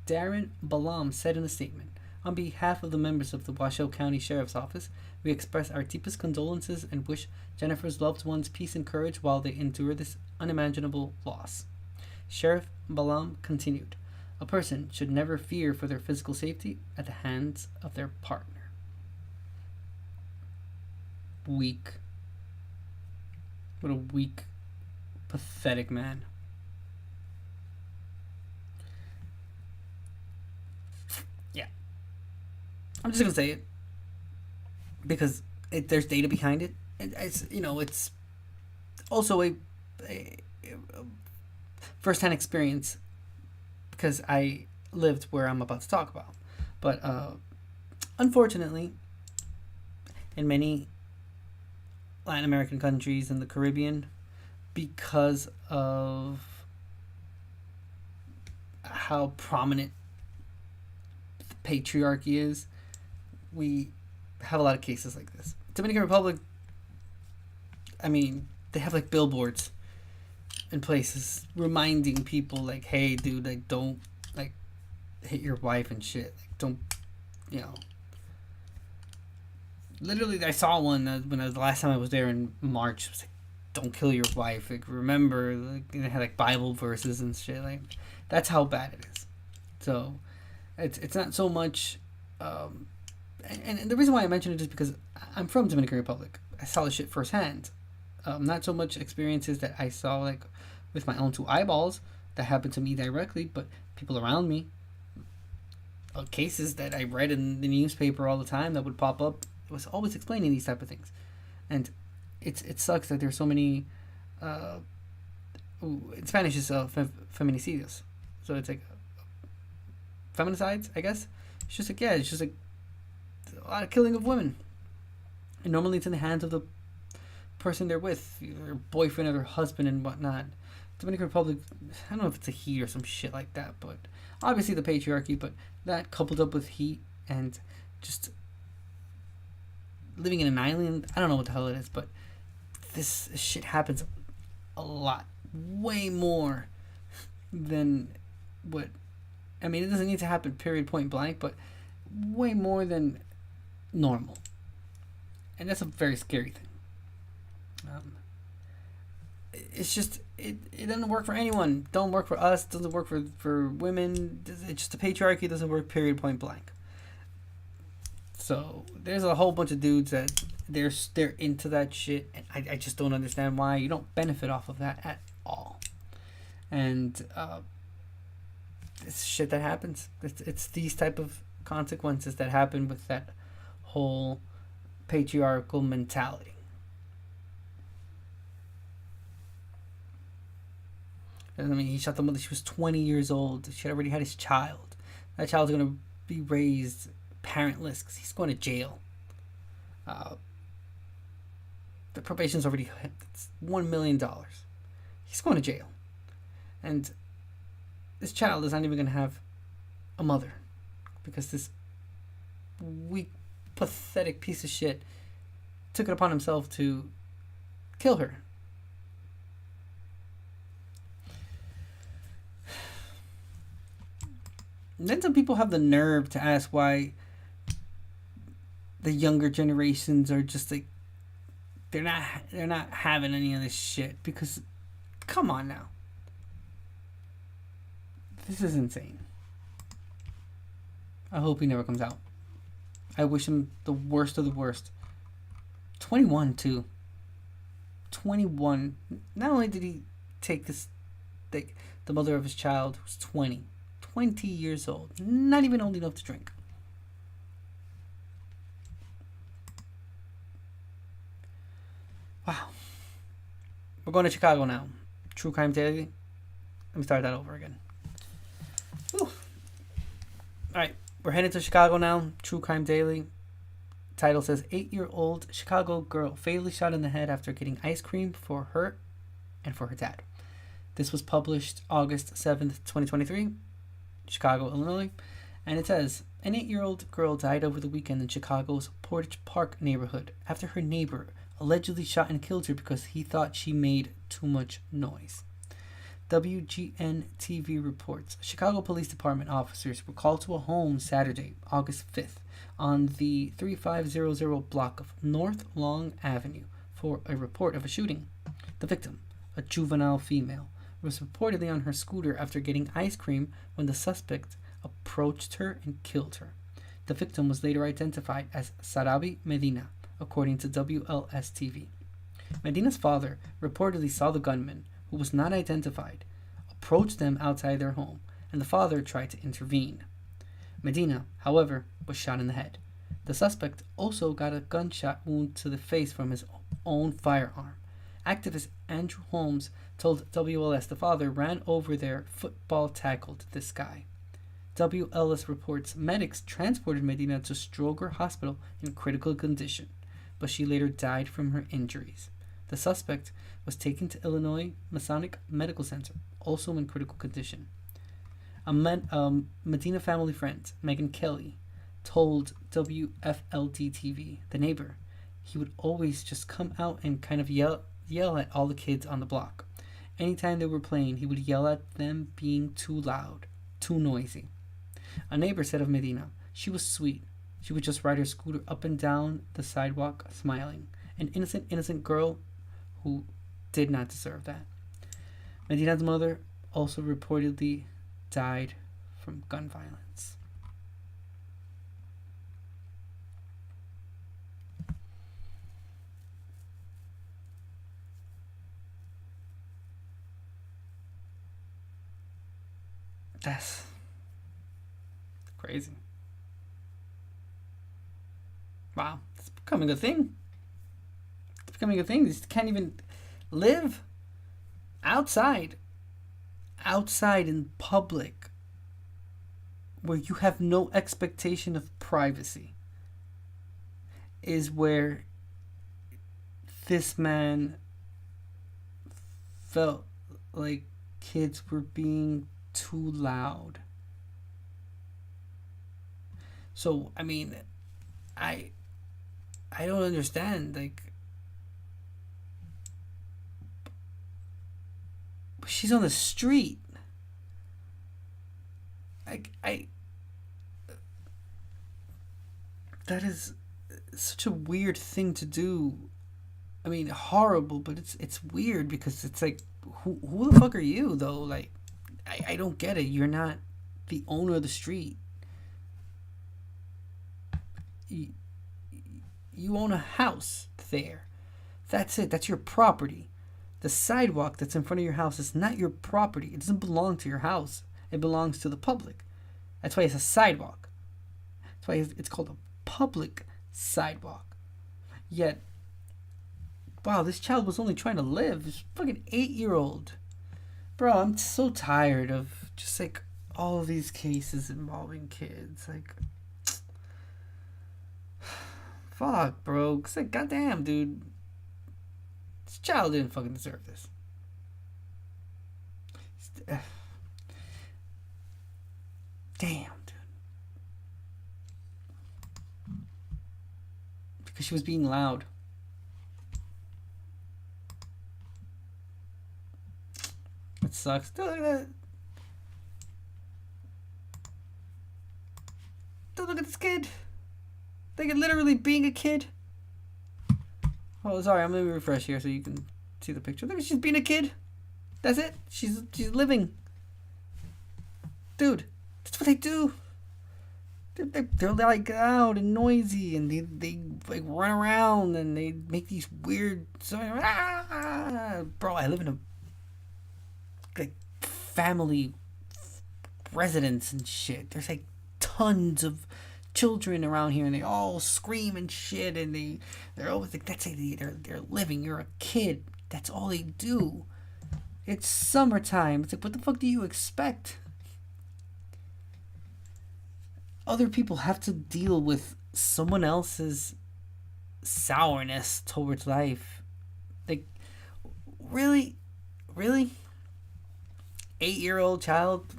Darren Balam said in a statement, "On behalf of the members of the Washoe County Sheriff's Office, we express our deepest condolences and wish Jennifer's loved ones peace and courage while they endure this unimaginable loss." Sheriff Balam continued, "A person should never fear for their physical safety at the hands of their partner." Weak. What a weak, pathetic man. Yeah. I'm just gonna say it because there's data behind it. It's also a first-hand experience because I lived where I'm about to talk about. But unfortunately, in many Latin American countries and the Caribbean, because of how prominent the patriarchy is, we have a lot of cases like this. Dominican Republic, I mean, they have like billboards in places reminding people like, hey dude, like don't like hit your wife and shit, like don't, literally I saw one the last time I was there in March. It was like, don't kill your wife, like remember, like they had like Bible verses and shit. Like that's how bad it is. So it's not so much and the reason why I mention it is because I'm from Dominican Republic. I saw this shit firsthand. Not so much experiences that I saw like with my own two eyeballs that happened to me directly, but people around me. Cases that I read in the newspaper all the time that would pop up. It was always explaining these type of things, and it sucks that there's so many. In Spanish it's feminicidios, so it's like feminicides, I guess. It's just like it's just like a lot of killing of women, and normally it's in the hands of the person they're with, their boyfriend or their husband and whatnot. Dominican Republic, I don't know if it's a heat or some shit like that, but obviously the patriarchy, but that coupled up with heat and just living in an island, I don't know what the hell it is, but this shit happens a lot, way more than what, I mean, it doesn't need to happen period point blank, but way more than normal, and that's a very scary thing. It's just it doesn't work for anyone. Don't work for us. Doesn't work for women. It's just the patriarchy doesn't work period point blank. So there's a whole bunch of dudes that they're into that shit, and I just don't understand why you don't benefit off of that at all. And it's shit that happens. It's these type of consequences that happen with that whole patriarchal mentality. I mean, he shot the mother. She was 20 years old. She had already had his child. That child's going to be raised parentless because he's going to jail. The probation's already hit. It's $1 million. He's going to jail. And this child is not even going to have a mother because this weak, pathetic piece of shit took it upon himself to kill her. And then some people have the nerve to ask why the younger generations are just like they're not having any of this shit, because come on now. This is insane. I hope he never comes out. I wish him the worst of the worst. 21 too. 21. Not only did he take this, the mother of his child who's 20 years old, not even old enough to drink. Wow. We're going to Chicago now. True Crime Daily. Let me start that over again. Whew. Alright, we're headed to Chicago now. True Crime Daily. Title says 8-year-old Chicago girl fatally shot in the head after getting ice cream for her and for her dad. This was published August 7th, 2023. Chicago, Illinois, and it says an 8-year-old girl died over the weekend in Chicago's Portage Park neighborhood after her neighbor allegedly shot and killed her because he thought she made too much noise. WGN TV reports Chicago Police Department officers were called to a home Saturday, August 5th, on the 3500 block of North Long Avenue for a report of a shooting. The victim, a juvenile female, was reportedly on her scooter after getting ice cream when the suspect approached her and killed her. The victim was later identified as Sarabi Medina, according to WLS-TV. Medina's father reportedly saw the gunman, who was not identified, approach them outside their home, and the father tried to intervene. Medina, however, was shot in the head. The suspect also got a gunshot wound to the face from his own firearm. Activist Andrew Holmes told WLS the father ran over their football tackled this guy. WLS reports medics transported Medina to Stroger Hospital in critical condition, but she later died from her injuries. The suspect was taken to Illinois Masonic Medical Center, also in critical condition. A Medina family friend, Megan Kelly, told WFLD-TV, the neighbor, he would always just come out and kind of yell at all the kids on the block. Anytime they were playing, he would yell at them being too loud, too noisy. A neighbor said of Medina, she was sweet. She would just ride her scooter up and down the sidewalk, smiling. An innocent girl who did not deserve that. Medina's mother also reportedly died from gun violence. That's crazy. Wow, it's becoming a thing. It's becoming a thing. You can't even live outside in public where you have no expectation of privacy is where this man felt like kids were being too loud. So, I mean, I don't understand, like, she's on the street. That is such a weird thing to do. I mean, horrible, but it's weird because it's like, who the fuck are you, though? Like, I don't get it. You're not the owner of the street. You own a house there. That's it. That's your property. The sidewalk that's in front of your house is not your property. It doesn't belong to your house. It belongs to the public. That's why it's a sidewalk. That's why it's called a public sidewalk. Yet, wow, this child was only trying to live. This fucking 8-year-old. Bro, I'm so tired of just like all of these cases involving kids. Like, fuck, bro. Cause like, goddamn, dude. This child didn't fucking deserve this. Damn, dude. Because she was being loud. It sucks. Dude, look at that. Dude, look at this kid. Like, literally being a kid. Oh, sorry, I'm gonna refresh here so you can see the picture. Look, she's being a kid. That's it. She's living. Dude, that's what they do. They're like loud and noisy, and they like run around and they make these weird sounds. Bro, I live in a like family residence and shit. There's like tons of children around here, and they all scream and shit, and they're always like, that's it, they're living. You're a kid. That's all they do. It's summertime. It's like, what the fuck do you expect? Other people have to deal with someone else's sourness towards life. Like, really? 8-year-old child?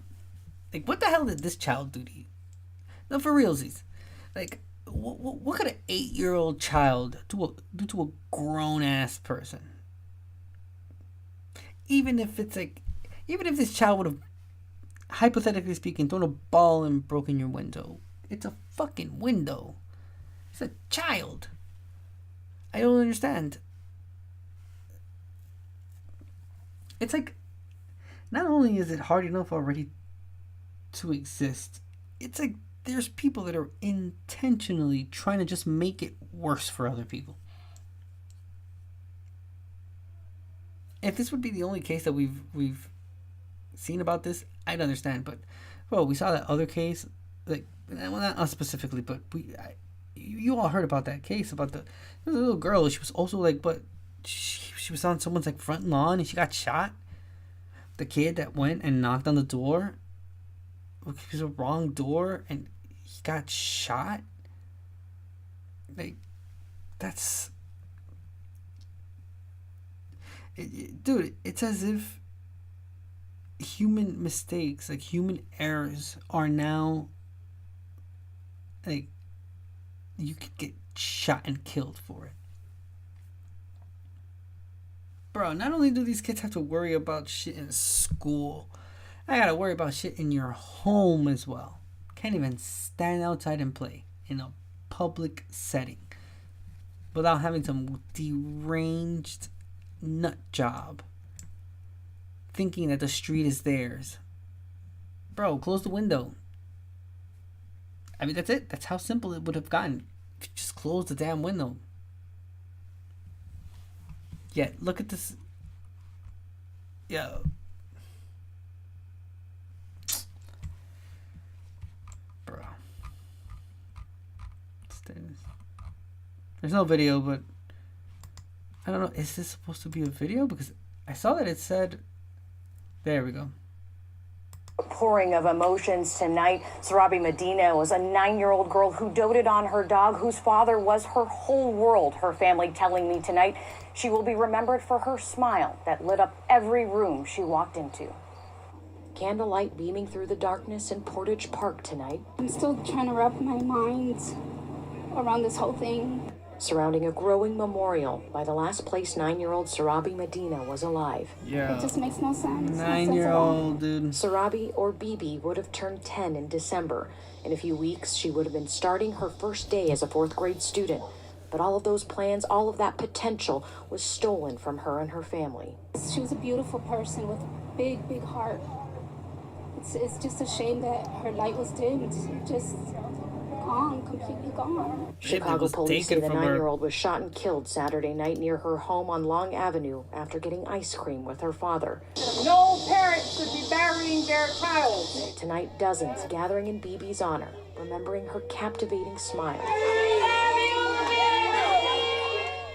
Like, what the hell did this child do to you? No, for realsies. Like, what could an 8-year-old child do to a grown-ass person? even if it's like, even if this child would have, hypothetically speaking, thrown a ball and broken your window, it's a fucking window. It's a child. I don't understand. It's like, not only is it hard enough already to exist, it's like there's people that are intentionally trying to just make it worse for other people. If this would be the only case that we've seen about this, I'd understand. But, bro, we saw that other case, like, well, not us specifically, but you all heard about that case about the little girl. She was also like, but she was on someone's like front lawn and she got shot. The kid that went and knocked on the door, it was the wrong door and he got shot. Like, that's, dude, it's as if human mistakes, like human errors, are now like you could get shot and killed for it. Bro, not only do these kids have to worry about shit in school, I gotta worry about shit in your home as well. Can't even stand outside and play in a public setting without having some deranged nut job thinking that the street is theirs. Bro, close the window. I mean, that's it. That's how simple it would have gotten if you just close the damn window. Yeah, look at this. Yo. Bro. There's no video, but I don't know. Is this supposed to be a video? Because I saw that it said... There we go. Pouring of emotions tonight. Sarabi Medina was a 9-year-old girl who doted on her dog, whose father was her whole world. Her family telling me tonight she will be remembered for her smile that lit up every room she walked into. Candlelight beaming through the darkness in Portage Park tonight. I'm still trying to wrap my mind around this whole thing. Surrounding a growing memorial by the last place 9-year-old Sarabi Medina was alive. Yeah. It just makes no sense. 9-year-old, dude. Sarabi, or Bibi, would have turned 10 in December. In a few weeks, she would have been starting her first day as a 4th grade student. But all of those plans, all of that potential was stolen from her and her family. She was a beautiful person with a big, big heart. It's just a shame that her light was dimmed. Just gone, completely gone. Chicago police say the 9-year-old was shot and killed Saturday night near her home on Long Avenue after getting ice cream with her father. No parent should be burying their child. Tonight, dozens gathering in Bibi's honor, remembering her captivating smile.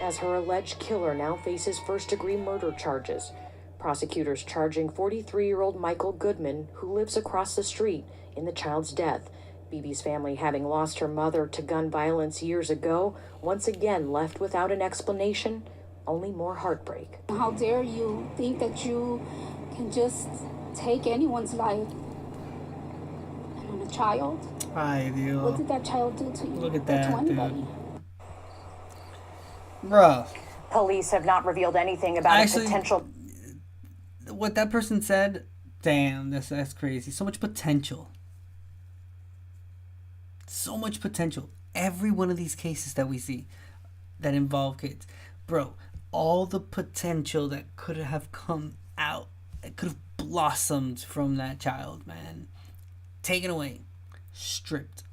As her alleged killer now faces first-degree murder charges. Prosecutors charging 43-year-old Michael Goodman, who lives across the street, in the child's death. Bibi's family, having lost her mother to gun violence years ago, once again left without an explanation, only more heartbreak. How dare you think that you can just take anyone's life? And on a child? Ay, Dios. What did that child do to you? Look at that, to anybody? dude. Bruh. Police have not revealed anything about a potential... What that person said, damn, that's crazy. So much potential. So much potential. Every one of these cases that we see that involve kids. Bro, all the potential that could have come out, that could have blossomed from that child, man. Taken away. Stripped.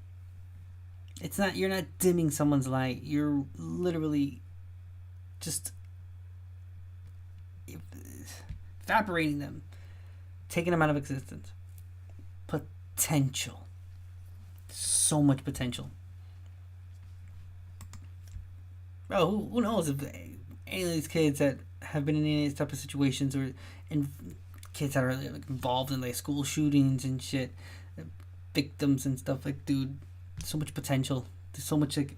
It's not, you're not dimming someone's light. You're literally just evaporating them. Taking them out of existence. Potential. So much potential. Bro, who knows if any of these kids that have been in any of these type of situations, or in kids that are like involved in like school shootings and shit, victims and stuff, like, dude, so much potential. There's so much like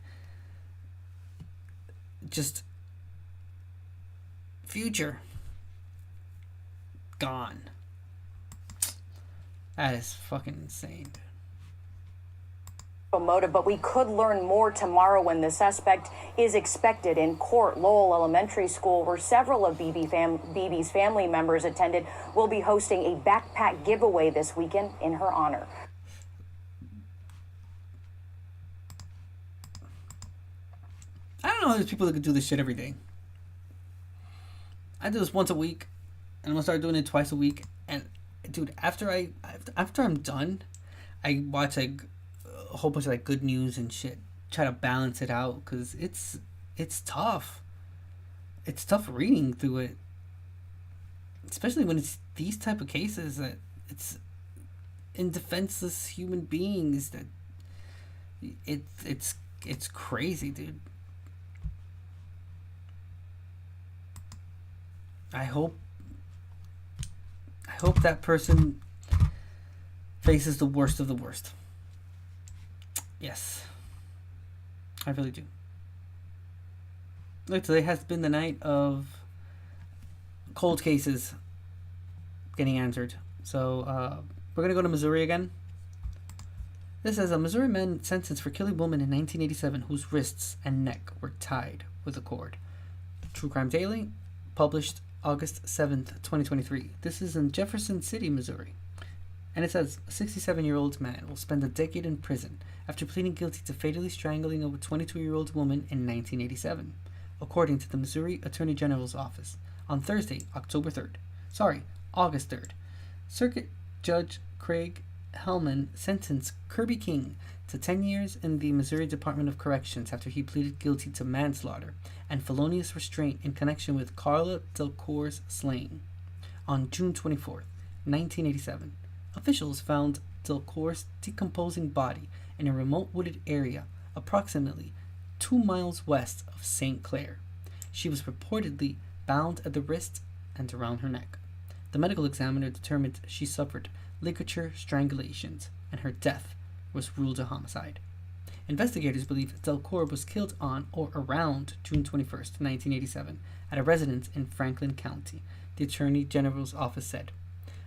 just future gone. That is fucking insane. motive, but we could learn more tomorrow when the suspect is expected in court. Lowell Elementary School, where several of BB's family members attended, will be hosting a backpack giveaway this weekend in her honor. I don't know how there's people that could do this shit every day. I do this once a week, and I'm gonna start doing it twice a week. And dude, after I'm done, I watch like a whole bunch of like good news and shit. Try to balance it out because it's tough. It's tough reading through it, especially when it's these type of cases that it's in defenseless human beings. That it's crazy, dude. I hope that person faces the worst of the worst. Yes. I really do. Look, today has been the night of cold cases getting answered. So, we're going to go to Missouri again. This says a Missouri man sentenced for killing a woman in 1987 whose wrists and neck were tied with a cord. True Crime Daily, published August 7th, 2023. This is in Jefferson City, Missouri. And it says, a 67-year-old man will spend a decade in prison after pleading guilty to fatally strangling a 22-year-old woman in 1987, according to the Missouri Attorney General's office. On Thursday, August 3rd, Circuit Judge Craig Hellman sentenced Kirby King to 10 years in the Missouri Department of Corrections after he pleaded guilty to manslaughter and felonious restraint in connection with Carla Delcour's slaying. On June 24th, 1987, officials found Delcour's decomposing body in a remote wooded area approximately 2 miles west of St. Clair. She was reportedly bound at the wrist and around her neck. The medical examiner determined she suffered ligature strangulations, and her death was ruled a homicide. Investigators believe Delcour was killed on or around June 21st, 1987, at a residence in Franklin County, the Attorney General's office said.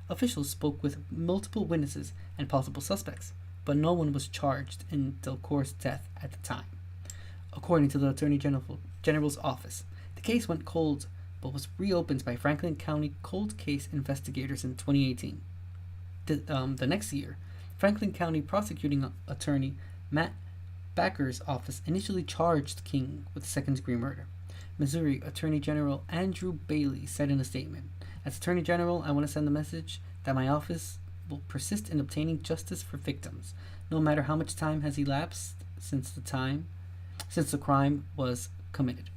Officials spoke with multiple witnesses and possible suspects, but no one was charged in Delcour's death at the time. According to the Attorney General's office, the case went cold but was reopened by Franklin County cold case investigators in 2018. The next year, Franklin County prosecuting attorney Matt Backer's office initially charged King with second-degree murder. Missouri Attorney General Andrew Bailey said in a statement, "As Attorney General, I want to send the message that my office will persist in obtaining justice for victims, no matter how much time has elapsed since the crime was committed."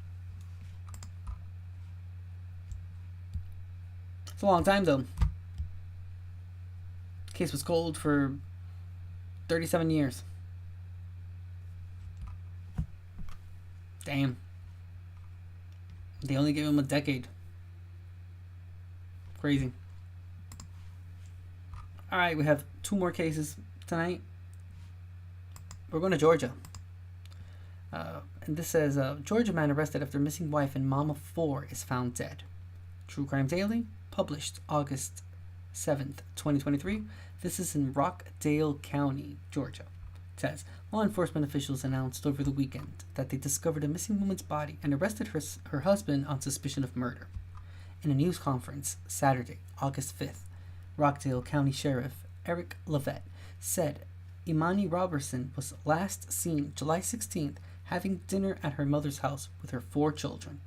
It's a long time, though. The case was cold for 37 years. Damn. They only gave him a decade. Crazy. Alright, we have 2 more cases tonight. We're going to Georgia. And this says, Georgia man arrested after missing wife and mom of 4 is found dead. True Crime Daily, published August 7th, 2023. This is in Rockdale County, Georgia. It says, law enforcement officials announced over the weekend that they discovered a missing woman's body and arrested her husband on suspicion of murder. In a news conference Saturday, August 5th, Rockdale County Sheriff Eric Levette said Imani Robertson was last seen July 16th having dinner at her mother's house with her 4 children.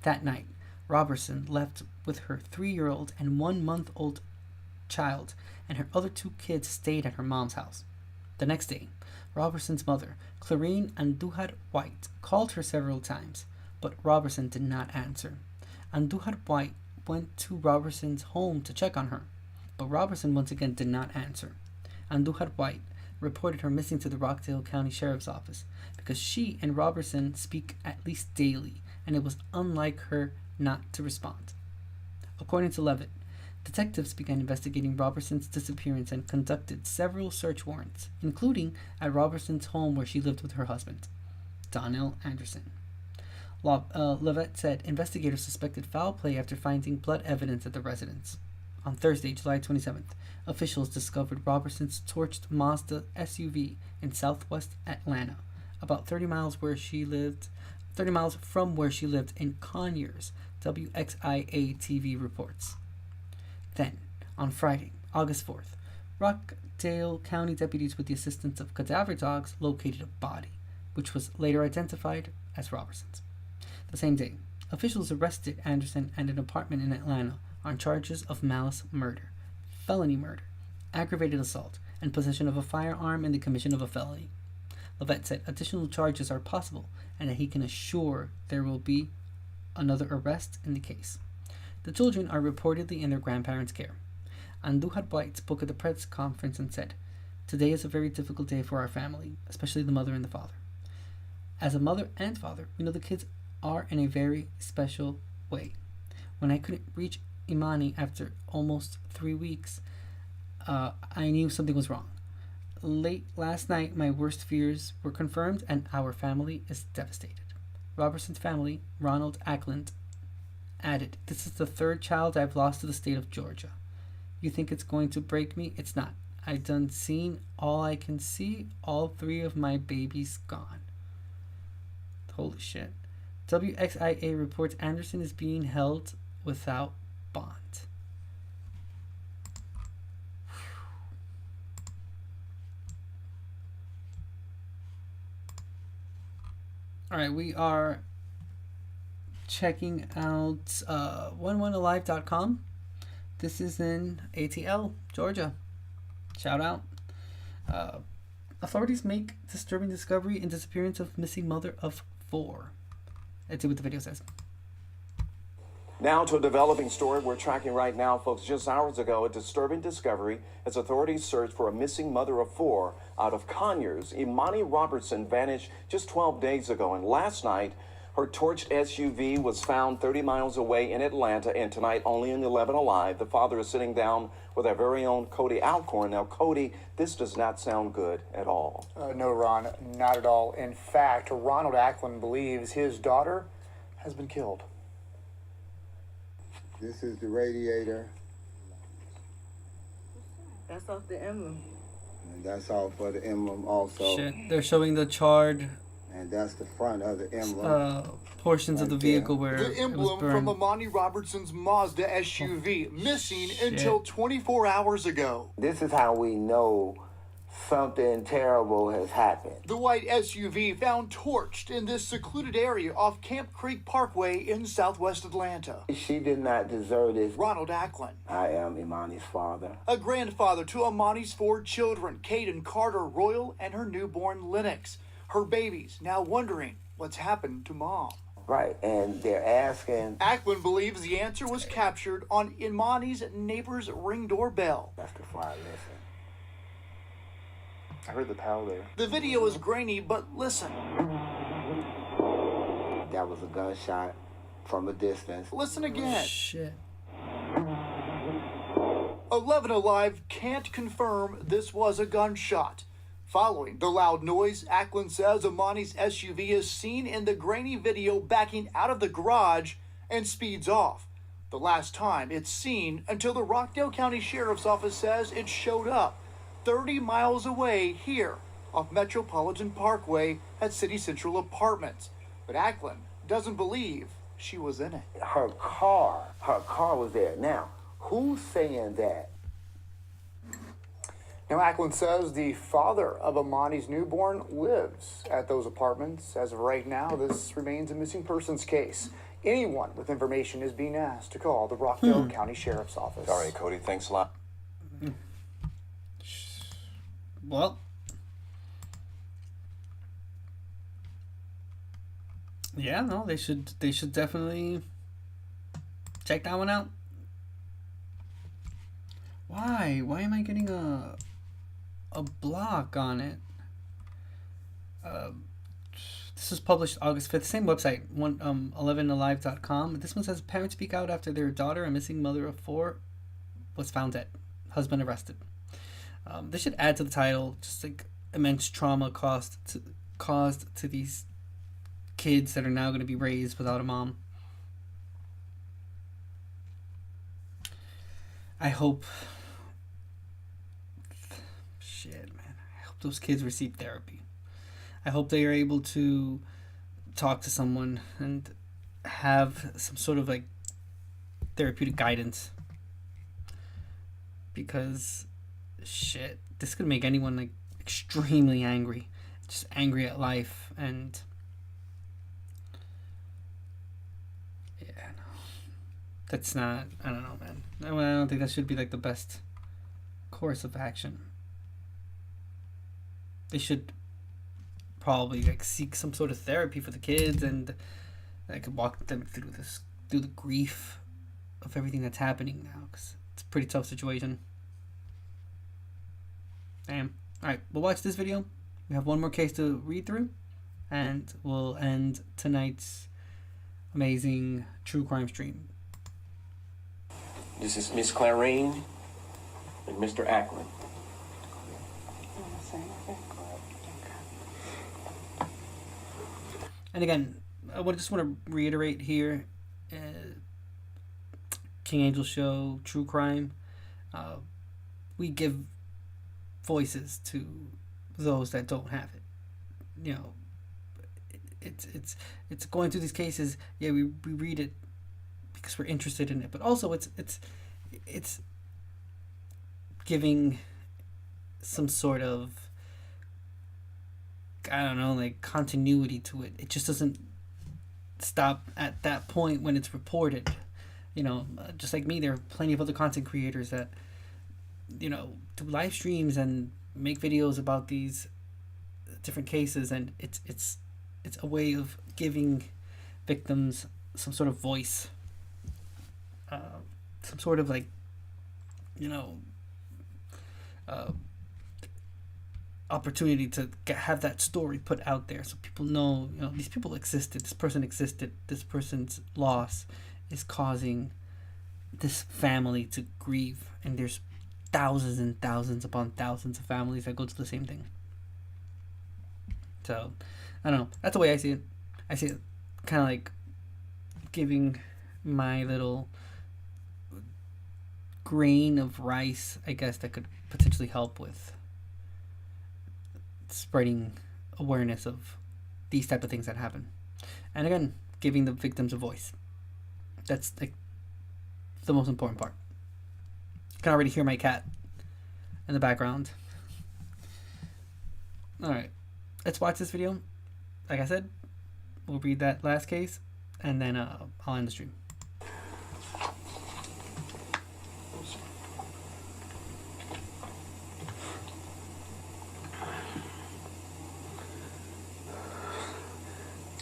That night, Robertson left with her 3-year-old and 1-month-old child, and her other 2 kids stayed at her mom's house. The next day, Robertson's mother, Clarine Andujar White, called her several times, but Robertson did not answer. Andujar White went to Robertson's home to check on her, but Robertson once again did not answer. Andujar White reported her missing to the Rockdale County Sheriff's Office because she and Robertson speak at least daily, and it was unlike her not to respond. According to Levitt, detectives began investigating Robertson's disappearance and conducted several search warrants, including at Robertson's home where she lived with her husband, Donnell Anderson. Levitt said investigators suspected foul play after finding blood evidence at the residence. On Thursday, July 27th, officials discovered Robertson's torched Mazda SUV in southwest Atlanta, about 30 miles from where she lived in Conyers, WXIA TV reports. Then, on Friday, August 4th, Rockdale County deputies with the assistance of cadaver dogs located a body, which was later identified as Robertson's. The same day, officials arrested Anderson and an apartment in Atlanta on charges of malice murder, felony murder, aggravated assault, and possession of a firearm in the commission of a felony. Lovett said additional charges are possible and that he can assure there will be another arrest in the case. The children are reportedly in their grandparents' care. Andújar White spoke at the press conference and said, "Today is a very difficult day for our family, especially the mother and the father. As a mother and father, we know the kids are in a very special way. When I couldn't reach Imani after almost 3 weeks, I knew something was wrong. Late last night, my worst fears were confirmed and our family is devastated." Robertson's family, Ronald Ackland, added, "This is the third child I've lost to the state of Georgia. You think it's going to break me? It's not. I done seen all I can see, all 3 of my babies gone." Holy shit. WXIA reports Anderson is being held without bond. All right, we are checking out 11alive.com. This is in ATL, Georgia. Shout out. Authorities make disturbing discovery and disappearance of missing mother of 4. Let's see what the video says. Now to a developing story we're tracking right now, folks. Just hours ago, a disturbing discovery as authorities search for a missing mother of 4 out of Conyers. Imani Robertson vanished just 12 days ago, and last night, her torched SUV was found 30 miles away in Atlanta, and tonight, only in 11 Alive, the father is sitting down with our very own Cody Alcorn. Now, Cody, this does not sound good at all. No, Ron, not at all. In fact, Ronald Ackland believes his daughter has been killed. This is the radiator. That's off the emblem. And that's all for the emblem also. Shit, they're showing the charred and that's the front of the emblem. Portions of the vehicle where the it was emblem burned. from Imani Robertson's Mazda SUV, missing until 24 hours ago. This is how we know something terrible has happened. The white SUV found torched in this secluded area off Camp Creek Parkway in southwest Atlanta. She did not deserve this. Ronald Ackland. I am Imani's father. A grandfather to Imani's 4 children, Caden Carter Royal and her newborn Lennox. Her babies now wondering what's happened to mom. Right, and they're asking. Ackland believes the answer was captured on Imani's neighbor's Ring doorbell. That's the fire, listen. I heard the pow there. The video is grainy, but listen. That was a gunshot from a distance. Listen again. Shit. 11 Alive can't confirm this was a gunshot. Following the loud noise, Ackland says Imani's SUV is seen in the grainy video backing out of the garage and speeds off. The last time it's seen until the Rockdale County Sheriff's Office says it showed up 30 miles away here off Metropolitan Parkway at City Central Apartments. But Ackland doesn't believe she was in it. Her car was there. Now, who's saying that? Now, Ackland says the father of Imani's newborn lives at those apartments. As of right now, this remains a missing persons case. Anyone with information is being asked to call the Rockdale County Sheriff's Office. All right, Cody, thanks a lot. Well, yeah, no, they should definitely check that one out. Why am I getting a block on it? This was published August 5th. Same website, 11alive.com. This one says parents speak out after their daughter, a missing mother of 4, was found dead. Husband arrested. They should add to the title just like immense trauma caused to these kids that are now going to be raised without a mom. I hope, shit, man, I hope those kids receive therapy. I hope they are able to talk to someone and have some sort of like therapeutic guidance, because shit, this could make anyone like extremely angry, just angry at life. And yeah, no, that's not, I don't know, man. I don't think that should be like the best course of action. They should probably like seek some sort of therapy for the kids, and I could walk them through the grief of everything that's happening now, because it's a pretty tough situation. Damn. Alright, we'll watch this video. We have one more case to read through, and we'll end tonight's amazing true crime stream. This is Miss Clarine and Mr. Ackland. And again, I just want to reiterate here, King Angel Show, True Crime, we give voices to those that don't have it. You know, it's going through these cases. Yeah, we read it because we're interested in it, but also it's giving some sort of, I don't know, like continuity to it. It just doesn't stop at that point when it's reported. You know, just like me, there are plenty of other content creators that, you know, do live streams and make videos about these different cases, and it's a way of giving victims some sort of voice, some sort of like, you know, opportunity to have that story put out there, so people know, you know, these people existed, this person existed, this person's loss is causing this family to grieve, and there's thousands and thousands upon thousands of families that go through the same thing. So I don't know, that's the way I see it. I see it kind of like giving my little grain of rice, I guess, that could potentially help with spreading awareness of these type of things that happen, and again, giving the victims a voice. That's like the most important part. You can already hear my cat in the background. Alright, let's watch this video. Like I said, we'll read that last case, and then I'll end the stream.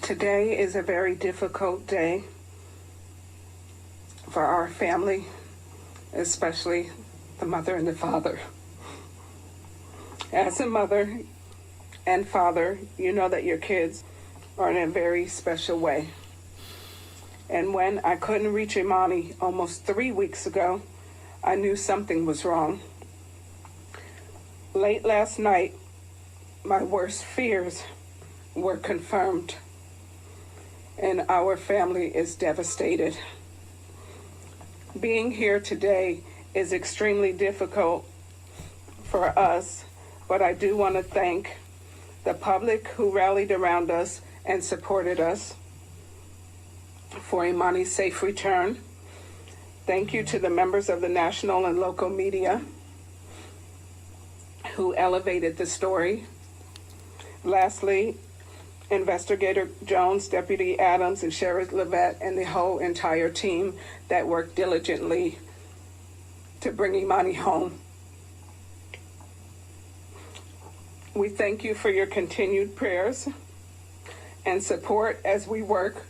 Today is a very difficult day for our family, especially the mother and the father. As a mother and father, you know that your kids are in a very special way. And when I couldn't reach Imani almost 3 weeks ago, I knew something was wrong. Late last night, my worst fears were confirmed, and our family is devastated. Being here today is extremely difficult for us, but I do want to thank the public who rallied around us and supported us for Imani's safe return. Thank you to the members of the national and local media who elevated the story. Lastly, Investigator Jones, Deputy Adams, and Sheriff Levette, and the whole entire team that worked diligently to bring Imani home. We thank you for your continued prayers and support as we work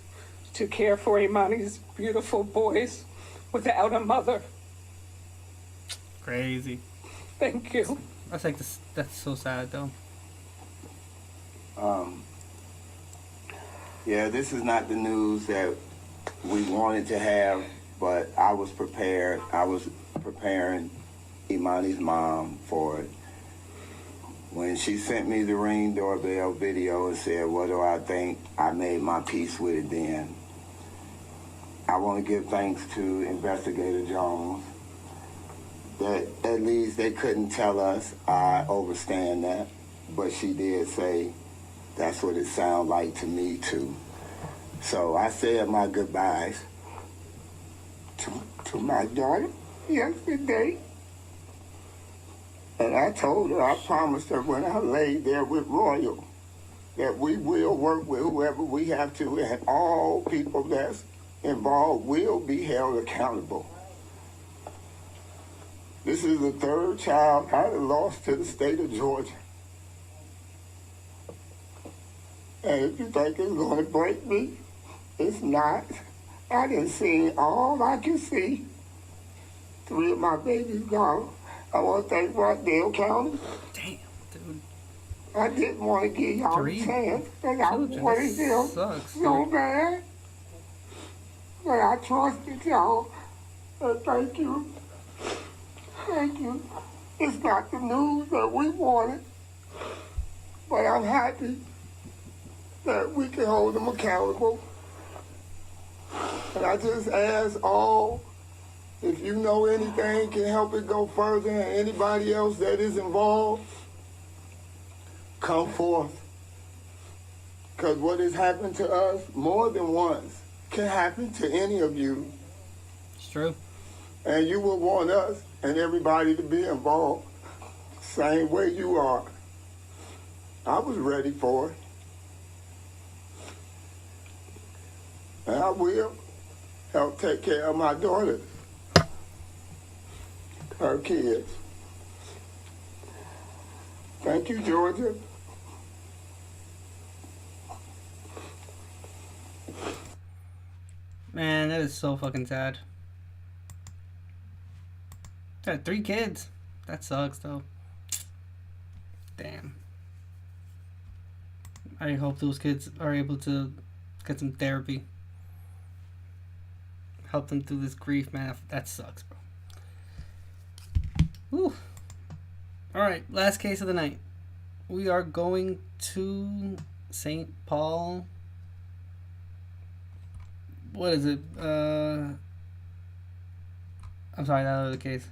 to care for Imani's beautiful boys without a mother. Crazy. Thank you. That's like this. That's so sad, though. Yeah, this is not the news that we wanted to have, but I was prepared. I was preparing Imani's mom for it. When she sent me the Ring doorbell video and said, what do I think? I made my peace with it then. I want to give thanks to Investigator Jones that at least they couldn't tell us. I understand that. But she did say that's what it sounded like to me, too. So I said my goodbyes to my daughter yesterday. And I told her, I promised her when I laid there with Royal, that we will work with whoever we have to, and all people that's involved will be held accountable. This is the third child I have lost to the state of Georgia. And if you think it's going to break me, it's not. I done seen all I can see. 3 of my babies gone. I want to thank Rockdale County. Damn, dude. I didn't want to give y'all a chance, and I wanted them so bad. But I trusted y'all. And thank you. Thank you. It's not the news that we wanted, but I'm happy that we can hold them accountable. And I just ask all, if you know anything can help it go further, and anybody else that is involved, come forth. Because what has happened to us more than once can happen to any of you. It's true. And you will want us and everybody to be involved same way you are. I was ready for it. And I will help take care of my daughter, her kids. Thank you, Georgia. Man, that is so fucking sad. Got 3 kids. That sucks, though. Damn. I hope those kids are able to get some therapy. Help them through this grief, man. That sucks, bro. Whew. Alright, last case of the night. We are going to St. Paul. What is it? I'm sorry, that other case.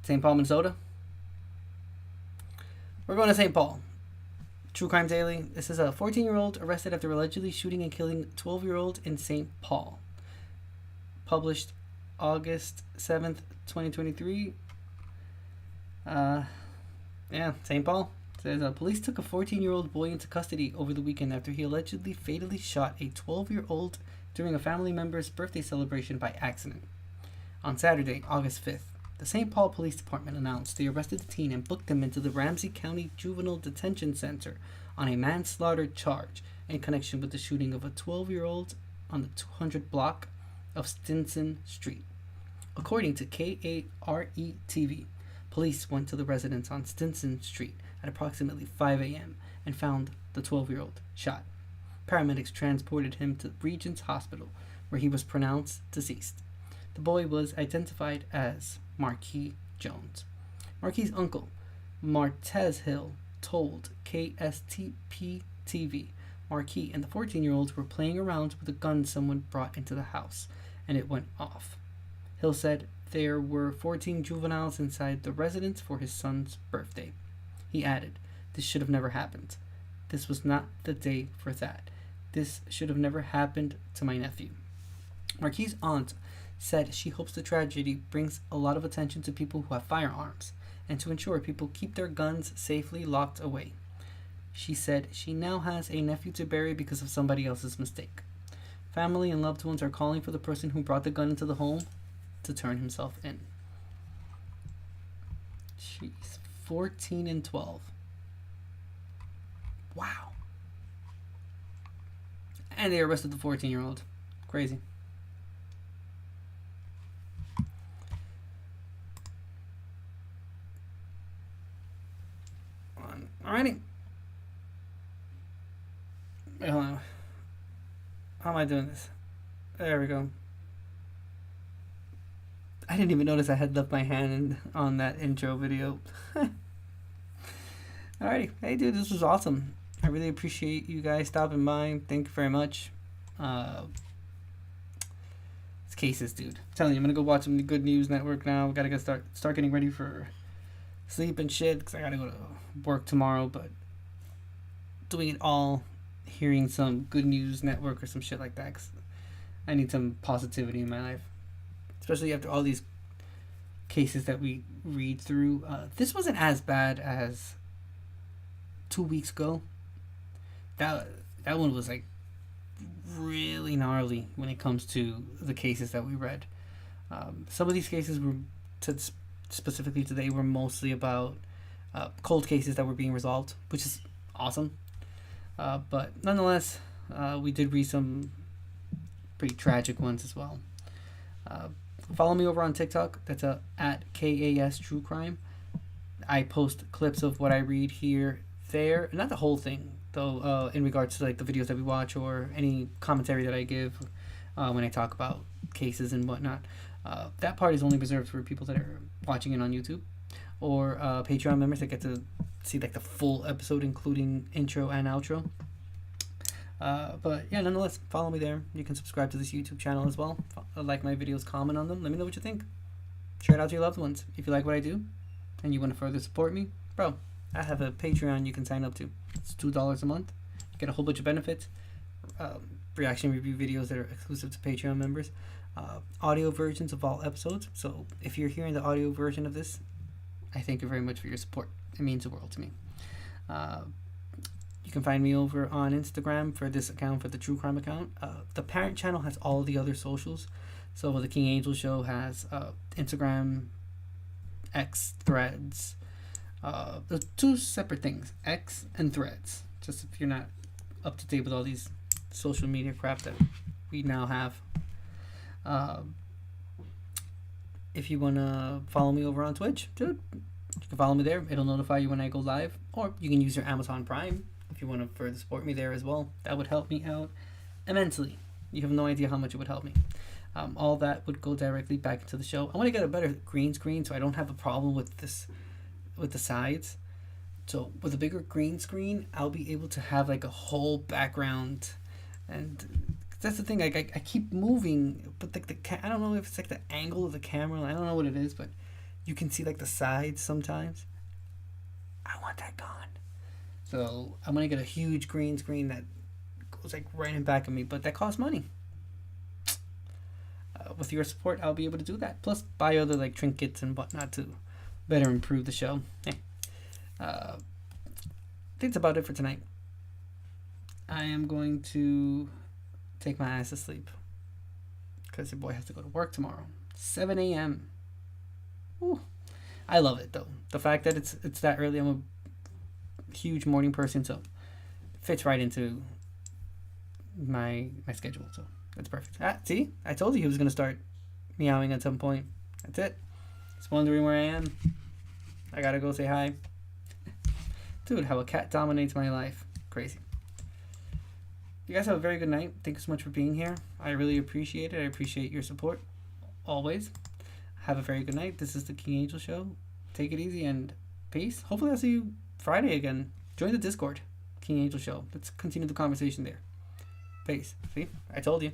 St. Paul, Minnesota. We're going to St. Paul. True Crime Daily. This is a 14-year-old arrested after allegedly shooting and killing a 12-year-old in St. Paul. Published August 7th, 2023. Yeah, St. Paul. It says police took a 14-year-old boy into custody over the weekend after he allegedly fatally shot a 12-year-old during a family member's birthday celebration by accident. On Saturday, August 5th, the St. Paul Police Department announced they arrested the teen and booked him into the Ramsey County Juvenile Detention Center on a manslaughter charge in connection with the shooting of a 12-year-old on the 200 block of Stinson Street. According to KARE-TV, police went to the residence on Stinson Street at approximately 5 a.m. and found the 12-year-old shot. Paramedics transported him to Regents Hospital, where he was pronounced deceased. The boy was identified as Marquis Jones. Marquis' uncle, Martez Hill, told KSTP-TV Marquis and the 14-year-old were playing around with a gun someone brought into the house, and it went off. Hill said there were 14 juveniles inside the residence for his son's birthday. He added, "This should have never happened. This was not the day for that. This should have never happened to my nephew." Marquis' aunt said she hopes the tragedy brings a lot of attention to people who have firearms and to ensure people keep their guns safely locked away. She said she now has a nephew to bury because of somebody else's mistake. Family and loved ones are calling for the person who brought the gun into the home to turn himself in. Jeez, 14 and 12. Wow. And they arrested the 14-year-old. Crazy. Alrighty. Wait, hold on. How am I doing this? There we go. I didn't even notice I had left my hand on that intro video. Alrighty. Hey, dude, this was awesome. I really appreciate you guys stopping by. Thank you very much. This cases, dude. I'm telling you, I'm gonna go watch some Good News Network now. Gotta start getting ready for sleep and shit, because I gotta go to work tomorrow. But doing it all, hearing some Good News Network or some shit like that, 'cause I need some positivity in my life, especially after all these cases that we read through. This wasn't as bad as 2 weeks ago. That one was like really gnarly when it comes to the cases that we read. Some of these cases were, specifically today, were mostly about cold cases that were being resolved, which is awesome. But nonetheless, we did read some pretty tragic ones as well. Follow me over on TikTok. That's at KAS True Crime. I post clips of what I read here, there, not the whole thing though, in regards to like the videos that we watch or any commentary that I give when I talk about cases and whatnot. That part is only reserved for people that are watching it on YouTube, or Patreon members that get to see like the full episode, including intro and outro. But yeah, nonetheless, follow me there. You can subscribe to this YouTube channel as well. Like my videos, comment on them. Let me know what you think. Share it out to your loved ones. If you like what I do and you want to further support me, bro, I have a Patreon you can sign up to. It's $2 a month. You get a whole bunch of benefits. Reaction review videos that are exclusive to Patreon members. Audio versions of all episodes. So if you're hearing the audio version of this, I thank you very much for your support. It means the world to me. You can find me over on Instagram for this account, for the True Crime account. The parent channel has all the other socials. So the King Angel Show has Instagram, X, Threads. There's two separate things, X and Threads. Just if you're not up to date with all these social media crap that we now have. If you want to follow me over on Twitch, dude, you can follow me there. It'll notify you when I go live. Or you can use your Amazon Prime if you want to further support me there as well. That would help me out immensely. You have no idea how much it would help me. All that would go directly back into the show. I want to get a better green screen so I don't have a problem with this, with the sides. So with a bigger green screen, I'll be able to have like a whole background. And that's the thing, like I keep moving, but like I don't know if it's like the angle of the camera. I don't know what it is, but you can see like the sides sometimes. I want that gone. So I'm gonna get a huge green screen that goes like right in back of me, but that costs money. With your support, I'll be able to do that. Plus buy other like trinkets and whatnot to better improve the show. Hey, I think that's about it for tonight. I am going to take my ass to sleep because your boy has to go to work tomorrow, 7 a.m. Ooh. I love it though. The fact that it's that early. I'm a huge morning person, so it fits right into my schedule. So that's perfect. See, I told you he was gonna start meowing at some point. That's it. Just wondering where I am. I gotta go say hi. Dude, how a cat dominates my life. Crazy. You guys have a very good night. Thank you so much for being here. I really appreciate it. I appreciate your support. Always. Have a very good night. This is the King Angel Show. Take it easy and peace. Hopefully I'll see you Friday again. Join the Discord. King Angel Show. Let's continue the conversation there. Peace. See? I told you.